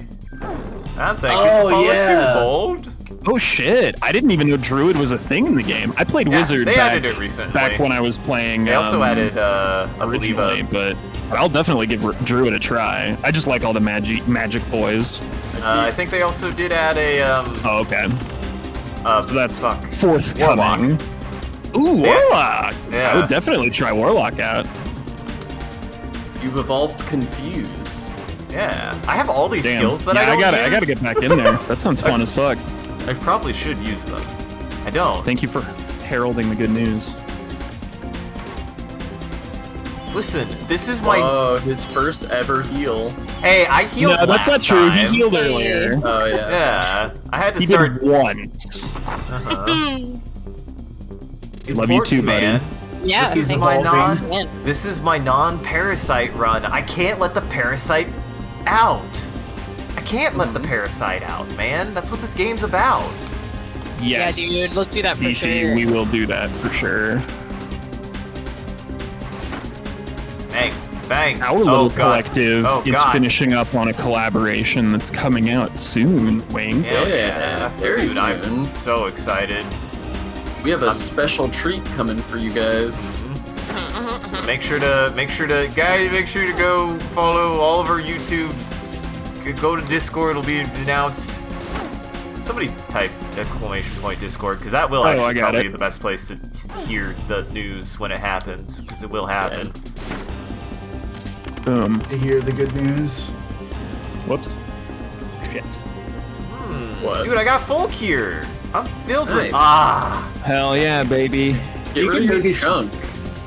I don't think Oh, you yeah. too bold. Oh shit! I didn't even know Druid was a thing in the game. I played Yeah, Wizard they back, added it recently. back when I was playing. They also added, I believe, originally, but I'll definitely give Druid a try. I just like all the magic boys. I think they also did add a, Oh, okay. So that's fuck. forthcoming. Ooh, Yeah. Warlock! Yeah. I would definitely try Warlock out. You've evolved Confuse. Yeah. I have all these Damn. skills that yeah, I don't I gotta use. get back in there. That sounds fun as fuck. I probably should use them. I don't. Thank you for heralding the good news. Listen, this is my... Oh, his first ever heal. Hey, I healed No, that's not last true. time. He healed Hey. earlier. Oh yeah. Yeah. I had to He start... did once. Uh-huh. It's Love you too, important, buddy. man. Yeah. This is thanks my for non- bringing it in. This is my non-parasite run. I can't let the parasite out. I can't let the parasite out, man. That's what this game's about. Yes. Yeah, dude, let's do that for Beefy, sure. We will do that for sure. Bang, bang. Our little God. collective Oh, is God. finishing up on a collaboration that's coming out soon, Wing. Hell Yeah, very Dude, I'm soon. so excited. We have a special treat coming for you guys. Make sure to go follow all of our YouTubes. Go to Discord, it'll be announced. Somebody type !! Discord, because that will Oh, I actually got probably it. be the best place to hear the news when it happens, because it will happen. Boom. To hear the good news. Whoops. Shit. What? Dude, I got full cure. I'm filled with Nice. Hell yeah, baby. Get You rid can of your maybe junk.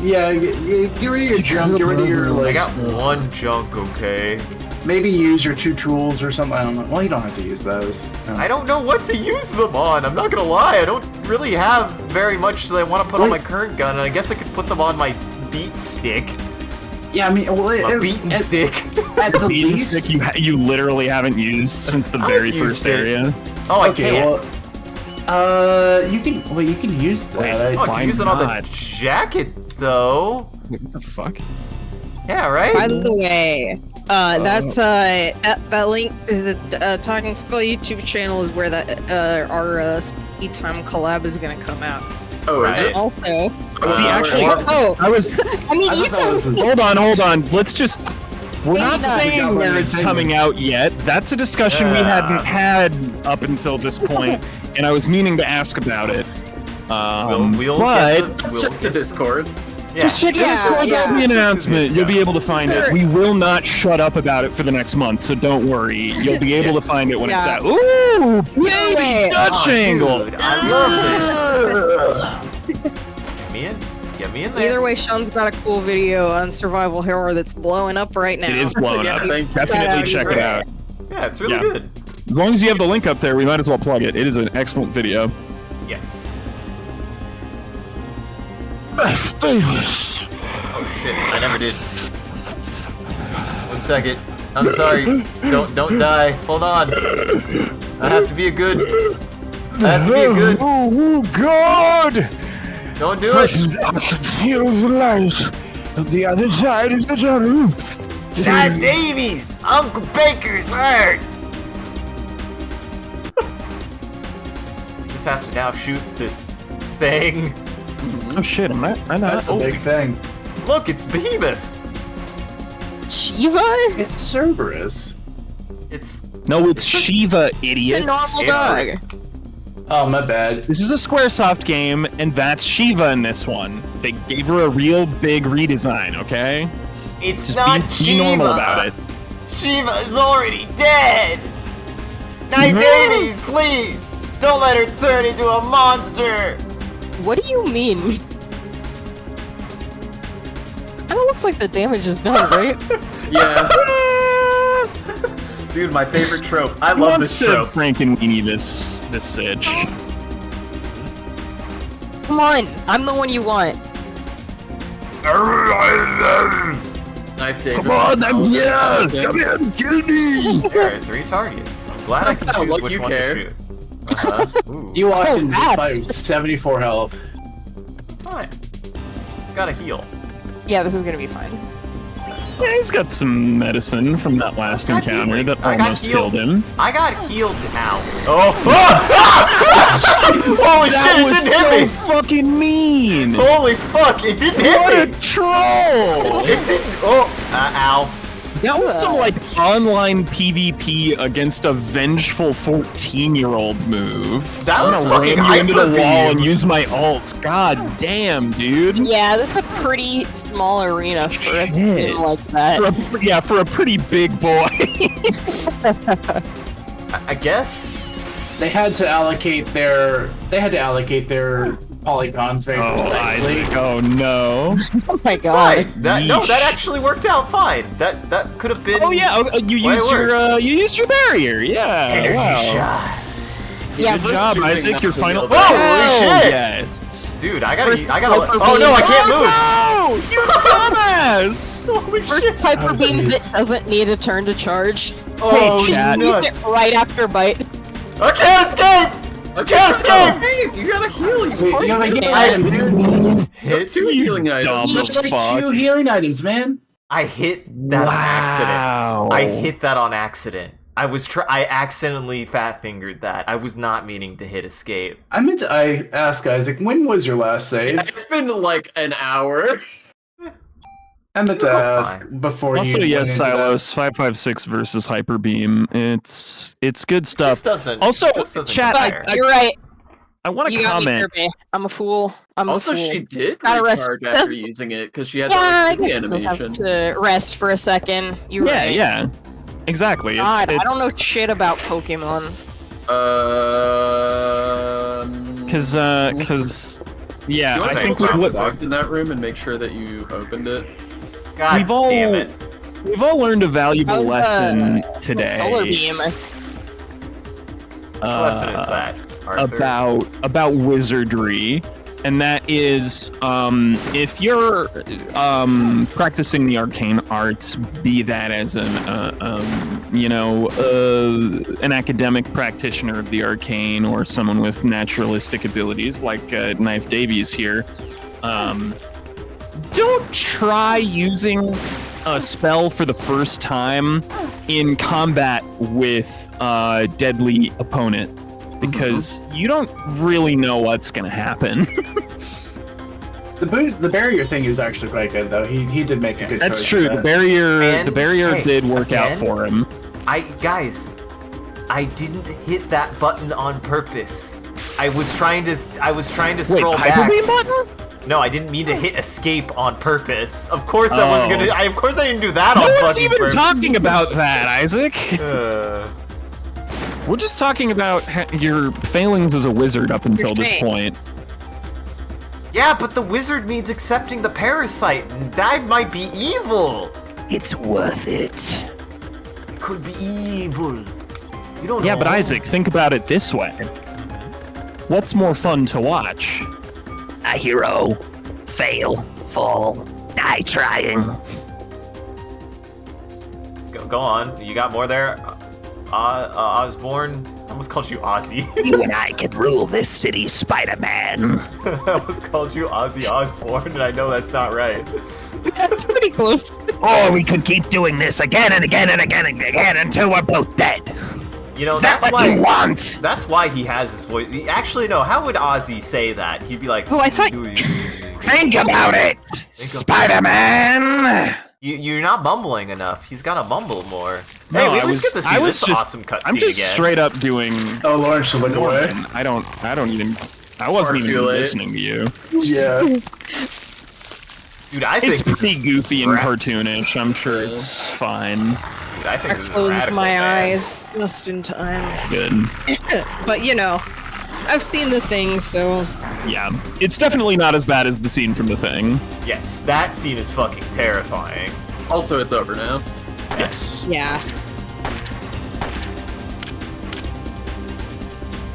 Yeah, get rid of your junk, get rid of your I like. got one junk, okay? Maybe use your 2 tools or something. I don't know. Well, you don't have to use those. No. I don't know what to use them on. I'm not gonna lie. I don't really have very much that I want to put on my current gun, and I guess I could put them on my beat stick. Yeah, I mean, well, My beaten stick. at the Beaten least. stick you literally haven't used since the I've very used first it. area. Oh, I Okay, can't. well, you can use that. Wait, Oh, I why can use it on the not? jacket, though. What the fuck? Yeah, right? By the way, that's that link is the Talking Skull YouTube channel is where that our speed time collab is gonna come out. Oh, Right. is it? Also, See, actually, oh, I was. I mean, I you thought that was told his- Hold on. Let's just. We're not not. saying where it's coming out yet. That's a discussion we Yeah. hadn't had up until this point, and I was meaning to ask about it. We'll but get the, we'll Check the get, Discord. yeah. just check Yeah, Discord. yeah. There'll be an announcement. You'll be able to find it. Sure. We will not shut up about it for the next month, so don't worry. You'll be able to find it when it's Yeah. out. Ooh, baby way. Dutch Oh, angle. dude, I love this. Me in? Get me in there. Either way, Sean's got a cool video on survival horror that's blowing up right now. It is blowing Yeah, up. thank you. Definitely check it out. Yeah, it's really Yeah. good. As long as you have the link up there, we might as well plug it. It is an excellent video. Yes. Famous. Oh shit, I never did. 1 second. I'm sorry. Don't die. Hold on. I have to be a good. Oh, God! Don't do I it. can feel the light on the other side of the tunnel. John Davies, Uncle Baker's hurt. Just have to now shoot this thing. Oh shit, I'm not. That's a big thing. Look, it's Behemoth. Shiva? It's Cerberus. It's No, it's Shiva, It's idiots. a normal dog. Oh, my bad. This is a Squaresoft game, and that's Shiva in this one. They gave her a real big redesign, okay? It's Just not be normal Shiva. about it. Shiva is already dead. Night Davies, please don't let her turn into a monster. What do you mean? Kinda looks like the damage is done, right? Yeah. Dude, my favorite trope. I Who love wants this to trope. Frankenweenie this itch? Come on, I'm the one you want. Knife David. Come on, Oh, yes! okay. Come here, kill me! There are 3 targets. I'm glad I can choose Like which you one care. to shoot. Uh-huh. Ooh. You walked Oh, in this fast. fight with 74 health. Fine. It's got a heal. Yeah, this is gonna be fine. Yeah, he's got some medicine from that last got encounter healing. that I got almost healed. killed him. I got healed now. Oh! Holy That shit! was It didn't so hit me. fucking mean! Holy fuck! It didn't What hit a me. troll! It didn't. Oh! Ow! That was some like online PvP against a vengeful 14-year-old move. That I'm was gonna fucking ram you into the hyper wall beam. and use my ults. God damn, dude. Yeah, this is a pretty small arena for a Shit. game like that. For a pretty big boy. I guess. They had to allocate their polygons very precisely. Isaac, oh no. Oh my It's god. fine. That Yeesh. actually worked out fine. That could have been. Oh yeah, you Way used your worse. you used your barrier. Yeah. Energy Wow. shot. Yeah, Good job, choosing Isaac. not Your to final. deal Holy Oh, shit! yes. Dude, I First gotta. hyper Oh no, I beam. can't move. Oh, no! You dumbass! Holy First shit! hyper Oh, beam jeez. that doesn't need a turn to charge. Oh, Hey, Chad. Used nuts. it right after bite. I can't escape. I can't escape. Hey, you gotta heal. Wait, you gotta get Yeah. item, dude. Hit. 2 healing items. dumb You as have like fuck. 2 healing items, man. I hit that on accident. Wow. I hit that on accident. I accidentally fat fingered that. I was not meaning to hit escape. I ask Isaac, when was your last save? It's been like an hour. I meant to Oh, ask fine. before Also, you. yes, went into that. Silos 556 versus Hyper Beam. It's good This stuff. doesn't. Also, this doesn't chat, compare. I You're right. want You to got me, comment. Kirby. I'm a fool. I'm Also, a fool. she did Gotta rest- recharge rest- after using it because she had Yeah, I the guess I have animation. to rest for a second. You're Yeah, right. yeah. Exactly. God, I don't know shit about Pokemon. Because yeah, you I want think to we locked in that room and make sure that you opened it. God we've all damn it. we've all learned a valuable How's, lesson today. Solar Beam. Which lesson is that, Arthur? about wizardry, and that is if you're practicing the arcane arts, be that as an academic practitioner of the arcane or someone with naturalistic abilities like Knife Davies here, don't try using a spell for the first time in combat with a deadly opponent, because you don't really know what's gonna happen. The barrier thing is actually quite good, though. He did make a good choice. That's true. with The that. barrier And, hey, did work out again, for him. Guys, I didn't hit that button on purpose. I was trying to scroll Wait, back. Hyper Beam button? No, I didn't mean to hit escape on purpose. Of course I wasn't Oh. gonna. Of course I didn't do that No on one's fucking even purpose. talking about that, Isaac. Uh, We're just talking about your failings as a wizard up until this shame. point. Yeah, but the wizard means accepting the parasite, and that might be evil. It's worth it. It could be evil. You don't know. Yeah, but Isaac, think about it this way. What's more fun to watch? A hero fail, fall, die trying. Go on. You got more there? Osborne? I almost called you Ozzy. You and I can rule this city, Spider-Man. I almost called you Ozzy Osbourne, and I know that's not right. That's pretty close. Or we could keep doing this again and again and again and again until we're both dead. You know, Is that that's what why you want? That's why he has his voice. Actually, no. How would Ozzy say that? He'd be like, Oh, I thought- Think about it, Spider-Man. You're not mumbling enough. He's got to mumble more. No, hey, we I at least was- get to see I was this just- awesome cutscene I'm just again. straight up doing. Oh, Lauren should look away. I don't even. I wasn't Far even too late. listening to you. Yeah. Dude, I think It's this pretty is goofy and rad- cartoonish. I'm sure it's fine. Dude, I think I this is closed radical, my man. eyes just in time. Good. But you know, I've seen the thing, so Yeah, it's definitely not as bad as the scene from The Thing. Yes, that scene is fucking terrifying. Also, it's over now. Yes. yeah.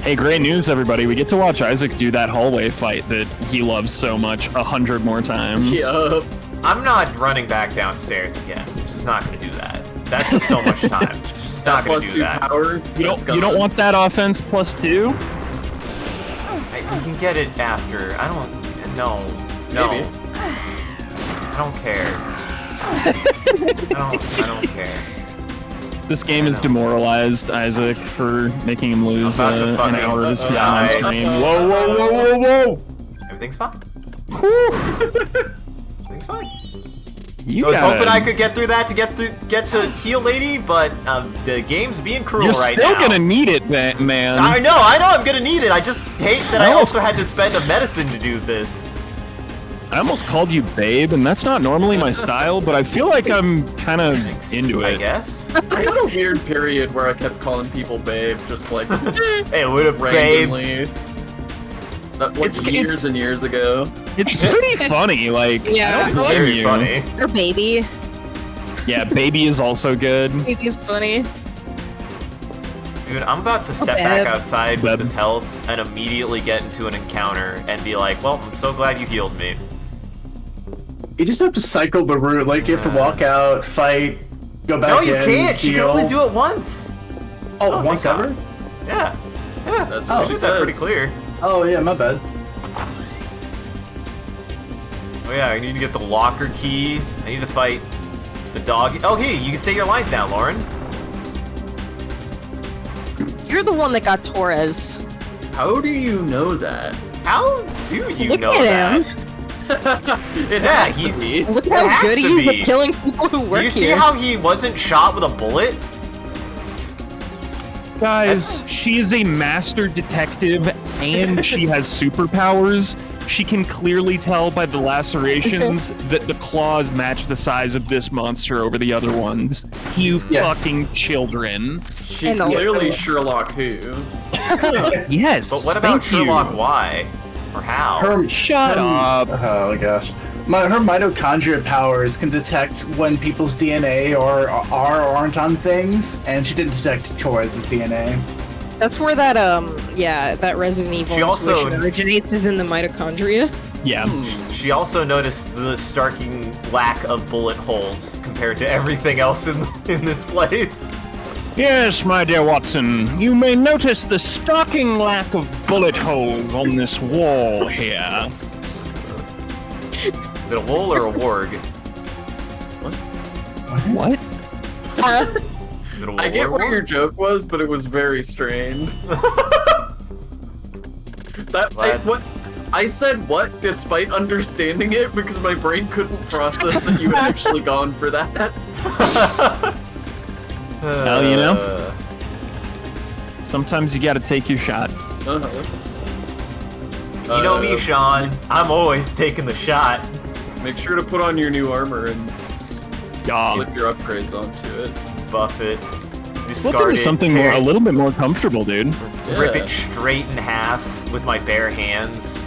Hey, great news, everybody! We get to watch Isaac do that hallway fight that he loves so much 100 more times. Yup. I'm not running back downstairs again. I'm just not gonna do that. That took so much time. Just not gonna do +2 that. power. You don't want that offense +2? You can get it after. I don't. No. Maybe. I don't care. I don't care. This game has demoralized Isaac for making him lose I'm about to an fucking hour of his time die. on screen. Whoa, whoa, whoa, whoa, whoa! Everything's fine. Everything's fine. You I was gotta- hoping I could get through that to get to heal lady, but the game's being cruel You're right still now. gonna need it, man. I know I'm gonna need it. I just hate that I I also had to spend a medicine to do this. I almost called you babe, and that's not normally my style, but I feel like I'm kind of into I it. guess. I had a weird period where I kept calling people babe, just like Hey, what a babe. randomly. That, like It's- years and years ago. It's pretty funny, like, Yeah. I It's don't blame very you. funny. Or baby. Yeah, baby is also good. Baby's funny. Dude, I'm about to step back outside with this health and immediately get into an encounter and be like, well, I'm so glad you healed me. You just have to cycle the route. Like, you have to walk out, fight, go back No, in, you can't. She can heal. only do it once. Oh, once thank God. ever? Yeah. Yeah. That's Oh, what she She's that pretty says. clear. Oh, yeah, my bad. Oh yeah, I need to get the locker key. I need to fight the dog. Oh, hey, you can say your lines now, Lauren. You're the one that got Torres. How do you know that? How do you Look know at that? him. It Yeah, has to he's- be. Look It how has good he to is be. at killing people who work Do you see here. how he wasn't shot with a bullet? Guys, she is a master detective and she has superpowers. She can clearly tell by the lacerations that the claws match the size of this monster over the other ones. You Yeah. fucking children. She's And also- clearly Sherlock Who. Yes. But what about thank you. Sherlock? Why? Or how? Shut up. Oh gosh. Her mitochondria powers can detect when people's DNA are or aren't on things, and she didn't detect Torres's DNA. That's where that that Resident Evil She also- intuition originates, is in the mitochondria. Yeah. She also noticed the starking lack of bullet holes compared to everything else in this place. Yes, my dear Watson, you may notice the starking lack of bullet holes on this wall here. Is it a wool or a warg? What? Is it a wool I get or where warg? your joke was, but it was very strained. What? I said what despite understanding it because my brain couldn't process that you had actually gone for that. Well, you know. Sometimes you gotta take your shot. Uh-huh. You know me, Sean. I'm always taking the shot. Make sure to put on your new armor and Yeah. slip your upgrades onto it. Buff it. Flip Discard into it. something tear a it, little bit more comfortable, dude. Rip Yeah. it straight in half with my bare hands.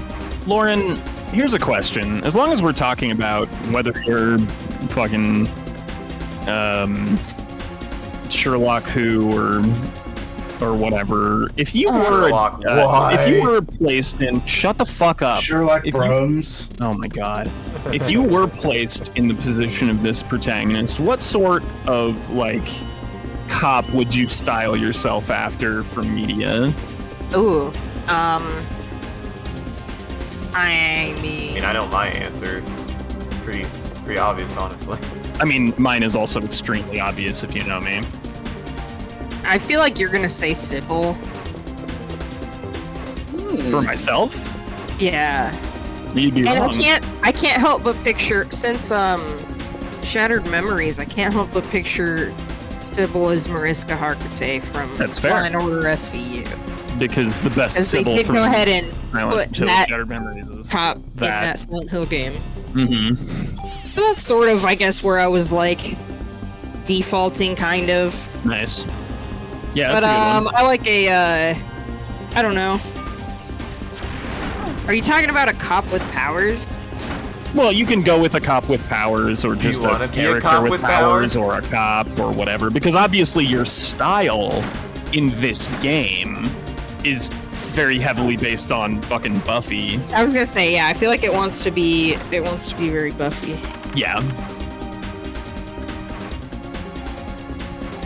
Lauren, Here's a question. As long as we're talking about whether you're fucking Sherlock Who or whatever, if you were placed in, shut the fuck up. Sherlock Holmes. Oh my god. If you were placed in the position of this protagonist, what sort of like cop would you style yourself after from media? Ooh. I mean, I know my answer. It's pretty obvious, honestly. I mean, mine is also extremely obvious if you know me. I feel like you're gonna say Sybil. For myself? Yeah. You'd be And wrong. I can't help but picture, since Shattered Memories, I can't help but picture Sybil as Mariska Hargitay from That's fair. Law and Order SVU. Because the best Because they Sybil did from go ahead and Silent put Hill that Shattered Memories is cop in that Silent Hill game. Mm-hmm. So that's sort of, I guess, where I was like defaulting, kind of. Nice. Yeah, But that's a good one. I like I don't know. Are you talking about a cop with powers? Well, you can go with a cop with powers, or just wanna a be a character cop with with powers, powers? or a cop, or whatever. Because obviously your style in this game is very heavily based on fucking Buffy. I was gonna say, yeah, I feel like it wants to be very Buffy. Yeah.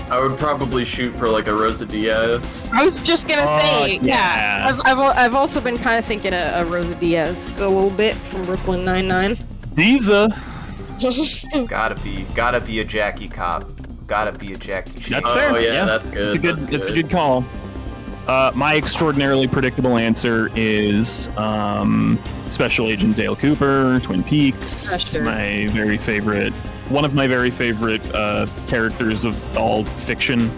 I would probably shoot for like a Rosa Diaz. I was just gonna say, yeah. I've also been kind of thinking a Rosa Diaz a little bit from Brooklyn Nine-Nine. These Gotta be a Jackie cop. Gotta be a Jackie Chan. That's fair. Oh yeah, that's good. It's a good call. My extraordinarily predictable answer is Special Agent Dale Cooper, Twin Peaks. Sure. My very favorite, one of my very favorite characters of all fiction.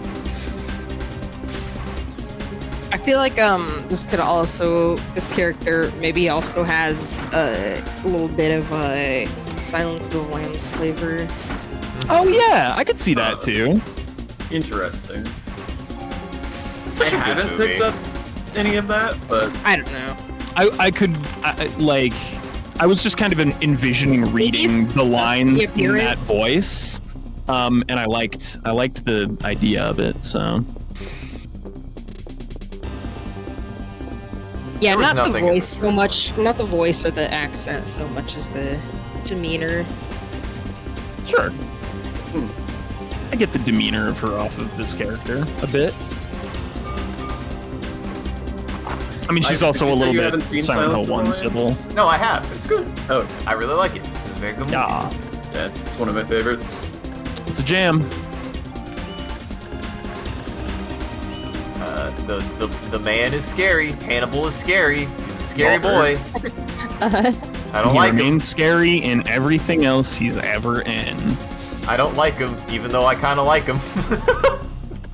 I feel like this character maybe also has a little bit of a Silence of the Lambs flavor. Oh yeah, I could see that too. Interesting. It's such I a good haven't movie. picked up any of that, but I don't know. I was just kind of envisioning reading the lines in that voice, and I liked the idea of it. So Yeah, There was not the nothing in voice this so much, not the voice or the accent so much as the demeanor. sure, I get the demeanor of her off of this character a bit. I mean, she's also a little you haven't bit seen Silent Hill Silence of the 1 Lambs? Sybil. No, I have. It's good. oh I really like it. It's a very good movie. Yeah, yeah, it's one of my favorites. it's a jam. The man is scary. Hannibal is scary. He's a scary Walter. boy. I don't He like him. remains scary in everything else he's ever in. I don't like him, even though I kind of like him.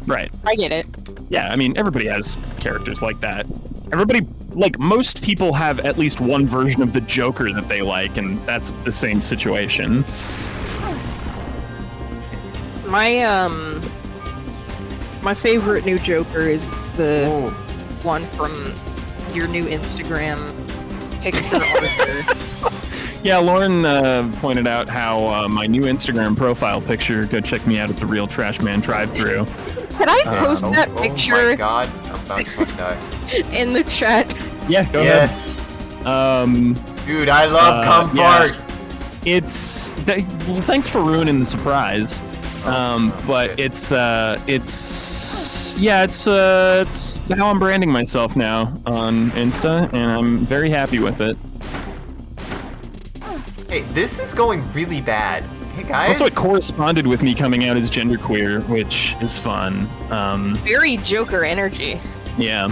Right. I get it. Yeah, I mean, everybody has characters like that. Everybody, like, most people have at least one version of the Joker that they like, and that's the same situation. My favorite new Joker is the one from your new Instagram picture, Arthur. Yeah, Lauren pointed out how my new Instagram profile picture, go check me out at the Real Trash Man drive-thru. Can I post that Oh my picture god, I'm about to fucking die. in the chat? Yeah, go Yes. ahead. Dude, I love cum yeah. fart. Well, thanks for ruining the surprise. But okay. it's how I'm branding myself now on Insta, and I'm very happy with it. Hey, this is going really bad. Hey guys. Also, it corresponded with me coming out as genderqueer, which is fun. Very Joker energy. Yeah.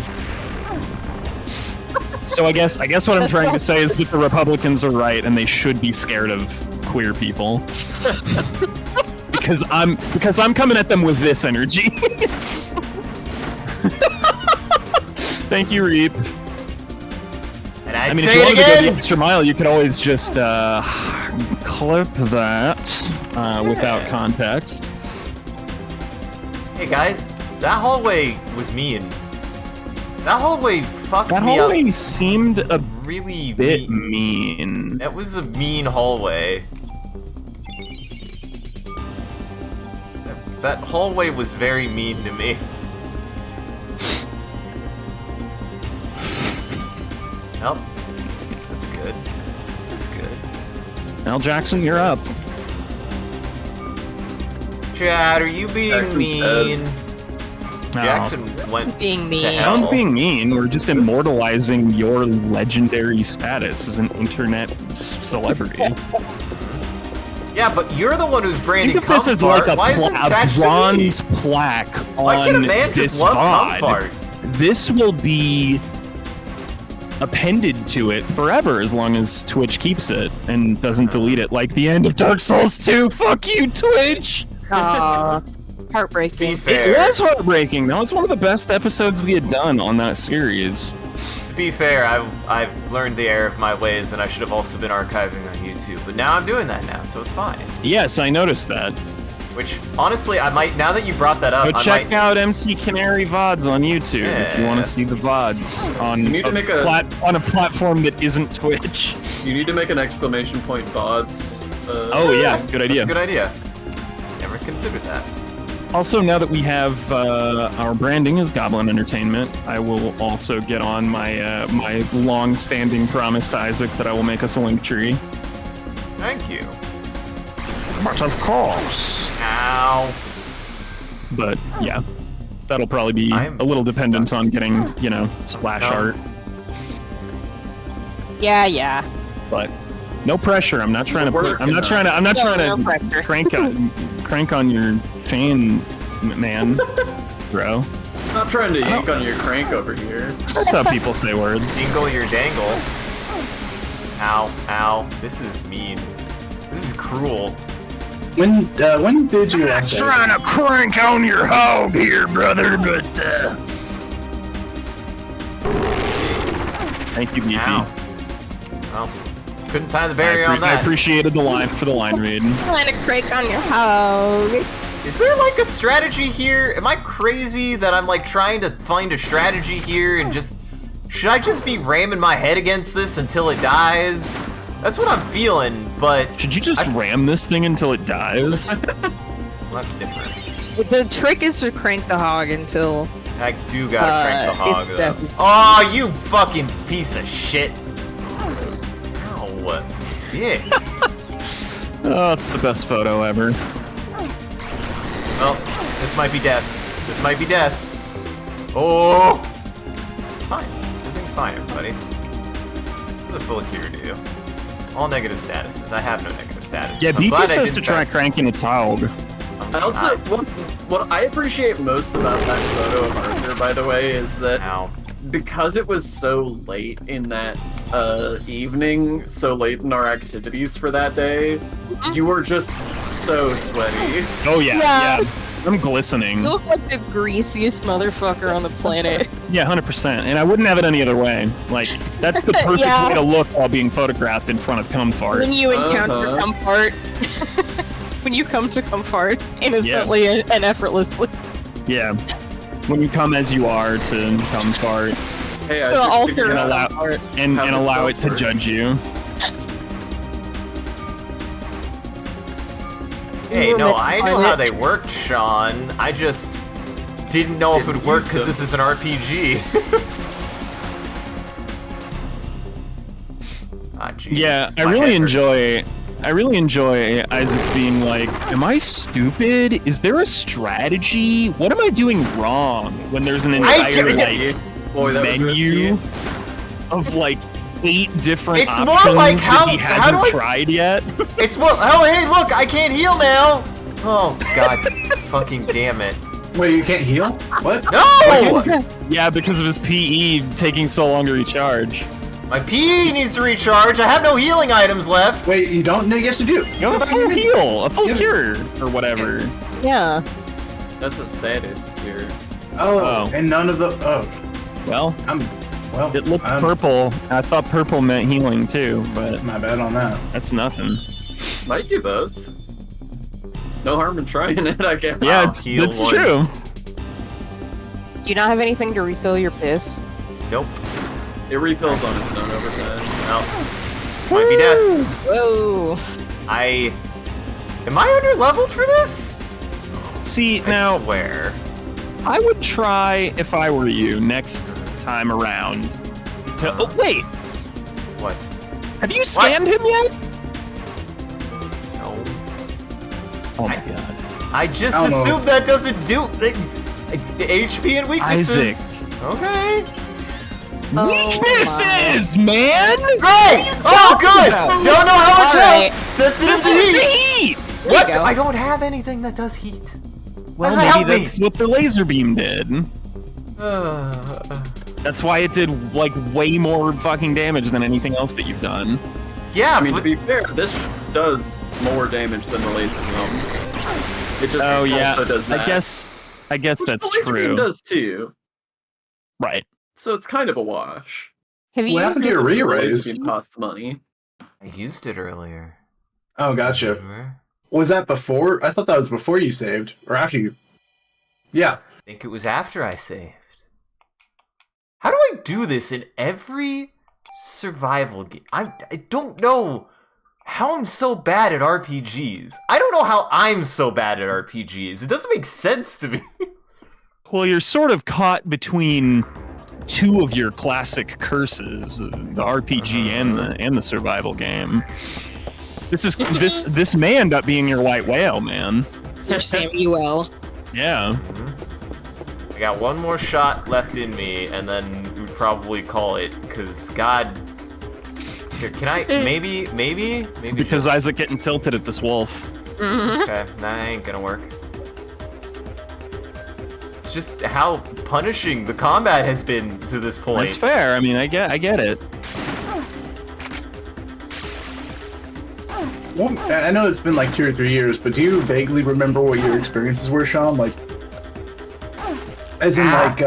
So I guess what I'm trying to say is that the Republicans are right, and they should be scared of queer people. because I'm coming at them with this energy. Thank you, Reap. And I I'd mean, if say you it wanted to go the again. extra mile, you could always just clip that without context. Hey guys, that hallway was mean. That hallway fucked That me up. hallway seemed a Really bit mean. mean. It was a mean hallway. That hallway was very mean to me. Nope. That's good. That's good. Al Jackson, you're up. Chad, are you being Jackson's mean? No. Jackson went He's being to mean. No hell. one's being mean. We're just immortalizing your legendary status as an internet celebrity. Yeah, but you're the one who's branding Think of this as like a, Why is it a attached to me? bronze plaque Why can't a on man this just love VOD. Comfort? This will be appended to it forever as long as Twitch keeps it and doesn't delete it like the end of Dark Souls 2. Fuck you, Twitch! Heartbreaking. Be fair. It was heartbreaking. That was one of the best episodes we had done on that series. To be fair, I've learned the error of my ways, and I should have also been archiving on YouTube. But now I'm doing that now, so it's fine. Yes, I noticed that. Which, honestly, I might, now that you brought that up, Go I check might... out MCCanary VODs on YouTube if you want Yeah. to see the VODs on, You need to make a- on a platform that isn't Twitch. You need to make an exclamation point VODs. Oh yeah, good idea. That's a good idea. Never considered that. Also, now that we have our branding as Goblin Entertainment, I will also get on my my long-standing promise to Isaac that I will make us a link tree. Thank you. But of course. Ow. But yeah, that'll probably be I'm a little dependent stuck. on getting, you know, splash No. art. Yeah. But no pressure. I'm not trying to put. I'm not trying to. I'm not No, trying no to pressure. crank on your chain, man, bro. I'm not trying to yank on your crank over here. That's how people say words. Dingle your dangle. Ow, ow. This is mean. This is cruel. When did you last? to crank on your hog here, brother, but thank you, Beefy. Ow. Well, couldn't tie the barrier on I that. appreciated the line for the line read. Trying to crank on your hog. Is there like a strategy here? Am I crazy that I'm like trying to find a strategy here and just... Should I just be ramming my head against this until it dies? That's what I'm feeling, but... Should you just ram this thing until it dies? Well, that's different. The trick is to crank the hog until. I do gotta crank the hog, it's though. definitely- Oh, you fucking piece of shit. Ow. Yeah. Oh, it's the best photo ever. Well, this might be death. This might be death. Oh! It's fine. Everything's fine, everybody. This is a full cure to you. All negative statuses. I have no negative statuses. Yeah, I'm Beefy glad I says to didn't try back- cranking its hog. I also, what I appreciate most about that photo of Arthur, by the way, is that Ow. because it was so late in that evening, so late in our activities for that day, you were just so sweaty. Oh yeah, Yeah. yeah. I'm glistening. You look like the greasiest motherfucker on the planet. Yeah, 100%. And I wouldn't have it any other way. Like, that's the perfect Yeah. way to look while being photographed in front of Comfort. When you encounter Uh-huh. comfort, when you come to comfort innocently and effortlessly. Yeah. When you come as you are to Comfort Hey, So Isaac, alter figure and out- allow, comfort. and How this allow it spells to work. judge you. Hey, You were no, meant to I know find how it. they worked, Sean. I just didn't know if it would work because this is an RPG. Ah, jeez. Yeah, I My really head hurts. enjoy Isaac being like, am I stupid? Is there a strategy? What am I doing wrong? When there's an I entire ju- like Boy, that was menu risky. of like 8 different It's more options like that he how hasn't do I- tried yet. It's more. Oh, hey, look, I can't heal now. Oh God, fucking damn it! Wait, you can't heal? What? No, Yeah, because of his PE taking so long to recharge. my PE needs to recharge. I have no healing items left. Wait, you don't? No, yes, you do. You have a full heal, a full Yeah. cure, or whatever. Yeah. That's a status cure. Oh, Oh. and none of the. Oh, Well, well. it looked I'm purple. I thought purple meant healing too, but My bad on that. that's nothing. Might do both. No harm in trying it, I guess. Yeah, Wow, it's heal that's one. true. Do you not have anything to refill your piss? Nope. It refills on its own over time. No. This might be death. Whoa. Am I under leveled for this? See, I now, swear. I would try, if I were you, next time around. Oh, wait! What? Have you scanned him yet? No. Oh my god. I just I don't know. assumed that doesn't do. It's the HP and weaknesses. Isaac. Okay. Oh Weaknesses, man! Great! Oh, good! about? Don't know how much Alright. health! Sensitive to heat! There What? you go. I don't have anything that does heat. Well, Does it help maybe me? that's what the laser beam did. Uh, That's why it did, like, way more fucking damage than anything else that you've done. yeah, I mean, to but be fair, this does more damage than the laser beam. It just Oh, yeah. also does that. I guess Which that's the laser beam true. does too. Right. So it's kind of a wash. Have you What used happened to your The re-raise? laser beam costs money. I used it earlier. Oh, gotcha. Remember? Was that before? I thought that was before you saved, or after you. Yeah. I think it was after I saved. How do I do this in every survival game? I don't know how I'm so bad at RPGs. I don't know how I'm so bad at RPGs. It doesn't make sense to me. Well, you're sort of caught between two of your classic curses, the RPG and the survival game. This may end up being your white whale, man. your Samuel? Yeah. I got one more shot left in me, and then we'd probably call it. Cause God, here, can I maybe Because just- Isaac getting tilted at this wolf. Okay, that ain't gonna work. It's just how punishing the combat has been to this point. That's fair. I mean, I get it. Well, I know it's been like 2 or 3 years, but do you vaguely remember what your experiences were, Sean? Like, as in, like,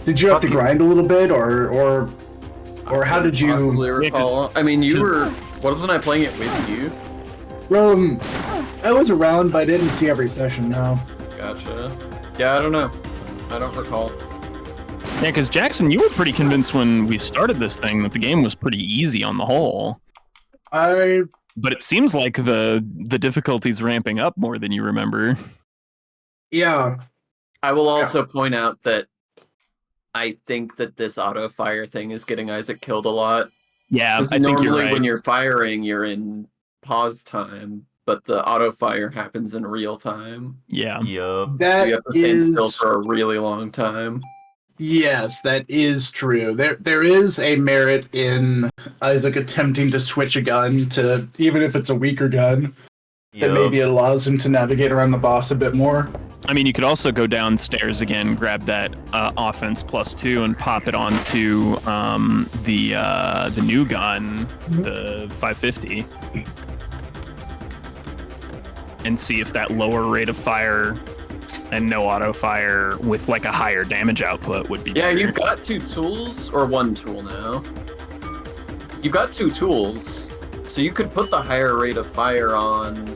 did you have to Fucking- grind a little bit, or how did you? Possibly recall. I mean, wasn't I playing it with you? I was around, but I didn't see every session. No. Gotcha. Yeah, I don't know. I don't recall. Yeah, because Jackson, you were pretty convinced when we started this thing that the game was pretty easy on the whole. But it seems like the difficulty's ramping up more than you remember. Yeah. I will also point out that I think that this auto fire thing is getting Isaac killed a lot. Yeah, I Because think normally you're right. when you're firing, you're in pause time, but the auto fire happens in real time. Yeah. Yup. So That you have to stand still is for a really long time. yes, that is true. There is a merit in Isaac attempting to switch a gun to, even if it's a weaker gun, that maybe it allows him to navigate around the boss a bit more. I mean, you could also go downstairs again, grab that offense +2, and pop it onto the new gun, the 550, and see if that lower rate of fire and no auto fire with like a higher damage output would be Yeah, better. you've got 2 tools, or 1 tool now. You've got 2 tools, so you could put the higher rate of fire on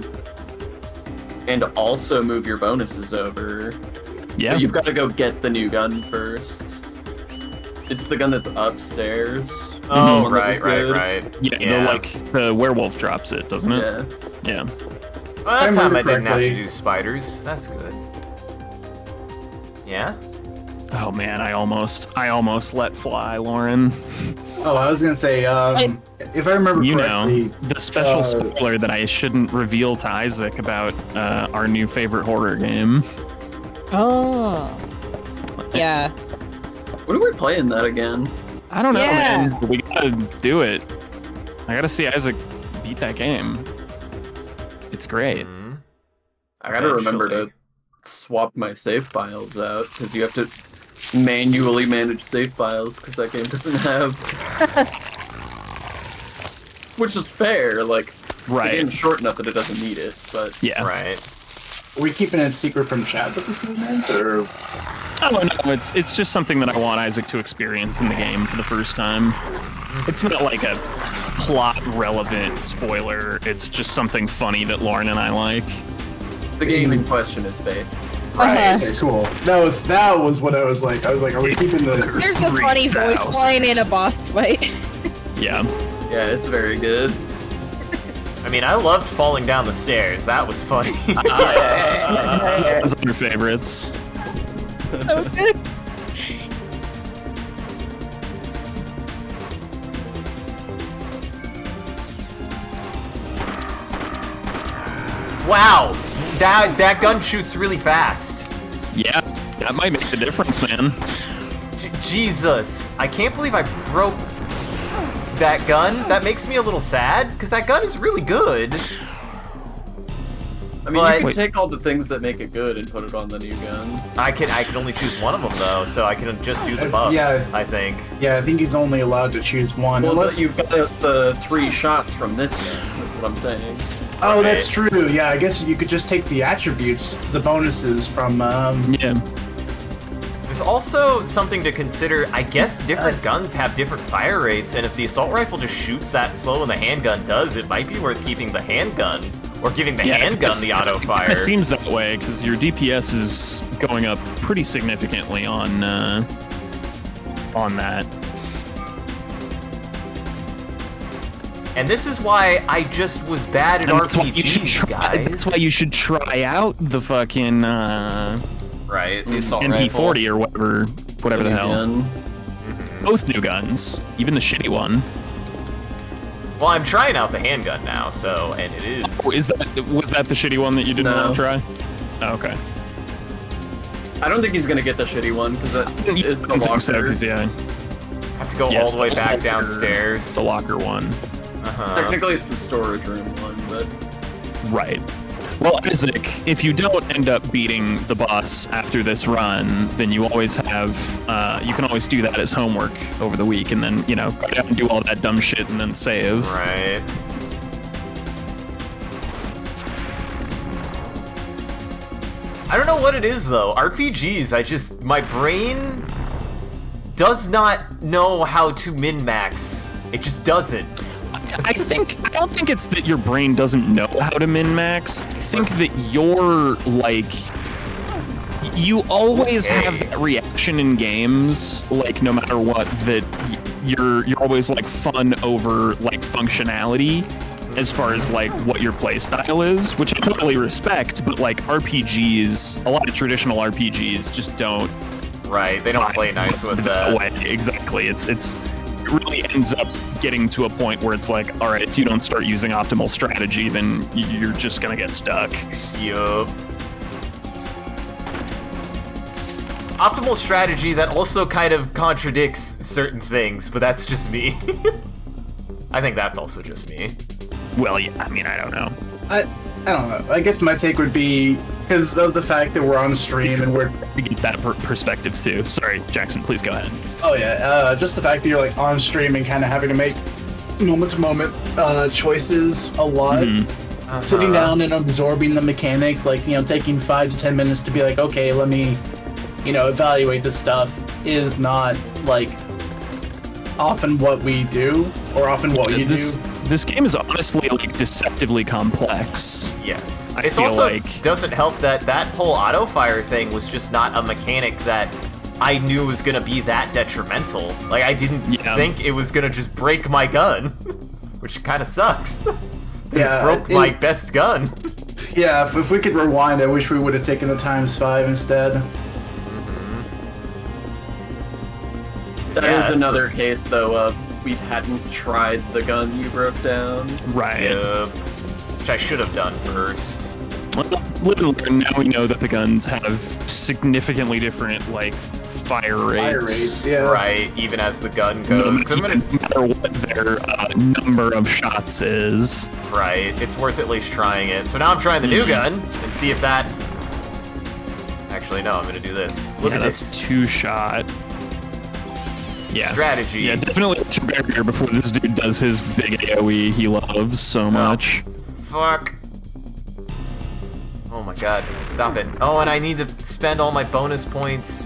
and also move your bonuses over. Yeah. But you've got to go get the new gun first. It's the gun that's upstairs. Oh, One that was good. right. Yeah, the werewolf drops it, doesn't it? Yeah. Yeah. Well, If that I time I remember didn't have to correctly- do spiders. That's good. Yeah? Oh man, I almost let fly, Lauren. Oh, I was gonna say, if I remember You correctly, know, the special spoiler that I shouldn't reveal to Isaac about our new favorite horror game. Oh. Yeah. When are we playing that again? I don't know, Yeah. man. But we gotta do it. I gotta see Isaac beat that game. It's great. Mhm. I gotta remember to Eventually. swap my save files out, because you have to manually manage save files, because that game doesn't have... Which is fair, like, the Right. game's short enough that it doesn't need it, but... Yeah. Right. are we keeping it secret from chat what this game is, or? Oh no, it's just something that I want Isaac to experience in the game for the first time. It's not like a plot relevant spoiler. It's just something funny that Lauren and I like. The game in question is Faith. Right. Okay, cool. That was what I was like. I was like, are we keeping the? There's a funny voice line in a boss fight. Yeah. Yeah, it's very good. I mean, I loved falling down the stairs. That was funny. Those are your favorites. Okay. Wow, that gun shoots really fast. Yeah, that might make the difference, man. Jesus, I can't believe I broke that gun. That makes me a little sad because that gun is really good. I mean, But- you can take all the things that make it good and put it on the new gun. I can only choose one of them though, so I can just do the buffs. Yeah. I think. Yeah, I think he's only allowed to choose one. Well, unless... you've got the 3 shots from this gun. That's what I'm saying. Oh, Okay. that's true. Yeah, I guess you could just take the attributes, the bonuses from. Yeah. There's also something to consider. I guess different guns have different fire rates, and if the assault rifle just shoots that slow and the handgun does, it might be worth keeping the handgun or giving the handgun the auto fire. It seems that way because your DPS is going up pretty significantly on that. And this is why I just was bad at And that's why you should RPGs, try. guys. That's why you should try out the fucking Right, the assault MP40 or whatever the hell. Gun. Both new guns, even the shitty one. Well, I'm trying out the handgun now, so and it is. Oh, was that the shitty one that you didn't No. want to try? Oh, okay. I don't think he's gonna get the shitty one because it is the I think so, locker. 'cause, yeah, I have to go all yes, the way that's back the locker- downstairs. The locker one. Uh-huh. Technically, it's the storage room one, but Right. Well, Isaac, if you don't end up beating the boss after this run, then you always have, you can always do that as homework over the week, and then, go down and do all that dumb shit and then save. Right. I don't know what it is though. RPGs, my brain does not know how to min-max. It just doesn't. I don't think it's that your brain doesn't know how to min-max. I think that you're, you always have that reaction in games, no matter what, that you're always, fun over, functionality as far as, what your play style is, which I totally respect, but, RPGs, a lot of traditional RPGs just don't... Right, they don't play nice with that. way. Exactly. It really ends up getting to a point where it's like, all right, if you don't start using optimal strategy, then you're just gonna get stuck. Yup. Optimal strategy that also kind of contradicts certain things, but that's just me. I think that's also just me. Well, yeah, I mean, I don't know. I don't know. I guess my take would be because of the fact that we're on stream and we're. We get that perspective too. Sorry, Jackson, please go ahead. Oh yeah, just the fact that you're on stream and kind of having to make moment-to-moment choices a lot. Mm-hmm. Sitting down and absorbing the mechanics, taking 5 to 10 minutes to be like, okay, let me, evaluate this stuff is not often what we do or often what you do. This game is honestly deceptively complex. Yes. I It feel also like- doesn't help that whole auto fire thing was just not a mechanic that I knew was gonna be that detrimental. I didn't think it was gonna just break my gun, which kind of sucks. Yeah, It broke my best gun. Yeah, if we could rewind, I wish we would have taken the ×5 instead. that Yeah, is that's another case though of we hadn't tried the gun you broke down. Right. Which I should have done first. Little now we know that the guns have significantly different fire rates. Fire rates, yeah. Right, even as the gun No goes. 'Cause I'm gonna, matter what their number of shots is. right, it's worth at least trying it. So now I'm trying the new gun and see if that. Actually, no, I'm gonna do this. Look Yeah, at that's this 2-shot. Yeah. strategy. Yeah, definitely a barrier before this dude does his big AoE he loves so much. Fuck. Oh my god, stop it. Oh, and I need to spend all my bonus points.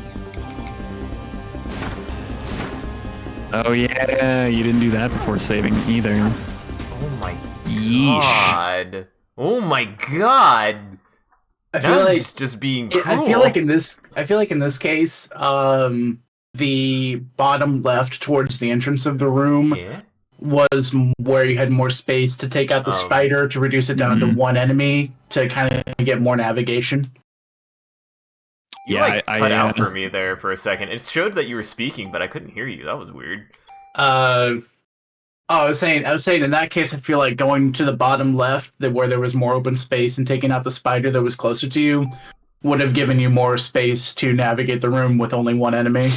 Oh yeah, you didn't do that before saving either. Oh my Yeesh. god. Oh my god. I feel That's like just being cruel. I feel like in this case, the bottom left towards the entrance of the room Yeah. was where you had more space to take out the spider to reduce it down to one enemy to kind of get more navigation. You Yeah, cut out for me there for a second. It showed that you were speaking, but I couldn't hear you. That was weird. I was saying in that case, I feel like going to the bottom left, where there was more open space, and taking out the spider that was closer to you, would have given you more space to navigate the room with only one enemy.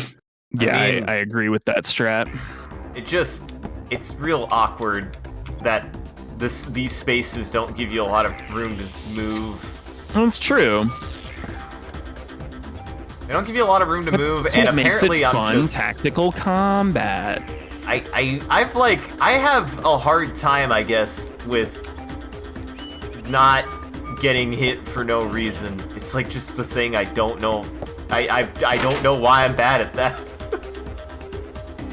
Yeah, I mean- I agree with that strat. It's real awkward that these spaces don't give you a lot of room to move. That's true. They don't give you a lot of room to move, That's and what makes apparently it fun I'm just tactical combat. I have a hard time, I guess, with not getting hit for no reason. It's like just the thing I don't know. I don't know why I'm bad at that.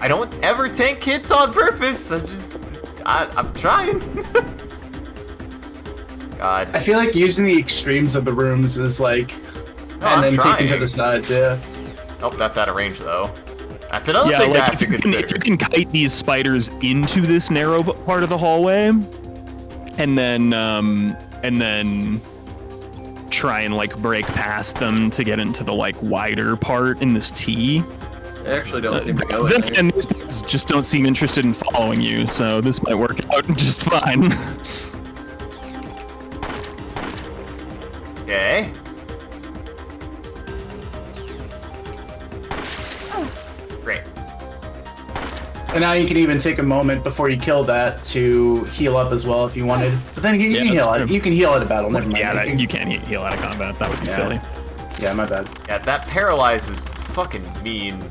I don't ever tank hits on purpose. I'm trying. God. I feel like using the extremes of the rooms is like, I'm then trying. taking to the sides, yeah. Oh, that's out of range though. That's another Yeah, thing to like have to consider. if you can kite these spiders into this narrow part of the hallway, and then try and like break past them to get into the like wider part in this T. They actually don't seem to go in Then there. again, these guys just don't seem interested in following you, so this might work out just fine. Okay. Great. And now you can even take a moment before you kill that to heal up as well if you wanted. But then you Yeah, can that's heal true. you can heal at a battle. Never mind. Yeah, that, you can't heal out of combat. That would be Yeah. silly. Yeah, my bad. Yeah, that paralyze is fucking mean.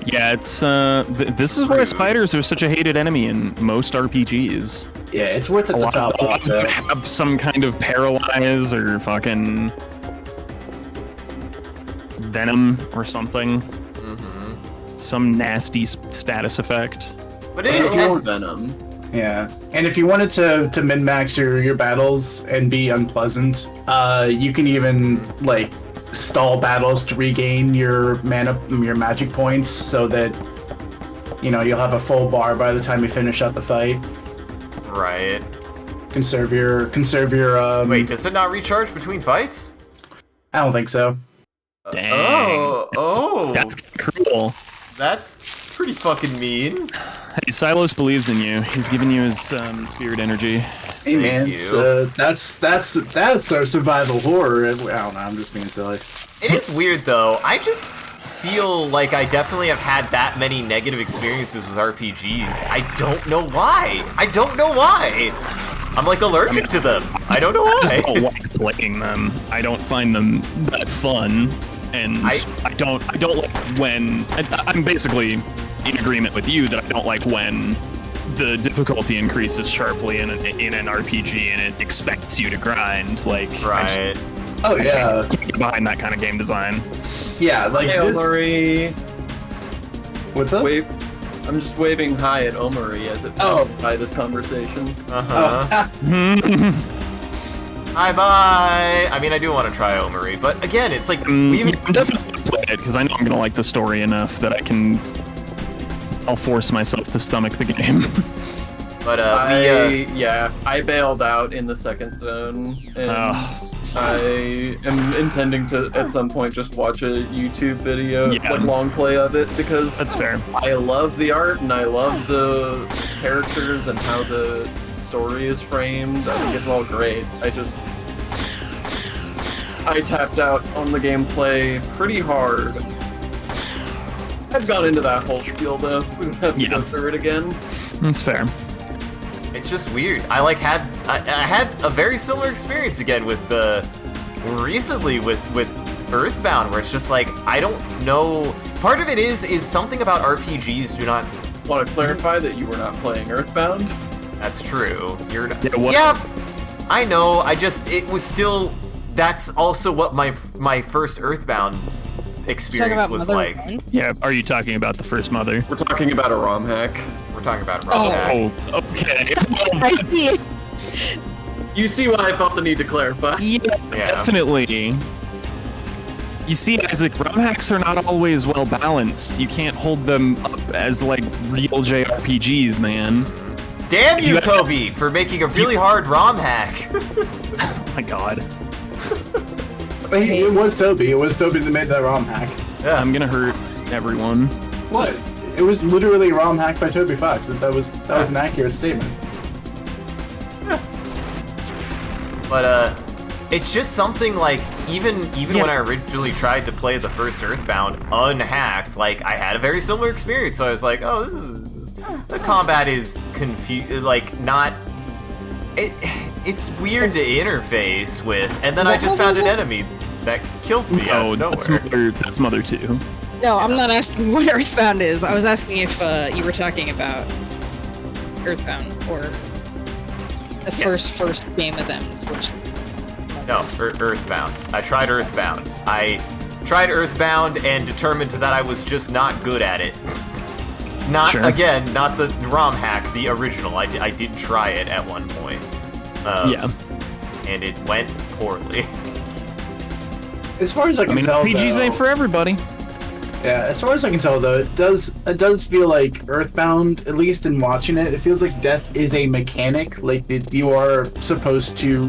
Yeah, it's this is why spiders are such a hated enemy in most RPGs. Yeah, it's worth it A to lot top of off them though. have some kind of paralyze or fucking venom or something. Some nasty status effect. But Or Venom. Yeah, and if you wanted to min-max your battles and be unpleasant, you can even like stall battles to regain your magic points, so that you'll have a full bar by the time you finish up the fight. right. Conserve your. Wait, does it not recharge between fights? I don't think so. Dang. Oh, That's cruel. that's pretty fucking mean. Hey, Silos believes in you. He's giving you his spirit energy. Hey man, you. that's our survival horror. I don't know. I'm just being silly. It is weird though. I just feel like I definitely have had that many negative experiences with RPGs. I don't know why. I'm like allergic to them. I don't know I just don't why. like playing them. I don't find them that fun, and I don't like when I'm basically in agreement with you that I don't like when the difficulty increases sharply in an RPG and it expects you to grind. Like, Right. Oh yeah, I can't get behind that kind of game design. yeah. Like Hey, this. Omari. What's up? I'm just waving hi at Omari as it passes by this conversation. Uh-huh. Oh, Hi, bye. I mean, I do want to try Omari, but again, it's like I'm we even definitely gonna play it because I know I'm gonna like the story enough that I'll force myself to stomach the game. But I bailed out in the second zone, and Oh. I am intending to at some point just watch a YouTube video, Yeah. like long play of it, because That's fair. I love the art and I love the characters and how the story is framed. I think it's all great. I tapped out on the gameplay pretty hard. I've gone into that whole spiel though. We don't have to go through it again. That's fair. it's just weird. I had a very similar experience again with recently with Earthbound, where it's just like I don't know. Part of it is something about RPGs do not. Want to clarify that you were not playing Earthbound? That's true. You're not. Yeah, what- Yeah, I know. It was still. That's also what my first Earthbound experience was like. Yeah, are you talking about the first mother? We're talking about a ROM hack. We're talking about ROM hack. Oh, okay. I see it. You see why I felt the need to clarify. Yeah, definitely. You see, Isaac, ROM hacks are not always well balanced. You can't hold them up as like real JRPGs, man. Damn you, Toby, for making a really hard ROM hack. Oh my god. It was Toby. It was Toby that made that ROM hack. Yeah. I'm gonna hurt everyone. What? It was literally a ROM hack by Toby Fox. That was an accurate statement. But it's just something like even when I originally tried to play the first Earthbound unhacked, like I had a very similar experience. So I was like, oh, the combat is like not. It's weird to interface with, and then I just found an enemy that killed me out of nowhere. That's Mother 2. No, I'm not asking what Earthbound is. I was asking if you were talking about Earthbound or the first game of them. Which... No, Earthbound. I tried Earthbound. I tried Earthbound and determined that I was just not good at it. Not the ROM hack, the original. I did try it at one point. And it went poorly. As far as I can tell, RPGs ain't for everybody. Yeah, as far as I can tell, though, it does feel like Earthbound, at least in watching it, it feels like death is a mechanic. Like that you are supposed to,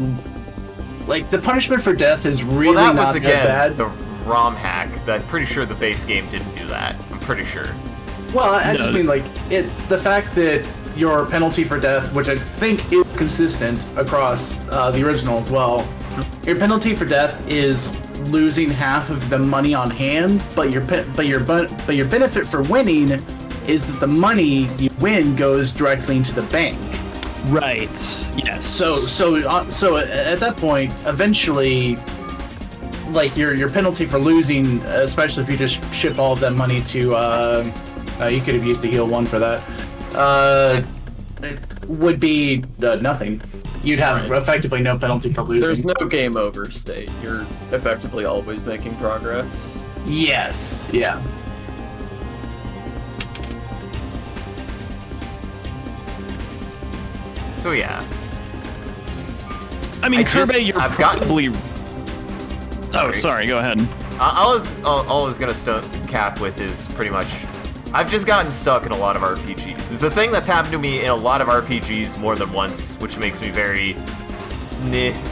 like the punishment for death is really that not was again that bad. The ROM hack. I'm pretty sure the base game didn't do that. I'm pretty sure. Well, I just mean like the fact that your penalty for death, which I think is consistent across the original as well, your penalty for death is losing half of the money on hand, but your benefit for winning is that the money you win goes directly into the bank. Right. Yes. So at that point, eventually, like your penalty for losing, especially if you just ship all of that money to, you could have used a heal 1 for that, would be nothing. You'd have effectively no penalty for losing. There's no game over state. You're effectively always making progress. Yes. Yeah. So yeah. I mean, Kirby, you're I've probably... Sorry. Oh, sorry, go ahead. All I was gonna cap with is pretty much, I've just gotten stuck in a lot of RPGs. It's a thing that's happened to me in a lot of RPGs more than once, which makes me very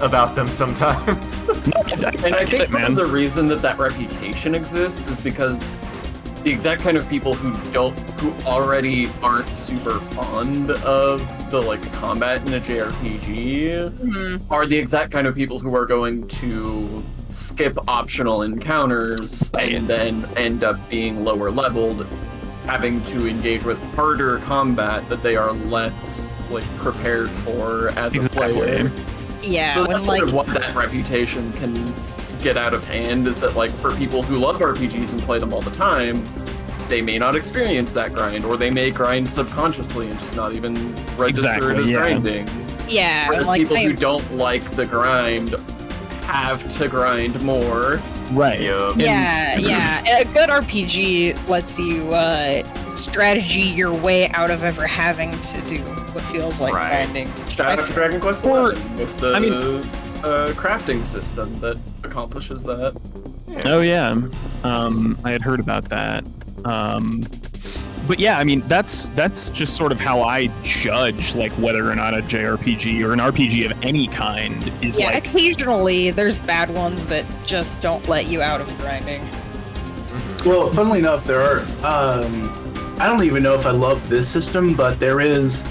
about them sometimes. And I think part of the reason that reputation exists is because the exact kind of people who already aren't super fond of the combat in a JRPG are the exact kind of people who are going to skip optional encounters and then end up being lower leveled, having to engage with harder combat that they are less prepared for as a player. Yeah, so that's sort of what that reputation can get out of hand, is that for people who love RPGs and play them all the time, they may not experience that grind, or they may grind subconsciously and just not even register it as grinding. Yeah, whereas people who don't like the grind have to grind more. Right. Yeah. A good RPG lets you strategy your way out of ever having to do what feels like grinding. Shout out to Dragon Quest XI with the crafting system that accomplishes that. Yeah. Oh yeah, I had heard about that. But yeah, I mean that's just sort of how I judge whether or not a JRPG or an RPG of any kind is occasionally there's bad ones that just don't let you out of grinding. Well, funnily enough, there are. I don't even know if I love this system, but there is,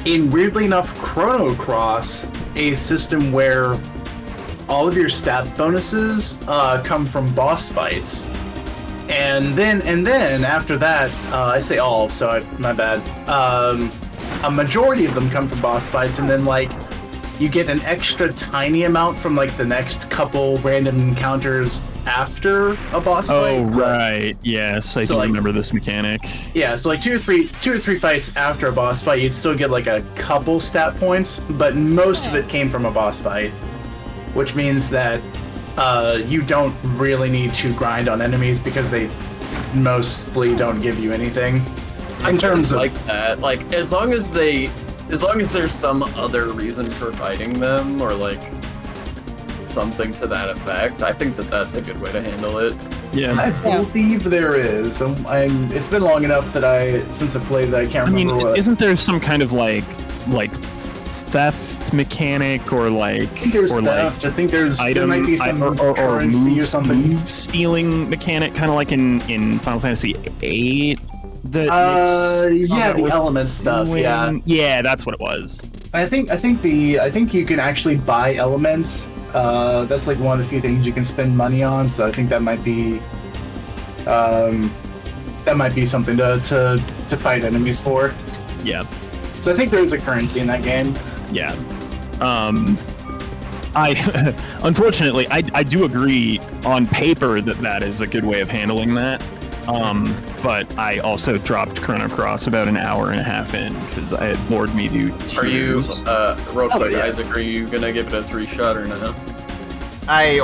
in weirdly enough, Chrono Cross, a system where all of your stat bonuses come from boss fights. And then after that, I say all, so my bad. A majority of them come from boss fights, and then you get an extra tiny amount from the next couple random encounters after a boss fight. Oh right, yes, I do remember this mechanic. Yeah, so two or three fights after a boss fight, you'd still get a couple stat points, but most of it came from a boss fight, which means that you don't really need to grind on enemies because they mostly don't give you anything. In terms of that, as long as they As long as there's some other reason for fighting them, or like something to that effect, I think that that's a good way to handle it. Yeah. I believe there is. It's been long enough since I played that I can't I mean, remember what. isn't there some kind of like theft mechanic or like I think there's or theft. I think there might be some or currency or something. move stealing mechanic, kind of like in Final Fantasy VIII. Yeah, the element stuff. Yeah, that's what it was. I think you can actually buy elements. That's like one of the few things you can spend money on. So I think that might be something to fight enemies for. Yeah. So I think there is a currency in that game. Yeah. I unfortunately I do agree on paper that is a good way of handling that. But I also dropped Chrono Cross about an hour and a half in because I had bored me to tears. Are you, real quick, Isaac, are you gonna give it a 3-shot or no? I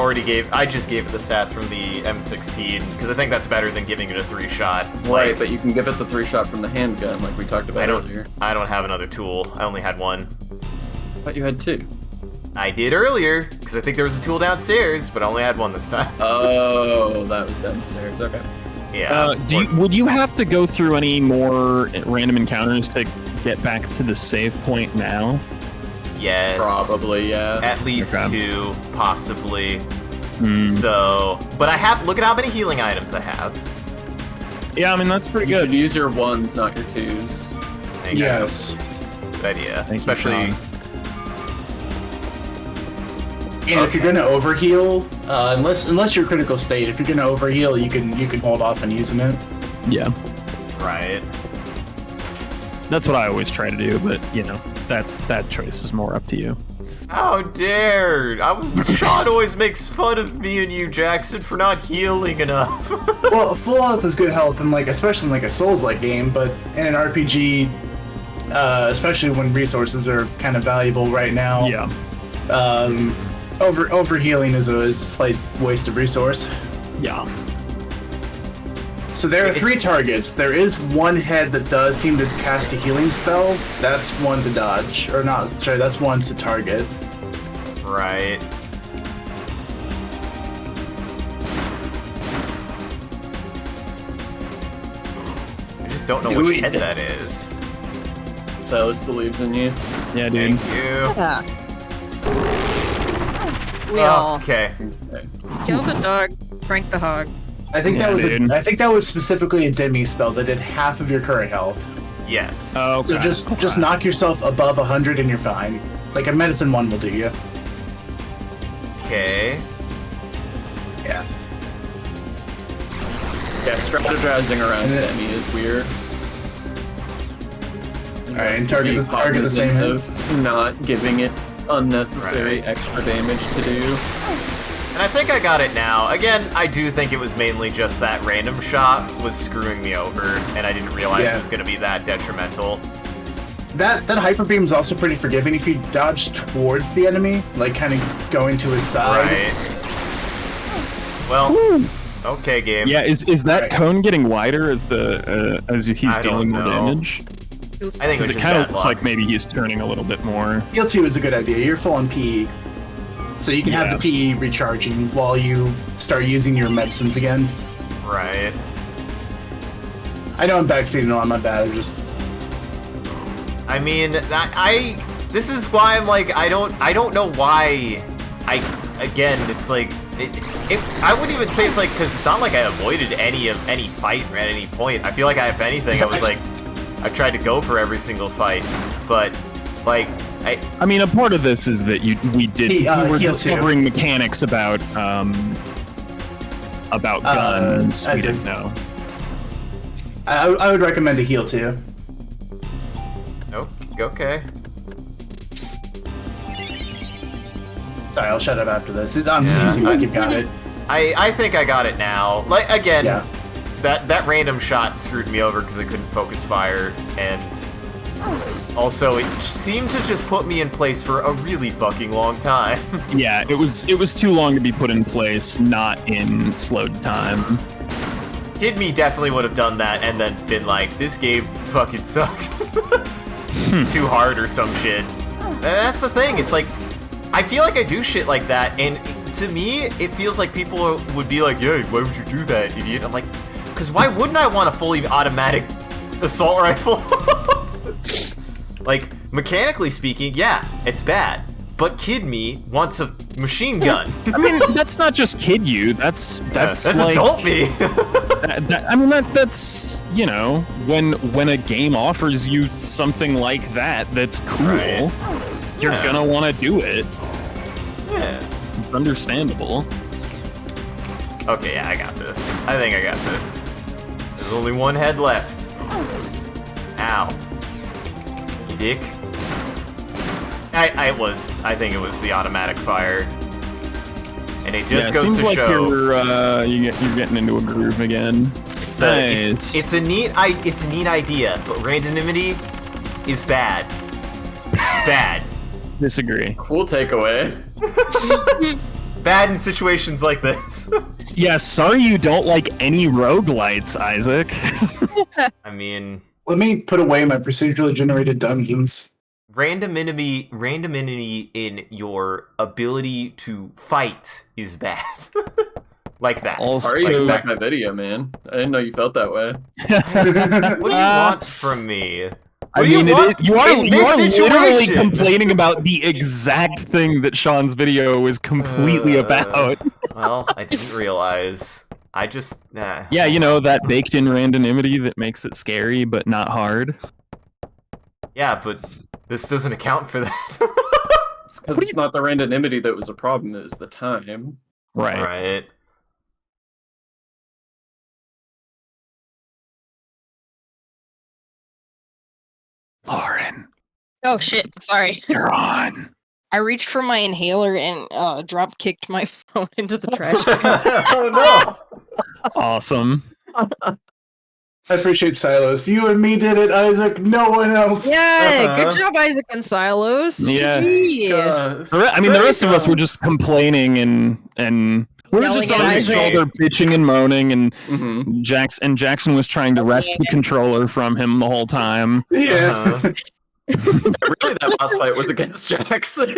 just gave it the stats from the M16 because I think that's better than giving it a 3-shot. Right, but you can give it the 3-shot from the handgun, like we talked about earlier. I don't have another tool. I only had one. I thought you had 2. I did earlier because I think there was a tool downstairs, but I only had one this time. Oh, that was downstairs. Okay. Yeah. Would you have to go through any more random encounters to get back to the save point now? Yes. Probably, yeah. At least 2, possibly. Hmm. So, but look at how many healing items I have. Yeah, I mean that's pretty You good. should use your 1s, not your 2s. Thank you. Yes. Good idea. Thank you, Especially. Sean. And if you're gonna overheal, unless you're critical state, if you're gonna overheal, you can hold off on using it. Yeah, Right. that's what I always try to do, but you know that choice is more up to you. How dare! Sean always makes fun of me and you, Jackson, for not healing enough. Well, full health is good health, and especially in a Souls-like game, but in an RPG, especially when resources are kind of valuable right now. Yeah. Overhealing is a slight waste of resource. Yeah. So there are 3 targets. There is one head that does seem to cast a healing spell. That's one to dodge, or not. Sorry, that's one to target. Right. I just don't know which head that is. Silas believes in you. Yeah, dude. Thank you. Yeah. We all Okay. kill the dog, prank the hog. I think Yeah, dude. I think that was specifically a demi spell that did half of your current health. Yes. Oh, So just knock yourself above 100 and you're fine. Like a medicine 1 will do you. Okay. Yeah. Yeah, strategizing around And then- Demi is weird. Alright, and target Be the same cognizant head. of not giving it unnecessary Right. extra damage to do. And I think I got it now. Again, I do think it was mainly just that random shot was screwing me over, and I didn't realize Yeah. it was going to be that detrimental. That hyper beam is also pretty forgiving if you dodge towards the enemy, like kind of going to his side. Right. Well, okay, game. Yeah, is that Right. cone getting wider as he's I dealing more don't know. damage? I think Because it's it just kind of bad looks luck. like maybe he's turning a little bit more. Heal 2 is a good idea. You're full on PE. So you can have the PE recharging while you start using your medicines again. Right. I know I'm backseating on my bad. I'm just I mean, this is why I'm like, I don't know why. Again, it's like, I wouldn't even say it's like, because it's not like I avoided any fight at any point. I feel like if anything, I was like, I tried to go for every single fight, but like, I mean, a part of this is that we were heal discovering mechanics about guns. I We did. didn't know. I would recommend a heal 2. oh, okay. Sorry, I'll shut up after this. I'm Yeah, using like you've got it. I think I got it now. Like, again, Yeah. that random shot screwed me over because I couldn't focus fire, and also it seemed to just put me in place for a really fucking long time. Yeah, it was too long to be put in place, not in slowed time. Kid me definitely would have done that and then been like, this game fucking sucks. it's too hard or some shit. And that's the thing. It's like I feel like I do shit like that, and to me, it feels like people would be like, "Yeah, why would you do that, idiot?" I'm like, because why wouldn't I want a fully automatic assault rifle? Like, mechanically speaking, yeah, it's bad. But kid me wants a machine gun. I mean, that's not just kid you. That's That's like, adult me. that's you know, when a game offers you something like that, that's cool. Right. You're Yeah. gonna want to do it. Yeah. It's understandable. Okay, yeah, I got this. I think I got this. There's only one head left. Ow. You dick. I think it was the automatic fire. And it just yeah, goes seems to like show you're getting into a groove again. it's a neat idea, but randomity is bad. It's bad. Disagree. Cool takeaway. Bad in situations like this. Yeah, sorry you don't like any roguelites, Isaac. I mean, Let me put away my procedurally generated dungeons. randomity in your ability to fight is bad. Like that. Also- Sorry you like back that. my video, man. I didn't know you felt that way. What do you want from me? I What do mean, want you are in this literally situation? complaining about the exact thing that Sean's video is completely about. Well, I didn't realize. I just Yeah, you know, that baked-in randomity that makes it scary but not hard. Yeah, but this doesn't account for that. It's because it's not the randomity that was a problem, it was the time. Right. Right. Lauren, Oh shit! Sorry. you're on. I reached for my inhaler and drop kicked my phone into the trash can. Oh no! Awesome. I appreciate Silos. You and me did it, Isaac. No one else. Yeah, Uh-huh. good job, Isaac and Silos. Yeah. GG. The rest of us were just complaining and we were Yelling just at on each Isaac. other bitching and moaning, and Mm-hmm. Jackson was trying to wrest the controller from him the whole time. Yeah. Uh-huh. Really, that boss fight was against Jackson.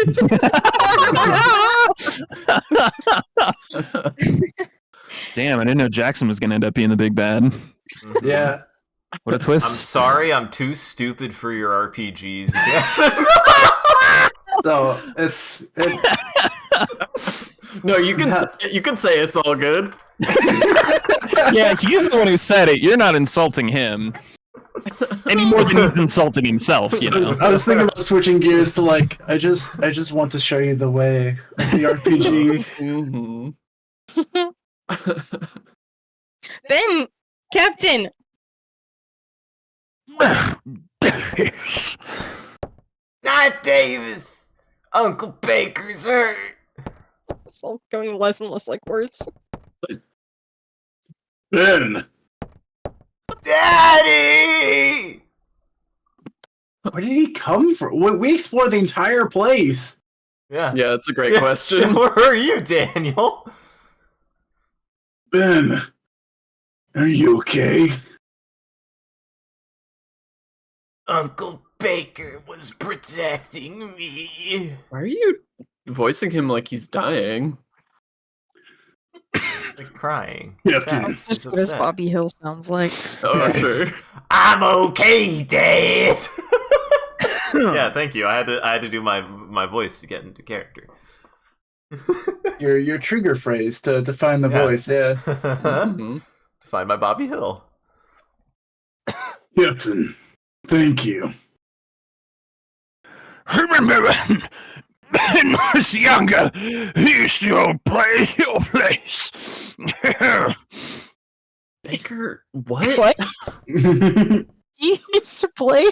Damn, I didn't know Jackson was gonna end up being the big bad. Yeah. What a I'm twist! sorry, I'm too stupid for your RPGs, Jackson. So it's No, you can say it's all good. Yeah, he's the one who said it. You're not insulting him any more than he's insulting himself. You know. I was thinking about switching gears to like I just want to show you the way of the RPG. Mm-hmm. Ben, Captain. Not Davis! Uncle Baker's hurt! It's all going less and less like words. Ben, Daddy! Where did he come from? We explored the entire place. Yeah. Yeah, that's a great question. Where are you, Daniel? Ben, are you okay? Uncle Baker was protecting me. Why are you voicing him like he's dying? Like crying. Captain. Sad. Just He's what his upset. Bobby Hill sounds like. Oh, Yes. sure. I'm okay, Dad. Yeah, thank you. I had to do my voice to get into character. Your trigger phrase to find the Yeah. voice. Yeah. Mhm. To find my Bobby Hill. Captain, thank you. Remember when Ben was younger, he used to go play your place. Baker, what? What? He used to play?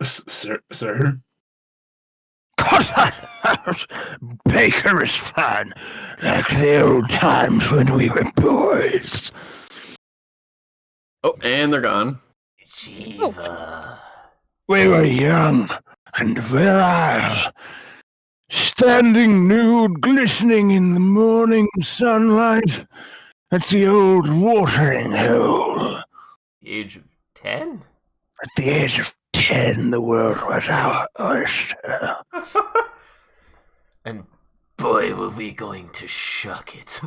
Sir? Baker is fun, like the old times when we were boys. Oh, and they're gone. Shiva. We were young and virile, standing nude, glistening in the morning sunlight, At the old watering hole. The age of 10? At the age of 10, the world was our oyster. And boy, were we going to shuck it.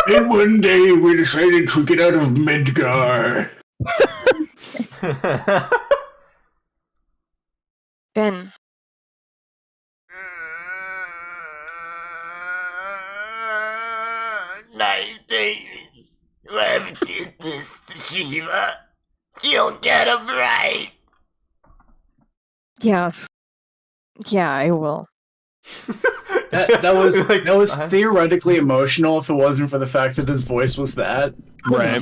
And one day we decided to get out of Midgar. Ben. Night Davis, whoever did this to Shiva, you'll get him right. Yeah. Yeah, I will. That was theoretically emotional if it wasn't for the fact that his voice was that. Right.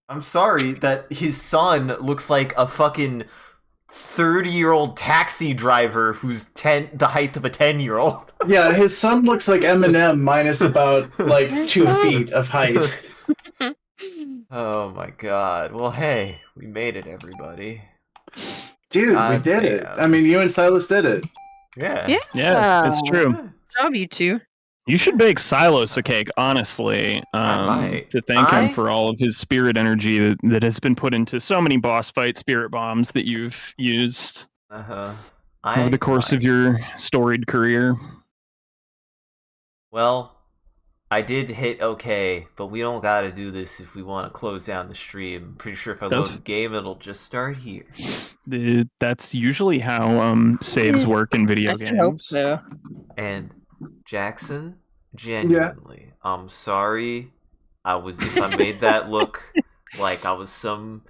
I'm sorry that his son looks like a fucking 30-year-old taxi driver who's the height of a 10-year-old. Yeah, his son looks like Eminem minus about like 2 feet of height. Oh my god. Well, hey, we made it, everybody. Dude, we God did it. damn. I mean, you and Silas did it. Yeah. Yeah. Yeah, it's true. Yeah. Job, you two. You should bake Silos a cake, honestly, might. to thank him for all of his spirit energy that has been put into so many boss fight spirit bombs that you've used over the course of your storied career. Well, I did hit okay, but we don't gotta do this if we want to close down the stream. I'm pretty sure if I load the game, it'll just start here. That's usually how saves work in video I games. hope so. And Jackson, genuinely, I'm sorry. If I made that look like I was some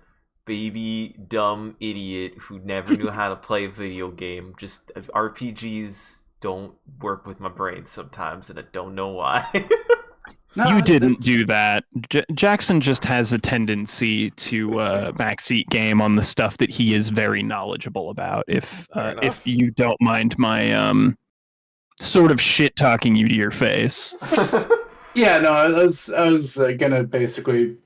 baby dumb idiot who never knew how to play a video game. Just RPGs don't work with my brain sometimes, and I don't know why. No, you didn't do that. Jackson just has a tendency to backseat game on the stuff that he is very knowledgeable about. If you don't mind my sort of shit talking you to your face. Yeah, no, I was gonna basically.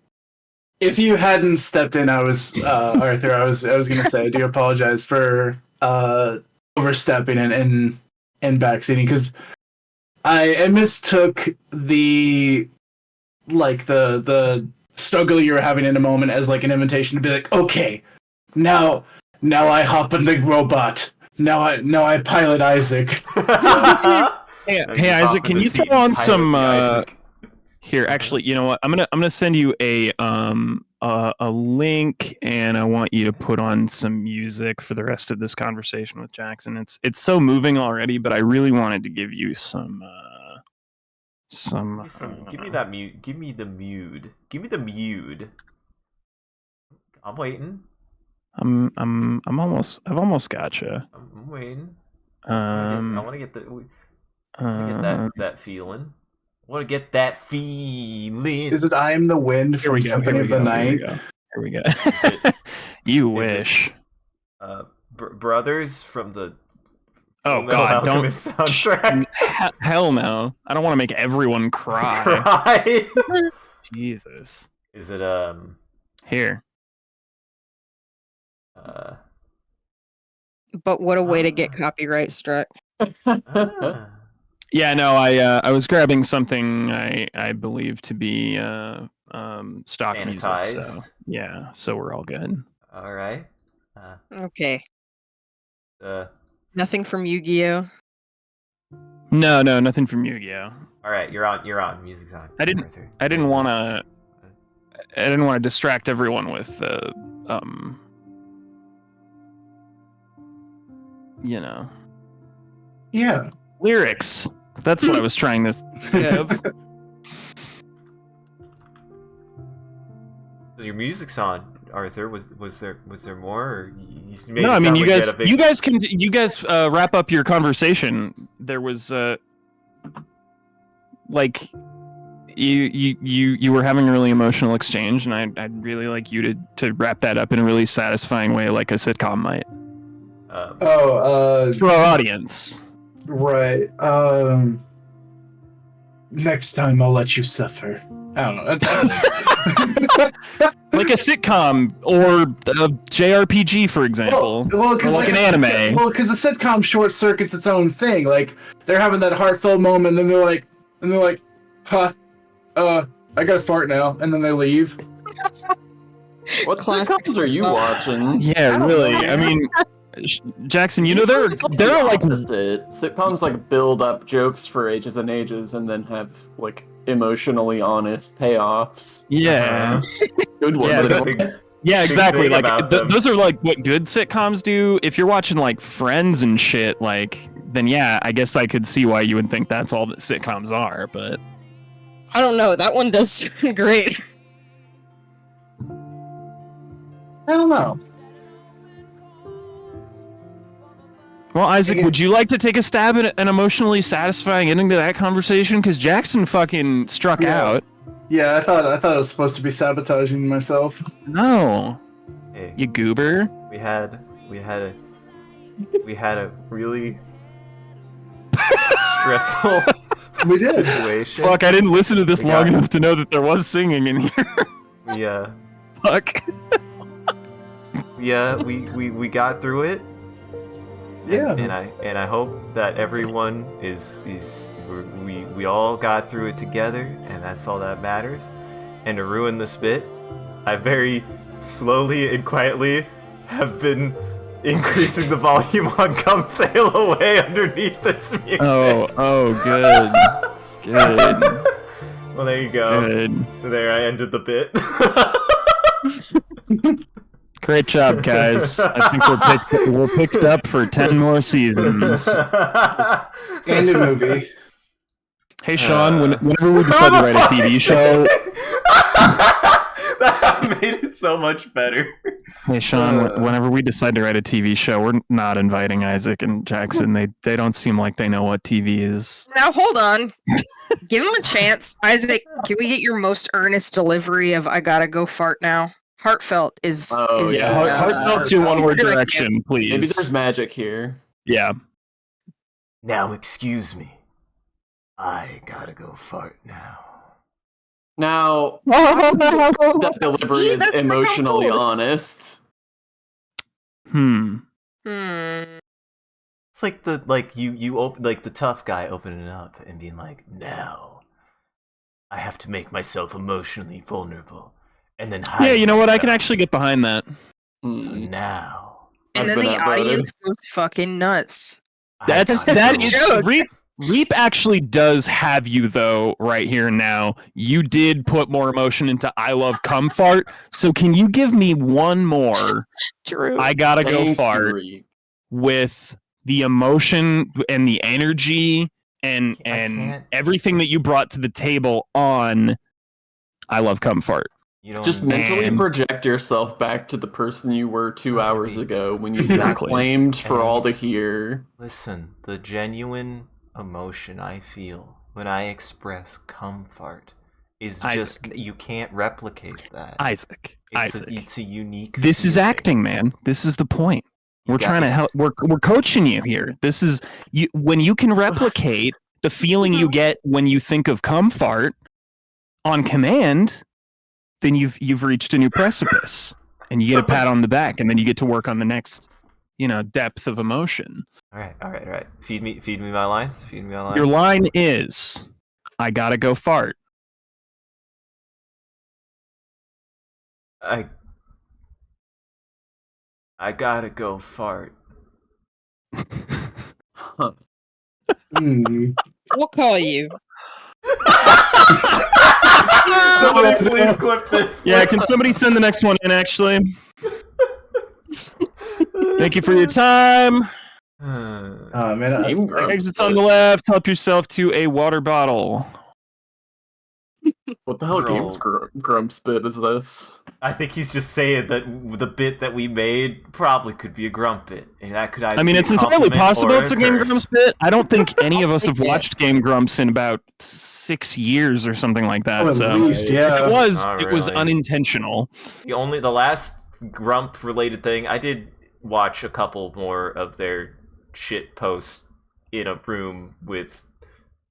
If you hadn't stepped in, Arthur. I was gonna say I do apologize for overstepping and backseating because I mistook the struggle you were having in a moment as like an invitation to be like, okay, now I hop in the robot. Now I pilot Isaac. Hey Isaac, can you throw on some? Here, actually, you know what? I'm gonna send you a link, and I want you to put on some music for the rest of this conversation with Jackson. It's so moving already, but I really wanted to give you some. Give me that mute. Give me the mute. Give me the mute. I'm waiting. I've almost gotcha. I'm waiting. I want to get that feeling. I want to get that feeling. Is it I Am the Wind from Symphony of the Night? Here we go. You wish. Brothers from the Oh God! Don't soundtrack. Hell no! I don't want to make everyone cry. Cry. Jesus. Is it here? But what a way to get copyright struck. Yeah, no, I was grabbing something I believe to be stock music. So yeah, so we're all good. All right. Okay. Nothing from Yu-Gi-Oh. No, nothing from Yu-Gi-Oh. All right, you're on. Music's on. I didn't want to distract everyone with you know. Yeah. Lyrics. That's what I was trying to think of. So your music's on, Arthur. Was there more? Or No, I mean you guys wrap up your conversation. There was like you were having a really emotional exchange, and I'd really like you to wrap that up in a really satisfying way, like a sitcom might. For our audience. Right. Next time I'll let you suffer. I don't know. Like a sitcom or a JRPG, for example. Well, or like an anime. Well, because the sitcom short circuits its own thing. Like they're having that heartfelt moment, and then they're like, huh? I gotta fart now, and then they leave. What Classic sitcoms are you sitcom. watching? Yeah, really. I mean, Jackson, you know there are like Sitcoms like build up jokes for ages and ages, and then have like emotionally honest payoffs. yeah. Good ones. Yeah, anyway. Yeah, Big exactly. thing Like about them. those are like what good sitcoms do. If you're watching like Friends and shit, like then yeah, I guess I could see why you would think that's all that sitcoms are. But I don't know. That one does sound great. I don't know. well, Isaac, would you like to take a stab at an emotionally satisfying ending to that conversation? Because Jackson fucking struck Yeah. out. Yeah, I thought I was supposed to be sabotaging myself. No, Hey, you goober. we had a really stressful We did. situation. Fuck, I didn't listen to this We long got- enough to know that there was singing in here. Fuck. We got through it. Yeah. And I hope that everyone we all got through it together, and that's all that matters. And to ruin this bit, I very slowly and quietly have been increasing the volume on "Come Sail Away" underneath this music. Oh, good. Good. Well, there you go. Good. There, I ended the bit. Great job, guys. I think we're picked up for 10 more seasons. And a movie. Hey, Sean, whenever we decide to write a TV show... That made it so much better. Hey, Sean, whenever we decide to write a TV show, we're not inviting Isaac and Jackson. They don't seem like they know what TV is. Now hold on. Give him a chance. Isaac, can we get your most earnest delivery of "I gotta go fart now"? Heartfelt is. Oh, is yeah. Heartfelt's your one-word direction, please. Maybe there's magic here. Yeah. Now, excuse me. I gotta go fart now. Now, that delivery See, is that's emotionally pretty cool. honest. Hmm. It's like you open like the tough guy opening it up and being like, now I have to make myself emotionally vulnerable and then hide Yeah, you know what? I myself. can actually get behind that. So Mm. now And I've then been the outvoted. audience goes fucking nuts. I gotta That go. is joke. Reap actually does have you though right here and now. You did put more emotion into "I love cum fart." So can you give me one more True. "I gotta go Thank you, fart" Reed. with the emotion and the energy and can't. everything that you brought to the table on "I love cum fart"? You don't Just mentally Man. project yourself back to the person you were 2 hours ago when you Exactly. claimed for And- all to hear. listen. The genuine emotion I feel when I express cum fart is just Isaac. you can't replicate that. Isaac. It's a unique. This is feeling. acting, man. This is the point. You We're got- trying to help. We're coaching you here. This is you when you can replicate the feeling you get when you think of cum fart on command, then you've reached a new precipice, and you get a pat on the back, and then you get to work on the next, depth of emotion. All right. Feed me my lines. Feed me my lines. Your line is, "I gotta go fart." I gotta go fart. Huh. We'll call you. Somebody please clip this. Yeah, can somebody send the next one in? Actually, thank you for your time. Oh man, Game grumps. Exits on the left. Help yourself to a water bottle. What the hell Roll. games grumps bit is this? I think he's just saying that the bit that we made probably could be a grump bit, and that could either I mean, be it's a entirely compliment possible or it's a Game curse. Grumps bit. I don't think any of us have take it. watched Game Grumps in about 6 years or something like that. at So least, if yeah. it was Not it was really. unintentional. The last grump related thing, I did watch a couple more of their shit posts in a room with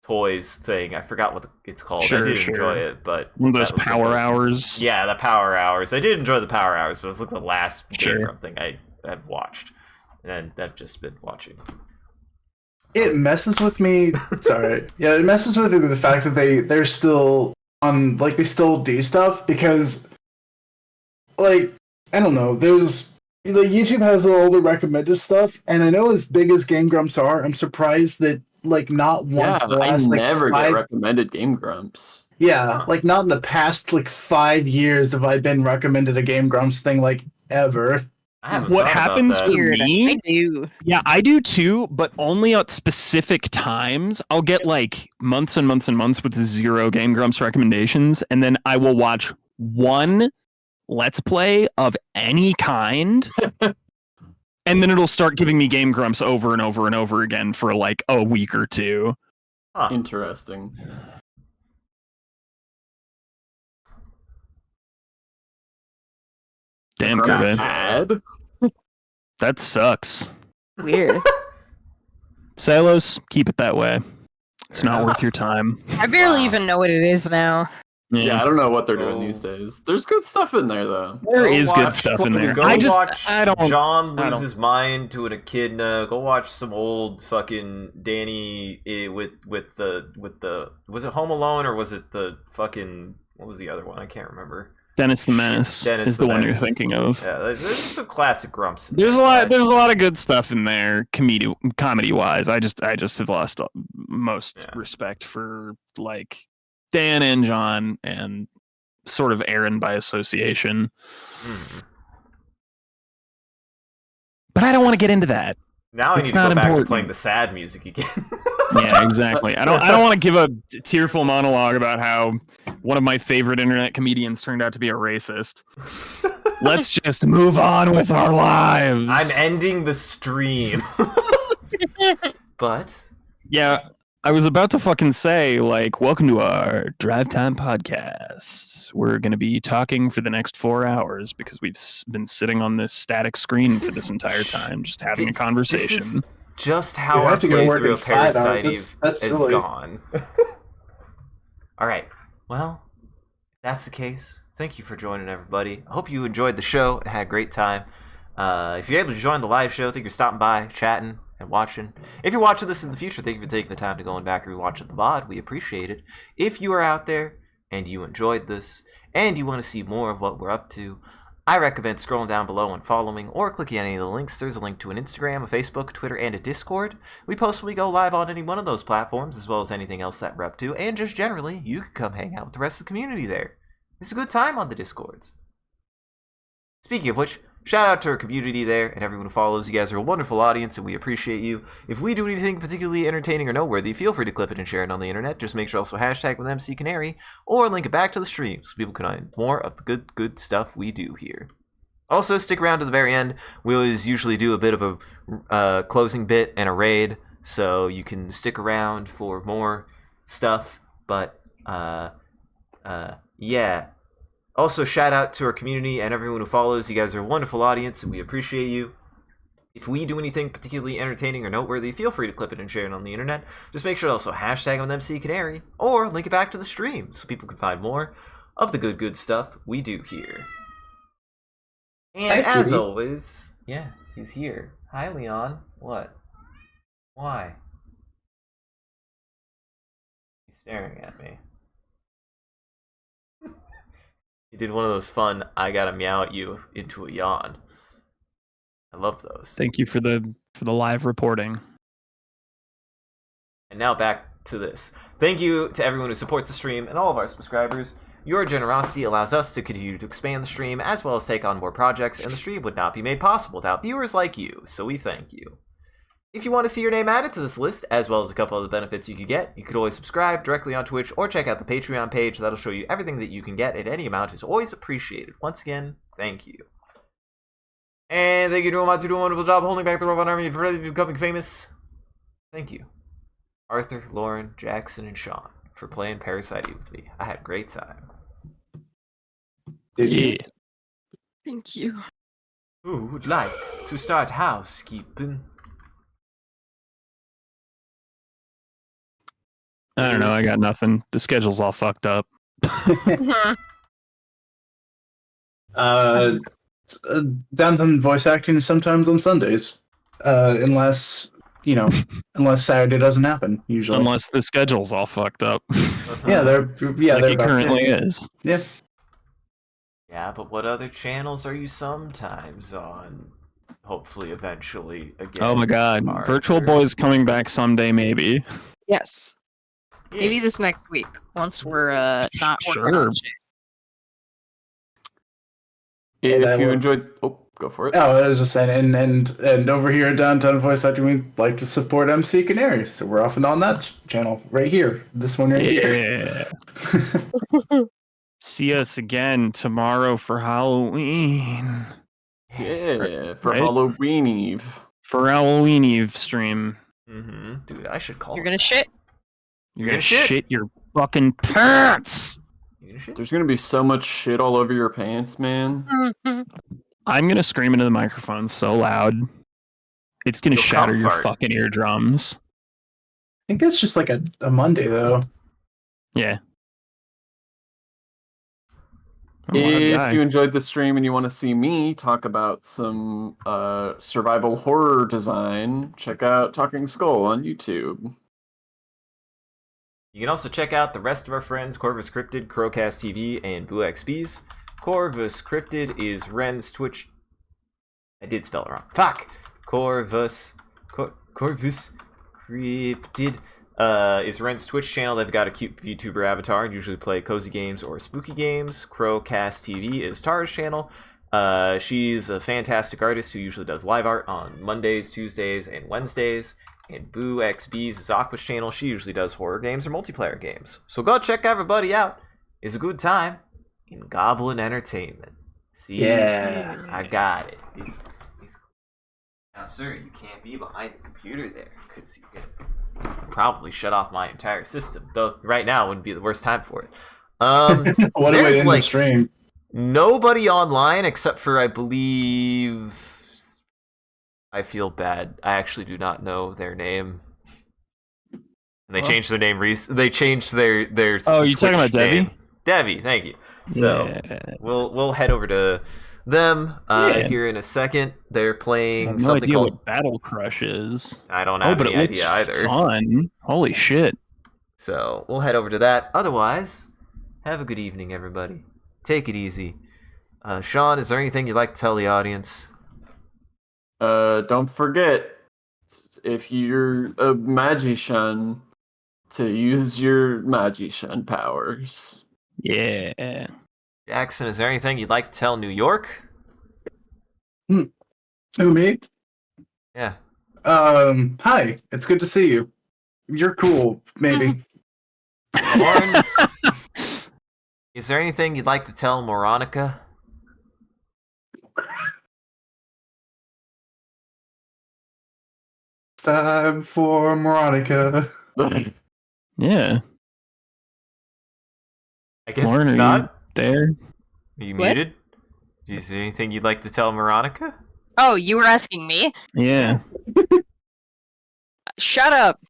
toys thing. I forgot what it's called. Sure, I did sure. enjoy it, but One of those that was power like hours. Yeah, the power hours. I did enjoy the power hours, but it's like the last Sure. Game Grump thing I've watched, and I've just been watching. it messes with me. Sorry, yeah, it messes with me with the fact that they're still like they still do stuff because, like, I don't know. There's like YouTube has all the recommended stuff, and I know as big as Game Grumps are, I'm surprised that like not once Yeah, in the I last like never get 5 recommended Game Grumps. yeah, like not in the past like 5 years have I been recommended a Game Grumps thing like ever. I haven't What thought about happens that. for Weird. me? I do. Yeah, I do too, but only at specific times. I'll get like months and months and months with 0 Game Grumps recommendations, and then I will watch one Let's Play of any kind, and then it'll start giving me Game Grumps over and over and over again for like a week or two. Huh. Interesting. Damn, Grumps Kirby. ad? That sucks. Weird. Salos, keep it that way. It's not Yeah. worth your time. I barely Wow. even know what it is now. Yeah, I don't know what they're doing Oh. these days. There's good stuff in there, though. There Go is good watch- stuff in there. Go I just, watch I don't. John I don't- loses mind to an echidna. Go watch some old fucking Danny with the was it Home Alone or was it the fucking what was the other one? I can't remember. Dennis the Menace Dennis is the the one you're Menace. thinking of. Yeah, there's some classic grumps. There's a lot of good stuff in there, comedy wise. I just have lost most Yeah. respect for like Dan and John and sort of Aaron by association. Mm. But I don't want to get into that. Now I It's need to go not back to important. playing the sad music again. Yeah, exactly. I don't want to give a tearful monologue about how one of my favorite internet comedians turned out to be a racist. Let's just move on with our lives. I'm ending the stream. But Yeah, I was about to fucking say, like, welcome to our Drive Time podcast. We're going to be talking for the next 4 hours because we've been sitting on this static screen This for is- this entire time, just having a This is conversation. just how Dude, I our have to go to work playthrough in of 5 hours. Parasite That's- Eve that's is silly. gone. All right. Well, if that's the case, thank you for joining, everybody. I hope you enjoyed the show and had a great time. If you're able to join the live show, thank you for stopping by, chatting, and watching. If you're watching this in the future, thank you for taking the time to go back and rewatch the VOD. We appreciate it. If you are out there and you enjoyed this and you want to see more of what we're up to, I recommend scrolling down below and following or clicking any of the links. There's a link to an Instagram, a Facebook, Twitter, and a Discord. We post when we go live on any one of those platforms, as well as anything else that we're up to. And just generally, you can come hang out with the rest of the community there. It's a good time on the Discords. Speaking of which, shout out to our community there and everyone who follows. You guys are a wonderful audience and we appreciate you. If we do anything particularly entertaining or noteworthy, feel free to clip it and share it on the internet. Just make sure also hashtag with MCCanary or link it back to the stream so people can find more of the good stuff we do here. Also, stick around to the very end. We always usually do a bit of a closing bit and a raid, so you can stick around for more stuff. But, yeah. Also, shout out to our community and everyone who follows. You guys are a wonderful audience, and we appreciate you. If we do anything particularly entertaining or noteworthy, feel free to clip it and share it on the internet. Just make sure to also hashtag with MCCanary or link it back to the stream so people can find more of the good stuff we do here. And Hi, as Kitty. always, yeah, he's here. Hi, Leon. What? Why? He's staring at me. He did one of those fun I gotta meow at you into a yawn. I love those. Thank you for the live reporting. And now back to this. Thank you to everyone who supports the stream and all of our subscribers. Your generosity allows us to continue to expand the stream as well as take on more projects, and the stream would not be made possible without viewers like you, so we thank you. If you want to see your name added to this list, as well as a couple other benefits you could get, you could always subscribe directly on Twitch or check out the Patreon page. That'll show you everything that you can get at any amount is always appreciated. Once again, thank you. And thank you to Omatu doing a wonderful job holding back the Robot Army for becoming famous. Thank you. Arthur, Lauren, Jackson, and Sean for playing Parasite Eve with me. I had a great time. Did you? Yeah. Thank you. Who would like to start housekeeping? I don't know. I got nothing. The schedule's all fucked up. Downtown voice acting sometimes on Sundays, unless unless Saturday doesn't happen, usually. Unless the schedule's all fucked up. Yeah, like it currently it. is. Yeah. Yeah, but what other channels are you sometimes on? Hopefully, eventually, again. Oh my god. Arthur. Virtual Boy's coming back someday, maybe. Yes. Yeah. Maybe this next week, once we're not working Sure. on shit. If you enjoyed, go for it. Oh, I was just saying, and over here at Downtown Voice Acting, we like to support MCCanary, so we're often on that channel right here. This one right here. Yeah. See us again tomorrow for Halloween. Yeah, for Right? Halloween Eve. For Halloween Eve stream. Mm-hmm. Dude, I should call. You're gonna shit? You're gonna shit your fucking pants! You gonna shit? There's gonna be so much shit all over your pants, man. I'm gonna scream into the microphone so loud. It's gonna You'll shatter your comfort. fucking eardrums. I think it's just like a Monday, though. Yeah. If you enjoyed the stream and you want to see me talk about some survival horror design, check out Talking Skull on YouTube. You can also check out the rest of our friends, Corvus Cryptid, Crowcast TV, and Boo XBs. Corvus Cryptid is Ren's Twitch. I did spell it wrong. Fuck! Corvus Cryptid is Ren's Twitch channel. They've got a cute VTuber avatar and usually play cozy games or spooky games. Crowcast TV is Tara's channel. She's a fantastic artist who usually does live art on Mondays, Tuesdays, and Wednesdays. And Boo XB's is Aqua's channel. She usually does horror games or multiplayer games. So go check everybody out. It's a good time in Goblin Entertainment. See? Yeah. I got it. Now, sir, you can't be behind the computer there, because you could probably shut off my entire system. Though right now wouldn't be the worst time for it. What a way to end the stream. Nobody online except for, I believe... I feel bad. I actually do not know their name. And they changed their name They changed their Oh, you talking about name. Debbie? Debbie, thank you. So we'll head over to them here in a second. They're playing I have no something idea called what Battle Crush is. I don't have but any it looks idea either. fun. Holy shit. So we'll head over to that. Otherwise, have a good evening, everybody. Take it easy. Sean, is there anything you'd like to tell the audience? Don't forget, if you're a magician, to use your magician powers. Yeah. Jackson, is there anything you'd like to tell New York? Who, me? Yeah. Hi. It's good to see you. You're cool, maybe. Lauren, is there anything you'd like to tell Moronica? It's time for Moronica. Yeah. I guess Lauren, are not. you there? Are you What? muted? Is there anything you'd like to tell Moronica? Oh, you were asking me? Yeah. Shut up.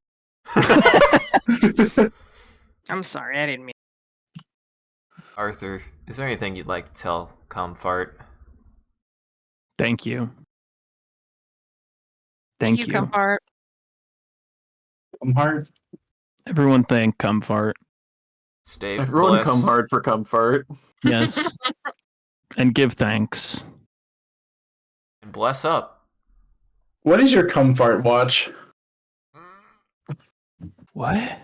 I'm sorry, I didn't mean. Arthur, is there anything you'd like to tell Comfort? Thank you. Thank you. Comfort. I'm hard. Everyone thank Comfort. Stay Everyone blessed. come hard for comfort. Yes. And give thanks. And bless up. What is your comfort watch? What?